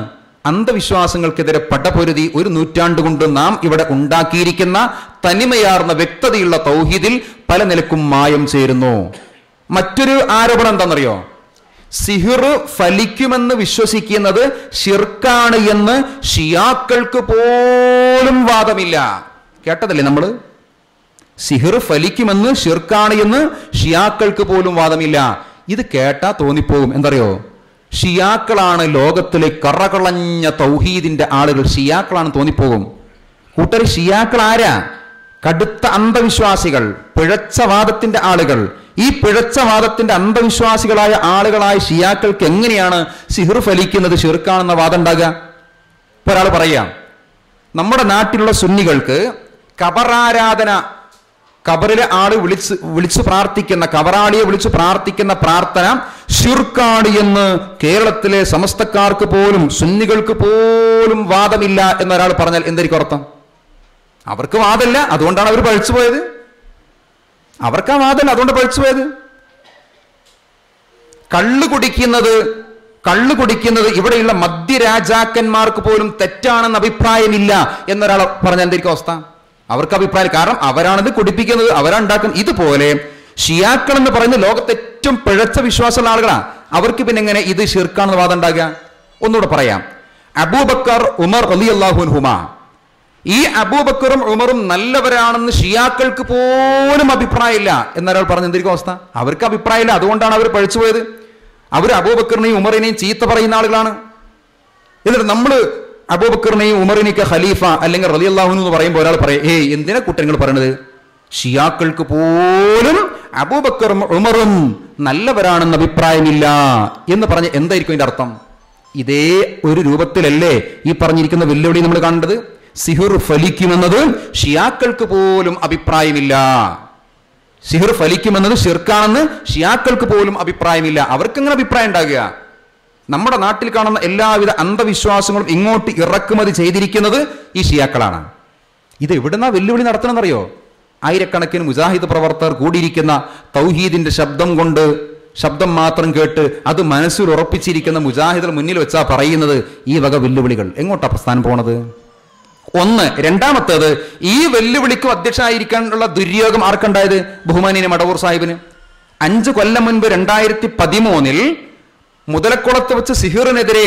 അന്ധവിശ്വാസങ്ങൾക്കെതിരെ പടപൊരുതി ഒരു നൂറ്റാണ്ട് കൊണ്ട് നാം ഇവിടെ ഉണ്ടാക്കിയിരിക്കുന്ന തനിമയാർന്ന വ്യക്തതയുള്ള തൗഹീദിൽ പല നിലക്കും മായം ചേരുന്നു. മറ്റൊരു ആരോപണം എന്താണെന്നറിയോ? സിഹിർ ഫലിക്കുമെന്ന് വിശ്വസിക്കുന്നത് ശിർക്കാണ് എന്ന് ഷിയാക്കൾക്ക് പോലും വാദമില്ല. കേട്ടതല്ലേ നമ്മൾ? സിഹിർ ഫലിക്കുമെന്ന് ശിർക്കാണ് എന്ന് ഷിയാക്കൾക്ക് പോലും വാദമില്ല. ഇത് കേട്ടാ തോന്നിപ്പോകും എന്തറിയോ? ഷിയാക്കളാണ് ലോകത്തിലെ കറകളഞ്ഞ തൗഹീദിന്റെ ആളുകൾ, ഷിയാക്കളാണ് തോന്നിപ്പോകും. കൂട്ടർ, ഷിയാക്കൾ ആരാ? കടുത്ത അന്ധവിശ്വാസികൾ, പിഴച്ച വാദത്തിന്റെ ആളുകൾ. ഈ പിഴച്ച വാദത്തിന്റെ അന്ധവിശ്വാസികളായ ആളുകളായ ഷിയാക്കൾക്ക് എങ്ങനെയാണ് സിഹിർ ഫലിക്കുന്നത് ശിർക്കാണെന്ന വാദം ഉണ്ടാകുക? ഇപ്പൊ ഒരാൾ പറയാം, നമ്മുടെ നാട്ടിലുള്ള സുന്നികൾക്ക് കബറാരാധന, കബറിലെ ആള് വിളിച്ചു പ്രാർത്ഥിക്കുന്ന, കബറാളിയെ വിളിച്ചു പ്രാർത്ഥിക്കുന്ന പ്രാർത്ഥന ശിർക്കാണ് എന്ന് കേരളത്തിലെ സമസ്തക്കാർക്ക് പോലും സുന്നികൾക്ക് പോലും വാദമില്ല എന്നൊരാൾ പറഞ്ഞാൽ എന്തായിരിക്കും അർത്ഥം? അവർക്ക് വാദമില്ല, അതുകൊണ്ടാണ് അവർ പഴിച്ചു പോയത്. അവർക്ക് ആ വാദമില്ല, അതുകൊണ്ട് പഴിച്ചു പോയത്. കള്ളു കുടിക്കുന്നത് ഇവിടെയുള്ള മദ്യരാജാക്കന്മാർക്ക് പോലും തെറ്റാണെന്ന് അഭിപ്രായമില്ല എന്നൊരാൾ പറഞ്ഞാൽ എന്തായിരിക്കും അവസ്ഥ? അവർക്ക് അഭിപ്രായം, കാരണം അവരാണിത് കുടിപ്പിക്കുന്നത്, അവരുണ്ടാക്കുന്നത്. ഇതുപോലെ ഷിയാക്കൾ എന്ന് പറയുന്ന ലോകത്തെ ഏറ്റവും പിഴച്ച വിശ്വാസമുള്ള ആളുകളാണ്. അവർക്ക് പിന്നെ എങ്ങനെ ഇത് ശിർക്കാണെന്ന് വാദം ഉണ്ടാകുക? ഒന്നുകൂടെ പറയാം. അബൂബക്കർ, ഉമർ റളിയല്ലാഹു അൻഹുമാ, ഈ അബൂബക്കറും ഉമറും നല്ലവരാണെന്ന് ഷിയാക്കൾക്ക് പോലും അഭിപ്രായമില്ല എന്നൊരാൾ പറഞ്ഞ എന്തായിരിക്കും അവസ്ഥ? അവർക്ക് അഭിപ്രായമില്ല, അതുകൊണ്ടാണ് അവർ പഴിച്ചുപോയത്. അവർ അബൂബക്കറിനെയും ഉമറിനെയും ചീത്ത പറയുന്ന ആളുകളാണ്. എന്നിട്ട് നമ്മൾ അബൂബക്കറിനെയും ഉമറിനെയൊക്കെ ഖലീഫ അല്ലെങ്കിൽ റളിയല്ലാഹു അൻഹു എന്ന് പറയുമ്പോൾ ഒരാൾ പറയും, എന്തിനാ കുറ്റങ്ങൾ പറയണത്? ഷിയാക്കൾക്ക് പോലും അബൂബക്കറും ഉമറും നല്ലവരാണെന്ന് അഭിപ്രായമില്ല എന്ന് പറഞ്ഞ എന്തായിരിക്കും അതിന്റെ അർത്ഥം? ഇതേ ഒരു രൂപത്തിലല്ലേ ഈ പറഞ്ഞിരിക്കുന്ന വെല്ലുവിളി നമ്മൾ കണ്ടത്? സിഹിർ ഫലിക്കുമെന്നത് ഷിയാക്കൾക്ക് പോലും അഭിപ്രായമില്ല. സിഹിർ ഫലിക്കുമെന്നത് ശിർക്കാണെന്ന് ഷിയാക്കൾക്ക് പോലും അഭിപ്രായമില്ല. അവർക്ക് എങ്ങനെ അഭിപ്രായം ഉണ്ടാകുക? നമ്മുടെ നാട്ടിൽ കാണുന്ന എല്ലാവിധ അന്ധവിശ്വാസങ്ങളും ഇങ്ങോട്ട് ഇറക്കുമതി ചെയ്തിരിക്കുന്നത് ഈ ഷിയാക്കളാണ്. ഇത് എവിടുന്നാ വെല്ലുവിളി നടത്തണമെന്നറിയോ? ആയിരക്കണക്കിന് മുജാഹിദ് പ്രവർത്തകർ കൂടിയിരിക്കുന്ന തൗഹീദിന്റെ ശബ്ദം മാത്രം കേട്ട് അത് മനസ്സിൽ ഉറപ്പിച്ചിരിക്കുന്ന മുജാഹിദുകൾ മുന്നിൽ വെച്ചാ പറയുന്നത് ഈ വക വെല്ലുവിളികൾ. എങ്ങോട്ടാ പ്രസ്ഥാനം പോണത്? ഒന്ന്. രണ്ടാമത്തേത്, ഈ വെല്ലുവിളിക്കും അധ്യക്ഷനായിരിക്കാനുള്ള ദുര്യോഗം ആർക്കുണ്ടായത്? ബഹുമാനീയ മടവൂർ സാഹിബിന്. 5 കൊല്ലം മുൻപ് 2013 മുതലക്കുളത്ത് വെച്ച് സിഹിറിനെതിരെ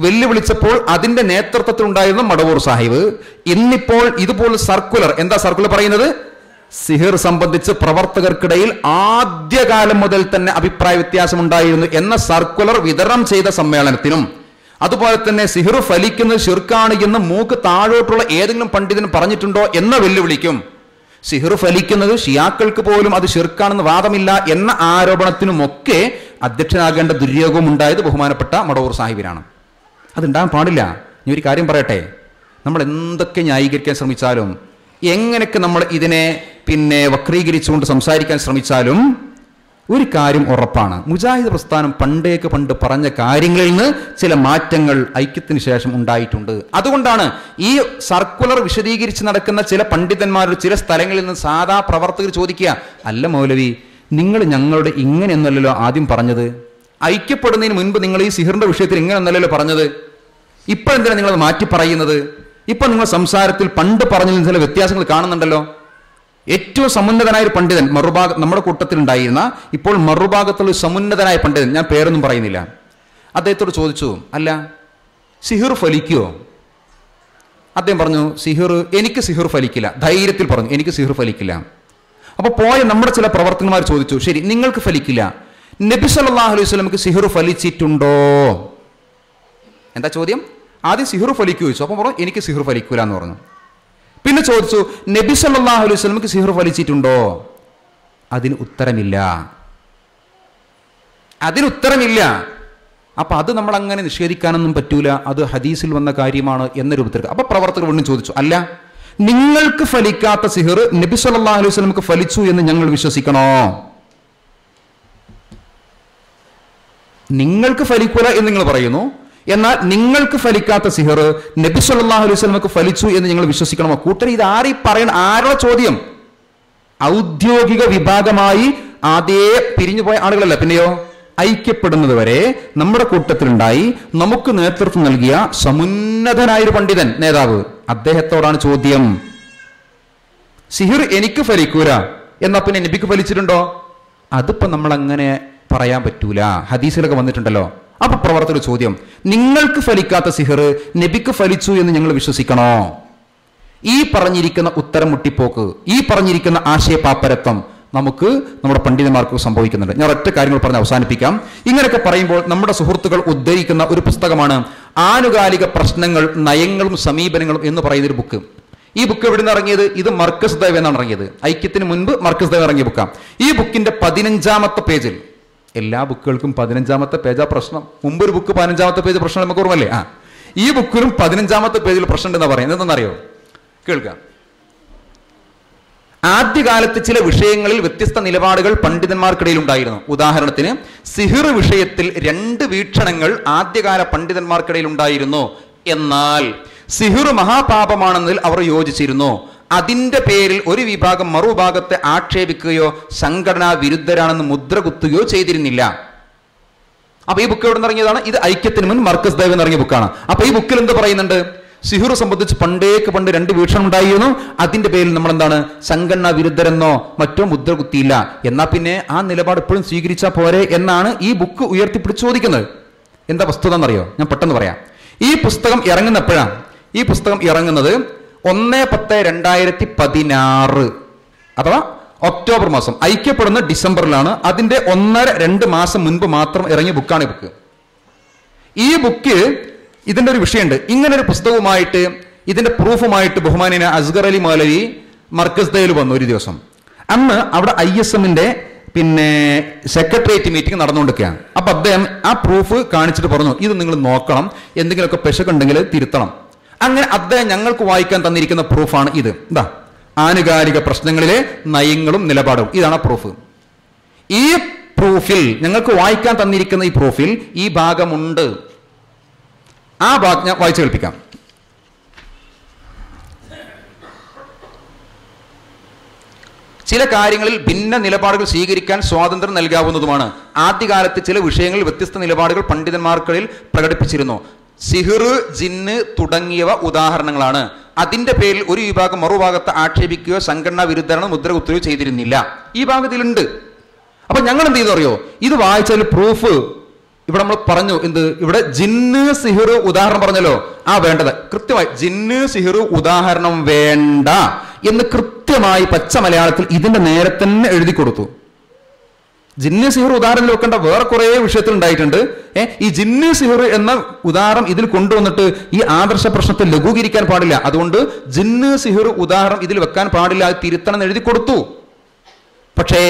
വെല്ലുവിളിച്ചപ്പോൾ അതിന്റെ നേതൃത്വത്തിൽ ഉണ്ടായിരുന്ന മടവൂർ സാഹിബ് ഇന്നിപ്പോൾ ഇതുപോലെ സർക്കുലർ, എന്താ സർക്കുലർ പറയുന്നത്? സിഹിർ സംബന്ധിച്ച് പ്രവർത്തകർക്കിടയിൽ ആദ്യകാലം മുതൽ തന്നെ അഭിപ്രായ വ്യത്യാസം ഉണ്ടായിരുന്നു എന്ന സർക്കുലർ വിതരണം ചെയ്ത സമ്മേളനത്തിനും, അതുപോലെ തന്നെ സിഹിർ ഫലിക്കുന്നത് ശിർക്കാണ് എന്ന് മൂക്ക് താഴോട്ടുള്ള ഏതെങ്കിലും പണ്ഡിതൻ പറഞ്ഞിട്ടുണ്ടോ എന്ന വെല്ലുവിളിക്കും, സിഹിർ ഫലിക്കുന്നത് ഷിയാക്കൾക്ക് പോലും അത് ശിർക്കാണെന്ന് വാദമില്ല എന്ന ആരോപണത്തിനുമൊക്കെ അധ്യക്ഷനാകേണ്ട ദുര്യോഗം ഉണ്ടായത് ബഹുമാനപ്പെട്ട മടവൂർ സാഹിബിനാണ്. അതുണ്ടാകാൻ പാടില്ല. ഇനി ഒരു കാര്യം പറയട്ടെ, നമ്മൾ എന്തൊക്കെ ന്യായീകരിക്കാൻ ശ്രമിച്ചാലും, എങ്ങനെയൊക്കെ നമ്മൾ ഇതിനെ വക്രീകരിച്ചുകൊണ്ട് സംസാരിക്കാൻ ശ്രമിച്ചാലും ഒരു കാര്യം ഉറപ്പാണ്, മുജാഹിദ് പ്രസ്ഥാനം പണ്ട് പറഞ്ഞ കാര്യങ്ങളിൽ നിന്ന് ചില മാറ്റങ്ങൾ ഐക്യത്തിന് ശേഷം ഉണ്ടായിട്ടുണ്ട്. അതുകൊണ്ടാണ് ഈ സർക്കുലർ വിശദീകരിച്ച് നടക്കുന്ന ചില പണ്ഡിതന്മാരുടെ ചില സ്ഥലങ്ങളിൽ നിന്ന് സാധാ പ്രവർത്തകർ ചോദിക്കുക, അല്ല മൗലവി, നിങ്ങൾ ഞങ്ങളുടെ ഇങ്ങനെയൊന്നല്ലല്ലോ ആദ്യം പറഞ്ഞത്, ഐക്യപ്പെടുന്നതിന് മുൻപ് നിങ്ങൾ ഈ സിഹിറിന്റെ വിഷയത്തിൽ ഇങ്ങനെയൊന്നല്ലല്ലോ പറഞ്ഞത്, ഇപ്പൊ എന്തിനാണ് നിങ്ങളത് മാറ്റി പറയുന്നത്? ഇപ്പൊ നിങ്ങൾ സംസാരത്തിൽ പണ്ട് പറഞ്ഞതിൽ ചില വ്യത്യാസങ്ങൾ കാണുന്നുണ്ടല്ലോ. ഏറ്റവും സമുന്നതനായ ഒരു പണ്ഡിതൻ നമ്മുടെ കൂട്ടത്തിൽ ഉണ്ടായിരുന്ന, ഇപ്പോൾ മറുഭാഗത്തുള്ള സമുന്നതനായ പണ്ഡിതൻ, ഞാൻ പേരൊന്നും പറയുന്നില്ല, അദ്ദേഹത്തോട് ചോദിച്ചു, അല്ല സിഹിർ ഫലിക്കുമോ? അദ്ദേഹം പറഞ്ഞു, എനിക്ക് സിഹിർ ഫലിക്കില്ല. ധൈര്യത്തിൽ പറഞ്ഞു, എനിക്ക് സിഹിർ ഫലിക്കില്ല. അപ്പൊ പോയ നമ്മുടെ ചില പ്രവർത്തകന്മാർ ചോദിച്ചു, ശരി നിങ്ങൾക്ക് ഫലിക്കില്ല, നബി സല്ലല്ലാഹു അലൈഹി വസല്ലമക്ക് സിഹിർ ഫലിച്ചിട്ടുണ്ടോ? എന്താ ചോദ്യം? ആദ്യം സിഹിർ ഫലിക്കൂ ചോദിച്ചു. അപ്പൊ പറഞ്ഞു എനിക്ക് സിഹിർ ഫലിക്കൂല എന്ന് പറഞ്ഞു. പിന്നെ ചോദിച്ചു, നബി സല്ലല്ലാഹു അലൈഹി വസല്ലമക്ക് സിഹിർ ഫലിച്ചിട്ടുണ്ടോ? അതിന് ഉത്തരമില്ല. അപ്പൊ അത് നമ്മൾ അങ്ങനെ നിഷേധിക്കാനൊന്നും പറ്റൂല, അത് ഹദീസിൽ വന്ന കാര്യമാണ് എന്ന രൂപത്തിൽ. അപ്പൊ പ്രവർത്തകർ വീണ്ടും ചോദിച്ചു, അല്ല നിങ്ങൾക്ക് ഫലിക്കാത്ത സിഹിർ നബി സല്ലല്ലാഹു അലൈഹി വസല്ലമക്ക് ഫലിച്ചു എന്ന് ഞങ്ങൾ വിശ്വസിക്കണോ? നിങ്ങൾക്ക് ഫലിക്കൂല എന്ന് നിങ്ങൾ പറയുന്നു, എന്നാൽ നിങ്ങൾക്ക് ഫലിക്കാത്ത സിഹിർ നബി സല്ലല്ലാഹു അലൈഹി വസല്ലമക്ക് ഫലിച്ചു എന്ന് നിങ്ങൾ വിശ്വസിക്കണമോ? കൂട്ടർ ഇത് ആരുടെ ചോദ്യം? ഔദ്യോഗിക വിഭാഗമായി ആദ്യേ പിരിഞ്ഞു പോയ ആളുകളല്ല, പിന്നെയോ ഐക്യപ്പെടുന്നത് വരെ നമ്മുടെ കൂട്ടത്തിലുണ്ടായി നമുക്ക് നേതൃത്വം നൽകിയ സമുന്നതനായൊരു പണ്ഡിതൻ, നേതാവ്. അദ്ദേഹത്തോടാണ് ചോദ്യം. സിഹിർ എനിക്ക് ഫലിക്കൂല എന്നാ പിന്നെ നബിക്ക് ഫലിച്ചിട്ടുണ്ടോ? അതിപ്പോ നമ്മൾ അങ്ങനെ പറയാൻ പറ്റൂല, ഹദീസിലൊക്കെ വന്നിട്ടുണ്ടല്ലോ. അപ്പൊ പ്രവർത്തക ചോദ്യം, നിങ്ങൾക്ക് ഫലിക്കാത്ത സിഹിർ നബിക്ക് ഫലിച്ചു എന്ന് ഞങ്ങൾ വിശ്വസിക്കണോ? ഈ പറഞ്ഞിരിക്കുന്ന ഉത്തരം മുട്ടിപ്പോക്ക്, ഈ പറഞ്ഞിരിക്കുന്ന ആശയപാപ്പരത്വം നമുക്ക് നമ്മുടെ പണ്ഡിതന്മാർക്ക് സംഭവിക്കുന്നുണ്ട്. ഞാൻ ഒറ്റ കാര്യങ്ങൾ പറഞ്ഞ് അവസാനിപ്പിക്കാം. ഇങ്ങനെയൊക്കെ പറയുമ്പോൾ നമ്മുടെ സുഹൃത്തുക്കൾ ഉദ്ധരിക്കുന്ന ഒരു പുസ്തകമാണ് ആനുകാലിക പ്രശ്നങ്ങൾ, നയങ്ങളും സമീപനങ്ങളും എന്ന് പറയുന്ന ഒരു ബുക്ക്. ഈ ബുക്ക് എവിടെ നിന്ന് ഇറങ്ങിയത്? ഇത് മർക്കസ് ദൈവ് എന്നാണ് ഇറങ്ങിയത്. ഐക്യത്തിന് മുൻപ് മർക്കസ് ദൈവ് ഇറങ്ങിയ ബുക്കാണ്. ഈ ബുക്കിന്റെ 15ാമത്തെ പേജിൽ, എല്ലാ ബുക്കുകൾക്കും 15ാമത്തെ പേജാ പ്രശ്നം. മുമ്പൊരു ബുക്ക് 15ാമത്തെ പേജ് പ്രശ്നം നമുക്ക് ഓർമ്മല്ലേ? ഈ ബുക്കിലും 15ാമത്തെ പേജിൽ പ്രശ്നം ഉണ്ടെന്നാ പറയുന്നത്. എന്തെന്നറിയോ? കേൾക്കാം. ആദ്യകാലത്ത് ചില വിഷയങ്ങളിൽ വ്യത്യസ്ത നിലപാടുകൾ പണ്ഡിതന്മാർക്കിടയിൽ ഉണ്ടായിരുന്നു. ഉദാഹരണത്തിന് സിഹിർ വിഷയത്തിൽ 2 വീക്ഷണങ്ങൾ ആദ്യകാല പണ്ഡിതന്മാർക്കിടയിൽ ഉണ്ടായിരുന്നു. എന്നാൽ സിഹിർ മഹാപാപമാണെന്നതിൽ അവർ യോജിച്ചിരുന്നു. അതിന്റെ പേരിൽ ഒരു വിഭാഗം മറുവിഭാഗത്തെ ആക്ഷേപിക്കുകയോ സംഘടനാ വിരുദ്ധരാണെന്ന് മുദ്ര കുത്തുകയോ ചെയ്തിരുന്നില്ല. അപ്പൊ ഈ ബുക്ക് എവിടെ നിന്ന് ഇറങ്ങിയതാണ്? ഇത് ഐക്യത്തിന് മുൻ മർക്കസ് ദൈവ് ഇറങ്ങിയ ബുക്കാണ്. അപ്പൊ ഈ ബുക്കിൽ എന്ത് പറയുന്നുണ്ട്? സിഹിർ സംബന്ധിച്ച് പണ്ട് 2 വീക്ഷണം ഉണ്ടായിരുന്നു. അതിന്റെ പേരിൽ നമ്മൾ എന്താണ്, സംഘടനാ വിരുദ്ധരെന്നോ മറ്റോ മുദ്ര കുത്തിയില്ല. എന്നാ പിന്നെ ആ നിലപാട് എപ്പോഴും സ്വീകരിച്ചാൽ പോരെ എന്നാണ് ഈ ബുക്ക് ഉയർത്തിപ്പിടിച്ച് ചോദിക്കുന്നത്. എന്താ വസ്തുത എന്നറിയോ? ഞാൻ പെട്ടെന്ന് പറയാം. ഈ പുസ്തകം ഇറങ്ങുന്നപ്പോഴാണ്, ഈ പുസ്തകം ഇറങ്ങുന്നത് 1/10/2016 അഥവാ ഒക്ടോബർ മാസം. ഐക്യപ്പെടുന്ന ഡിസംബറിലാണ്. അതിന്റെ 1.5-2 മാസം മുൻപ് മാത്രം ഇറങ്ങിയ ബുക്കാണ് ഈ ബുക്ക്. ഈ ബുക്ക് ഇതിന്റെ ഒരു വിഷയമുണ്ട്. ഇങ്ങനെ ഒരു പുസ്തകവുമായിട്ട് ഇതിന്റെ പ്രൂഫുമായിട്ട് ബഹുമാനിയ അസ്ഗർ അലി മൗലവി മർക്കസ് ദയിൽ വന്നു ഒരു ദിവസം. അന്ന് അവിടെ ISMന്റെ സെക്രട്ടേറിയറ്റ് മീറ്റിംഗ് നടന്നുകൊണ്ടിരിക്കുകയാണ്. അപ്പൊ അദ്ദേഹം ആ പ്രൂഫ് കാണിച്ചിട്ട് പറഞ്ഞു, ഇത് നിങ്ങൾ നോക്കണം, എന്തെങ്കിലുമൊക്കെ പെശകുണ്ടെങ്കിൽ തിരുത്തണം. അങ്ങനെ അദ്ദേഹം ഞങ്ങൾക്ക് വായിക്കാൻ തന്നിരിക്കുന്ന പ്രൂഫാണ് ഇത്. എന്താ? ആനുകാലിക പ്രശ്നങ്ങളിലെ നയങ്ങളും നിലപാടും. ഇതാണ് പ്രൂഫ്. ഈ പ്രൂഫിൽ, ഞങ്ങൾക്ക് വായിക്കാൻ തന്നിരിക്കുന്ന ഈ പ്രൂഫിൽ ഈ ഭാഗമുണ്ട്. ആ ഭാഗം ഞാൻ വായിച്ചു കേൾപ്പിക്കാം. ചില കാര്യങ്ങളിൽ ഭിന്ന നിലപാടുകൾ സ്വീകരിക്കാൻ സ്വാതന്ത്ര്യം നൽകാവുന്നതുമാണ്. ആദ്യകാലത്ത് ചില വിഷയങ്ങളിൽ വ്യത്യസ്ത നിലപാടുകൾ പണ്ഡിതന്മാർക്കിടയിൽ പ്രകടിപ്പിച്ചിരുന്നു. സിഹിർ, ജിന്ന് തുടങ്ങിയവ ഉദാഹരണങ്ങളാണ്. അതിന്റെ പേരിൽ ഒരു വിഭാഗം മറുഭാഗത്തെ ആക്ഷേപിക്കുകയോ സംഘടനാ വിരുദ്ധരാണ് മുദ്ര കുത്തുകയോ ചെയ്തിരുന്നില്ല. ഈ ഭാഗത്തിലുണ്ട്. അപ്പൊ ഞങ്ങൾ എന്ത് ചെയ്തു അറിയോ? ഇത് വായിച്ചാൽ പ്രൂഫ് ഇവിടെ നമ്മൾ പറഞ്ഞു. എന്ത്? ഇവിടെ ജിന്ന് സിഹിർ ഉദാഹരണം പറഞ്ഞല്ലോ. വേണ്ടത് കൃത്യമായി ജിന്ന് സിഹിർ ഉദാഹരണം വേണ്ട എന്ന് കൃത്യമായി പച്ച മലയാളത്തിൽ ഇതിന്റെ നേരെ തന്നെ എഴുതി കൊടുത്തു. ജിന്ന് സിഹിർ ഉദാഹരണം വെക്കേണ്ട വേറെ കുറെ വിഷയത്തിൽ ഉണ്ടായിട്ടുണ്ട്. ഈ ജിന്ന് സിഹിർ എന്ന ഉദാഹരണം ഇതിൽ കൊണ്ടുവന്നിട്ട് ഈ ആദർശ പ്രശ്നത്തെ ലഘൂകരിക്കാൻ പാടില്ല. അതുകൊണ്ട് ജിന്ന് സിഹിർ ഉദാഹരണം ഇതിൽ വെക്കാൻ പാടില്ല, അത് തിരുത്തണം എന്ന് എഴുതി കൊടുത്തു. പക്ഷേ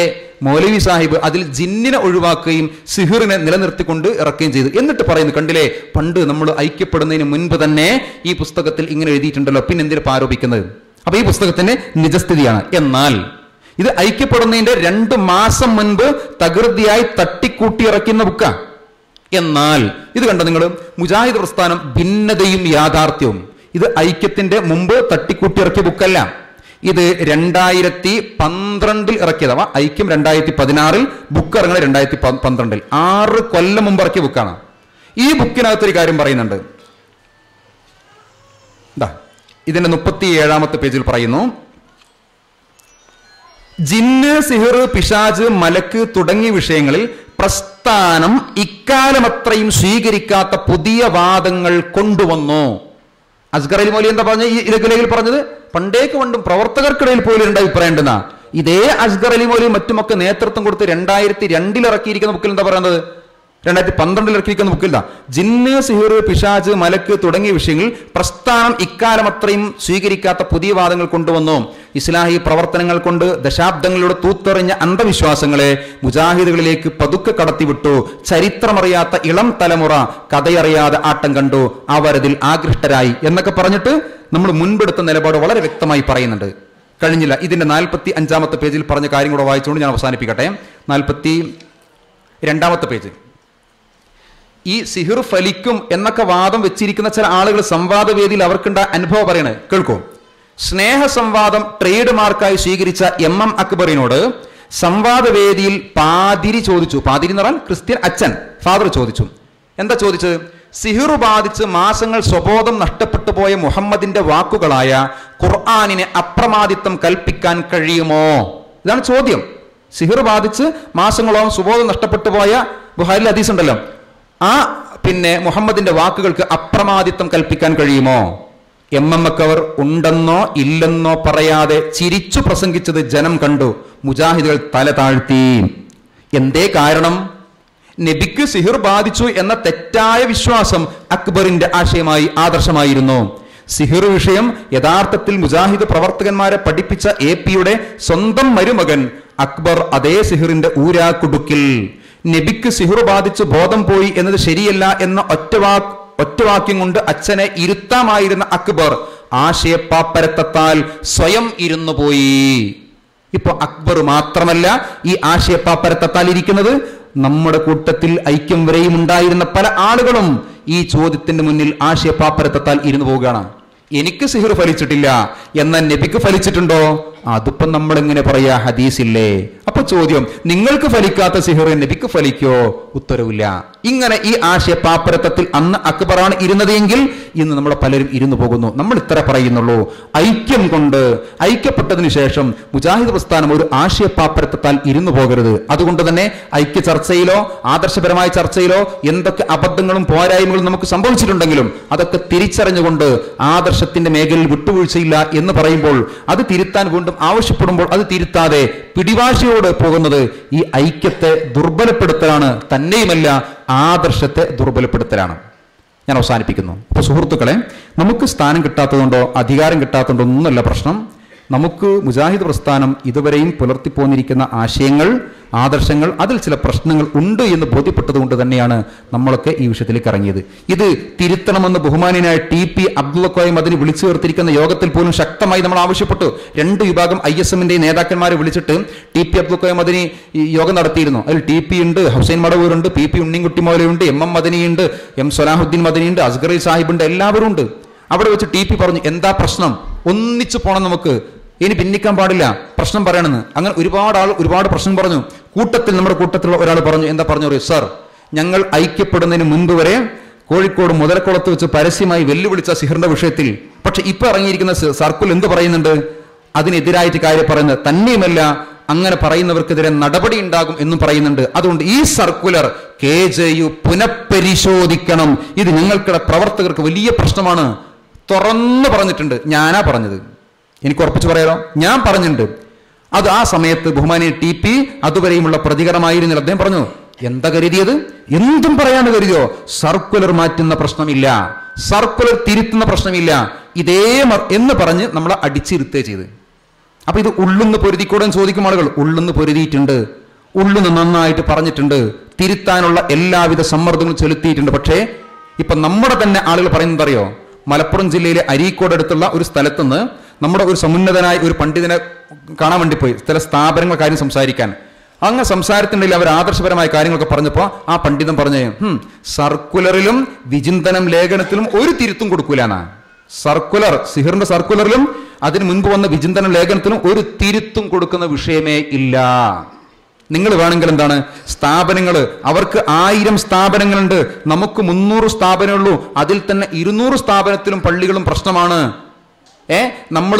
മൗലവി സാഹിബ് അതിൽ ജിന്നിനെ ഒഴിവാക്കുകയും സിഹിറിനെ നിലനിർത്തിക്കൊണ്ട് ഇറക്കുകയും ചെയ്തു. എന്നിട്ട് പറയുന്നു, കണ്ടില്ലേ, പണ്ട് നമ്മൾ ഐക്യപ്പെടുന്നതിന് മുൻപ് തന്നെ ഈ പുസ്തകത്തിൽ ഇങ്ങനെ എഴുതിയിട്ടുണ്ടല്ലോ, പിന്നെ എന്തിനാ ആരോപിക്കുന്നത്? അപ്പൊ ഈ പുസ്തകത്തിന്റെ നിജസ്ഥിതിയാണ്. എന്നാൽ ഇത് ഐക്യപ്പെടുന്നതിന്റെ 2 മാസം മുൻപ് തകൃതിയായി തട്ടിക്കൂട്ടി ഇറക്കുന്ന ബുക്കാ. എന്നാൽ ഇത് കണ്ടോ നിങ്ങൾ, മുജാഹിദ് പ്രസ്ഥാനം ഭിന്നതയും യാഥാർത്ഥ്യവും, ഇത് ഐക്യത്തിന്റെ മുമ്പ് തട്ടിക്കൂട്ടി ഇറക്കിയ ബുക്കല്ല. ഇത് 2012 ഇറക്കിയതാ. ഐക്യം 2016, ബുക്ക് ഇറങ്ങുന്നത് 2012. 6 കൊല്ലം മുമ്പ് ഇറക്കിയ ബുക്കാണ്. ഈ ബുക്കിനകത്തൊരു കാര്യം പറയുന്നുണ്ട്. ഇതിന്റെ 37ാമത്തെ പേജിൽ പറയുന്നു, ജിന്ന്, സിഹിർ, പിശാജ്, മലക്ക് തുടങ്ങിയ വിഷയങ്ങളിൽ പ്രസ്ഥാനം ഇക്കാലമത്രയും സ്വീകരിക്കാത്ത പുതിയ വാദങ്ങൾ കൊണ്ടുവന്നു. അസ്ഗർ അലി മൗലവി എന്താ പറഞ്ഞ ഈ ഇലകുലയിൽ പറഞ്ഞത്? പണ്ടും പ്രവർത്തകർക്കിടയിൽ പോലും രണ്ട് അഭിപ്രായം ഉണ്ടെന്നാ. ഇതേ അസ്ഗർ അലി മൗലവി മറ്റുമൊക്കെ നേതൃത്വം കൊടുത്ത് 2002 ഇറക്കിയിരിക്കുന്ന ബുക്കിൽ എന്താ പറയുന്നത്? 2012 ഇറക്കിയിരിക്കുന്ന ബുക്കിൽ ജിന്ന്, സിഹിർ, പിശാജ്, മലക്ക് തുടങ്ങിയ വിഷയങ്ങളിൽ പ്രസ്ഥാനം ഇക്കാലം അത്രയും സ്വീകരിക്കാത്ത പുതിയ വാദങ്ങൾ കൊണ്ടുവന്നു. ഇസ്ലാഹി പ്രവർത്തനങ്ങൾ കൊണ്ട് ദശാബ്ദങ്ങളിലൂടെ തൂത്തെറിഞ്ഞ അന്ധവിശ്വാസങ്ങളെ മുജാഹിദുകളിലേക്ക് പതുക്കെ കടത്തിവിട്ടു. ചരിത്രമറിയാത്ത ഇളം തലമുറ കഥയറിയാതെ ആട്ടം കണ്ടു, അവരതിൽ ആകൃഷ്ടരായി എന്നൊക്കെ പറഞ്ഞിട്ട് നമ്മൾ മുൻപെടുത്ത നിലപാട് വളരെ വ്യക്തമായി പറയുന്നുണ്ട്. കഴിഞ്ഞില്ല. ഇതിന്റെ 45ാമത്തെ പേജിൽ പറഞ്ഞ കാര്യം കൂടെ വായിച്ചുകൊണ്ട് ഞാൻ അവസാനിപ്പിക്കട്ടെ. 42ാമത്തെ പേജ്. ഈ സിഹിർ ഫലിക്കും എന്നൊക്കെ വാദം വെച്ചിരിക്കുന്ന ചില ആളുകൾ സംവാദവേദിയിൽ അവർക്കുണ്ട അനുഭവം പറയണത് കേൾക്കൂ. സ്നേഹ സംവാദം ട്രേഡ് മാർക്കായി സ്വീകരിച്ച MM അക്ബറിനോട് സംവാദവേദിയിൽ പാതിരി ചോദിച്ചു. പാതിരി എന്ന് പറഞ്ഞാൽ ക്രിസ്ത്യൻ അച്ഛൻ, ഫാദർ ചോദിച്ചു. എന്താ ചോദിച്ചത്? സിഹിറു ബാധിച്ച് മാസങ്ങൾ സ്വബോധം നഷ്ടപ്പെട്ടു പോയ മുഹമ്മദിന്റെ വാക്കുകളായ ഖുർആനിനെ അപ്രമാദിത്വം കൽപ്പിക്കാൻ കഴിയുമോ? ഇതാണ് ചോദ്യം. സിഹിർ ബാധിച്ച് മാസങ്ങളോളം സുബോധം നഷ്ടപ്പെട്ടു പോയ ബുഖാരിൽ ഹദീസ് ഉണ്ടല്ലോ, ആ മുഹമ്മദിന്റെ വാക്കുകൾക്ക് അപ്രമാദിത്വം കൽപ്പിക്കാൻ കഴിയുമോ? എമ്മക്കവർ ഉണ്ടെന്നോ ഇല്ലെന്നോ പറയാതെ ചിരിച്ചു പ്രസംഗിച്ചത് ജനം കണ്ടു. മുജാഹിദുകൾ തല താഴ്ത്തി. എന്തേ കാരണം? നബിക്ക് സിഹിർ ബാധിച്ചു എന്ന തെറ്റായ വിശ്വാസം അക്ബറിന്റെ ആദർശമായിരുന്നു. സിഹിർ വിഷയം യഥാർത്ഥത്തിൽ മുജാഹിദ് പ്രവർത്തകന്മാരെ പഠിപ്പിച്ച AP-യുടെ സ്വന്തം മരുമകൻ അക്ബർ അതേ സിഹിറിന്റെ ഊരാക്കുടുക്കിൽ നബിക്ക് സിഹിർ ബാധിച്ച് ബോധം പോയി എന്നത് ശരിയല്ല എന്ന ഒറ്റവാക്യം കൊണ്ട് അച്ഛനെ ഇരുത്താമായിരുന്ന അക്ബർ ആശയപ്പാപ്പരത്താൽ സ്വയം ഇരുന്നു പോയി. ഇപ്പൊ അക്ബർ മാത്രമല്ല ഈ ആശയപ്പാപ്പരത്താൽ ഇരിക്കുന്നത്, നമ്മുടെ കൂട്ടത്തിൽ ഐക്യം വരെയും ഉണ്ടായിരുന്ന പല ആളുകളും ഈ ചോദ്യത്തിന്റെ മുന്നിൽ ആശയപ്പാപ്പരത്താൽ ഇരുന്നു പോവുകയാണ്. എനിക്ക് സിഹിർ ഫലിച്ചിട്ടില്ല, എന്നാൽ നബിക്ക് ഫലിച്ചിട്ടുണ്ടോ? അതിപ്പം നമ്മൾ എങ്ങനെ പറയാ? ഹദീസില്ലേ? അപ്പൊ ചോദ്യം, നിങ്ങൾക്ക് ഫലിക്കാത്ത സിഹിർ നബിക്ക് ഫലിക്കോ? ഉത്തരവില്ല. ഇങ്ങനെ ഈ ആശയപ്പാപ്പരത്വത്തിൽ അന്ന് അക്ബറാണ് ഇരുന്നതെങ്കിൽ ഇന്ന് നമ്മൾ പലരും ഇരുന്നു പോകുന്നു. നമ്മൾ ഇത്ര പറയുന്നുള്ളൂ, ഐക്യം കൊണ്ട് ഐക്യപ്പെട്ടതിനു ശേഷം മുജാഹിദ് പ്രസ്ഥാനം ഒരു ആശയപ്പാപ്പരത്വത്താൽ ഇരുന്നു പോകരുത്. അതുകൊണ്ട് തന്നെ ഐക്യ ചർച്ചയിലോ ആദർശപരമായ ചർച്ചയിലോ എന്തൊക്കെ അബദ്ധങ്ങളും പോരായ്മകളും നമുക്ക് സംഭവിച്ചിട്ടുണ്ടെങ്കിലും അതൊക്കെ തിരിച്ചറിഞ്ഞുകൊണ്ട് ആദർശത്തിന്റെ മേഖലയിൽ വിട്ടുവീഴ്ചയില്ല എന്ന് പറയുമ്പോൾ, അത് തിരുത്താൻ വീണ്ടും ആവശ്യപ്പെടുമ്പോൾ അത് തിരുത്താതെ പിടിവാശിയോട് പോകുന്നത് ഈ ഐക്യത്തെ ദുർബലപ്പെടുത്തലാണ്, തന്നെയുമല്ല ആദർശത്തെ ദുർബലപ്പെടുത്തലാണ്. ഞാൻ അവസാനിപ്പിക്കുന്നു. അപ്പൊ സുഹൃത്തുക്കളെ, നമുക്ക് സ്ഥാനം കിട്ടാത്തതുകൊണ്ടോ അധികാരം കിട്ടാത്തതുകൊണ്ടോ ഒന്നുമല്ല പ്രശ്നം. നമുക്ക് മുജാഹിദ് പ്രസ്ഥാനം ഇതുവരെയും പുലർത്തിപ്പോന്നിരിക്കുന്ന ആശയങ്ങൾ, ആദർശങ്ങൾ, അതിൽ ചില പ്രശ്നങ്ങൾ ഉണ്ട് എന്ന് ബോധ്യപ്പെട്ടത് കൊണ്ട് തന്നെയാണ് നമ്മളൊക്കെ ഈ വിഷയത്തിലേക്ക് ഇറങ്ങിയത്. ഇത് തിരുത്തണമെന്ന് ബഹുമാന്യനായ TP അബ്ദുള്ള കോയ മദനി വിളിച്ചു ചേർത്തിരിക്കുന്ന യോഗത്തിൽ പോലും ശക്തമായി നമ്മൾ ആവശ്യപ്പെട്ടു. 2 വിഭാഗം ISM-ന്റെ നേതാക്കന്മാരെ വിളിച്ചിട്ട് TP അബ്ദുള്ള കോയ മദനി യോഗം നടത്തിയിരുന്നു. അതിൽ TP ഉണ്ട്, Hussain മടവൂരുണ്ട്, PP Unninkutty മൗലവിയുണ്ട്, MM മദനിയുണ്ട്, M Salahuddin മദനിയുണ്ട്, അസ്ഗറി സാഹിബുണ്ട്, എല്ലാവരും ഉണ്ട്. അവിടെ വെച്ച് TP പറഞ്ഞു, എന്താ പ്രശ്നം? ഒന്നിച്ചു പോണം, നമുക്ക് ഇനി ഭിന്നിക്കാൻ പാടില്ല, പ്രശ്നം പറയണമെന്ന്. അങ്ങനെ ഒരുപാട് പ്രശ്നം പറഞ്ഞു. നമ്മുടെ കൂട്ടത്തിലുള്ള ഒരാൾ പറഞ്ഞു, എന്താ പറഞ്ഞു? സർ, ഞങ്ങൾ ഐക്യപ്പെടുന്നതിന് മുൻപ് വരെ കോഴിക്കോട് മുതലക്കുളത്ത് വെച്ച് പരസ്യമായി വെല്ലുവിളിച്ച സിഹിറിന്റെ വിഷയത്തിൽ, പക്ഷെ ഇപ്പൊ ഇറങ്ങിയിരിക്കുന്ന സർക്കുലർ എന്ത് പറയുന്നുണ്ട്? അതിനെതിരായിട്ട് കാര്യം പറയുന്നത്. തന്നെയുമല്ല, അങ്ങനെ പറയുന്നവർക്കെതിരെ നടപടി ഉണ്ടാകും എന്നും പറയുന്നുണ്ട്. അതുകൊണ്ട് ഈ സർക്കുലർ KJU പുനഃപരിശോധിക്കണം. ഇത് ഞങ്ങൾക്കിടെ പ്രവർത്തകർക്ക് വലിയ പ്രശ്നമാണ്. തുറന്നു പറഞ്ഞിട്ടുണ്ട്. ഞാനാ പറഞ്ഞത്, എനിക്ക് ഉറപ്പിച്ചു പറയാലോ, ഞാൻ പറഞ്ഞിട്ടുണ്ട്. അത് ആ സമയത്ത് ബഹുമാനി TP അതുവരെയുമുള്ള പ്രതികരണമായിരുന്നില്ല. അദ്ദേഹം പറഞ്ഞു, എന്താ കരുതിയത്? എന്തും പറയാന്ന് കരുതിയോ? സർക്കുലർ മാറ്റുന്ന പ്രശ്നമില്ല, സർക്കുലർ തിരുത്തുന്ന പ്രശ്നമില്ല, ഇതേ എന്ന് പറഞ്ഞ് നമ്മളെ അടിച്ചിരുത്തേ ചെയ്ത്. അപ്പൊ ഇത് ഉള്ളുന്ന് പൊരുതിക്കൂടാൻ ചോദിക്കും ആളുകൾ. ഉള്ളുന്ന് പൊരുതിയിട്ടുണ്ട്, ഉള്ളുന്ന് നന്നായിട്ട് പറഞ്ഞിട്ടുണ്ട്, തിരുത്താനുള്ള എല്ലാവിധ സമ്മർദ്ദങ്ങളും ചെലുത്തിയിട്ടുണ്ട്. പക്ഷേ ഇപ്പൊ നമ്മുടെ തന്നെ ആളുകൾ പറയുന്നത് അറിയോ? മലപ്പുറം ജില്ലയിലെ അരീക്കോട് അടുത്തുള്ള ഒരു സ്ഥലത്തുനിന്ന് നമ്മുടെ ഒരു സമുന്നതനായ ഒരു പണ്ഡിതനെ കാണാൻ വേണ്ടി പോയി, ചില സ്ഥാപനങ്ങൾ കാര്യം സംസാരിക്കാൻ. അങ്ങ് സംസാരത്തിനിടയിൽ അവർ ആദർശപരമായ കാര്യങ്ങളൊക്കെ പറഞ്ഞപ്പോൾ ആ പണ്ഡിതൻ പറഞ്ഞു, സർക്കുലറിലും വിചിന്തനം ലേഖനത്തിലും ഒരു തിരുത്തും കൊടുക്കൂലെന്നാ. സർക്കുലർ, സിഹിറിന്റെ സർക്കുലറിലും അതിന് മുൻപ് വന്ന വിചിന്തനം ലേഖനത്തിലും ഒരു തിരുത്തും കൊടുക്കുന്ന വിഷയമേ ഇല്ല. നിങ്ങൾ വേണമെങ്കിൽ എന്താണ്, സ്ഥാപനങ്ങൾ, അവർക്ക് 1000 സ്ഥാപനങ്ങളുണ്ട്, നമുക്ക് 300 സ്ഥാപനമുള്ളൂ, അതിൽ തന്നെ 200 സ്ഥാപനത്തിലും പള്ളികളും പ്രശ്നമാണ്. നമ്മൾ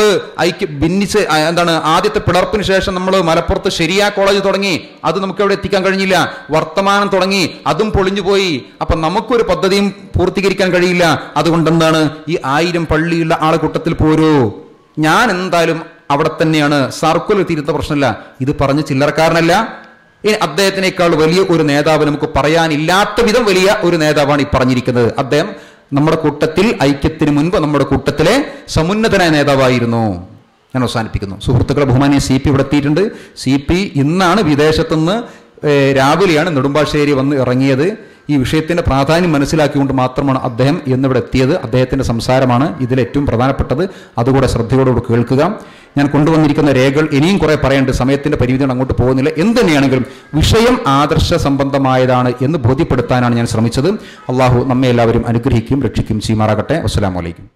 ഭിന്നിച്ച് എന്താണ്, ആദ്യത്തെ പിളർപ്പിന് ശേഷം നമ്മൾ മലപ്പുറത്ത് ശരിയാ കോളേജ് തുടങ്ങി, അത് നമുക്ക് എവിടെ എത്തിക്കാൻ കഴിഞ്ഞില്ല. വർത്തമാനം തുടങ്ങി, അതും പൊളിഞ്ഞു പോയി. അപ്പൊ നമുക്കൊരു പദ്ധതിയും പൂർത്തീകരിക്കാൻ കഴിയില്ല. അതുകൊണ്ട് എന്താണ്, ഈ 1000 പള്ളിയുള്ള ആളെ കൂട്ടത്തിൽ പോരൂ. ഞാൻ എന്തായാലും അവിടെ തന്നെയാണ്. സർക്കുലർ തിരുത്ത പ്രശ്നമില്ല. ഇത് പറഞ്ഞ് ചില്ലറക്കാരനല്ല. ഇനി അദ്ദേഹത്തിനേക്കാൾ വലിയ ഒരു നേതാവ് നമുക്ക് പറയാനില്ലാത്ത വിധം വലിയ ഒരു നേതാവാണ് ഈ പറഞ്ഞിരിക്കുന്നത്. അദ്ദേഹം നമ്മുടെ കൂട്ടത്തിൽ, ഐക്യത്തിന് മുൻപ് നമ്മുടെ കൂട്ടത്തിലെ സമുന്നതനായ നേതാവായിരുന്നു. ഞാൻ അവസാനിപ്പിക്കുന്നു. സുഹൃത്തുക്കളെ, ബഹുമാനിയ CP ഇവിടെ എത്തിയിട്ടുണ്ട്. CP ഇന്നാണ് വിദേശത്തുനിന്ന്, രാവിലെയാണ് നെടുമ്പാശ്ശേരി വന്ന് ഇറങ്ങിയത്. ഈ വിഷയത്തിന്റെ പ്രാധാന്യം മനസ്സിലാക്കിക്കൊണ്ട് മാത്രമാണ് അദ്ദേഹം എന്നിവിടെ എത്തിയത്. അദ്ദേഹത്തിന്റെ സംസാരമാണ് ഇതിൽ ഏറ്റവും പ്രധാനപ്പെട്ടത്. അതുകൂടെ ശ്രദ്ധയോടുകൂടി കേൾക്കുക. ഞാൻ കൊണ്ടുവന്നിരിക്കുന്ന രേഖകൾ ഇനിയും കുറെ പറയേണ്ട, സമയത്തിന്റെ പരിമിതിയാണ്, അങ്ങോട്ട് പോകുന്നില്ല. എന്തുതന്നെയാണെങ്കിലും വിഷയം ആദർശ സംബന്ധമായതാണ് എന്ന് ബോധ്യപ്പെടുത്താനാണ് ഞാൻ ശ്രമിച്ചത്. അള്ളാഹു നമ്മെ എല്ലാവരും അനുഗ്രഹിക്കും, രക്ഷിക്കും ചെയ്യുമാറാകട്ടെ. അസ്സലാമു അലൈക്കും.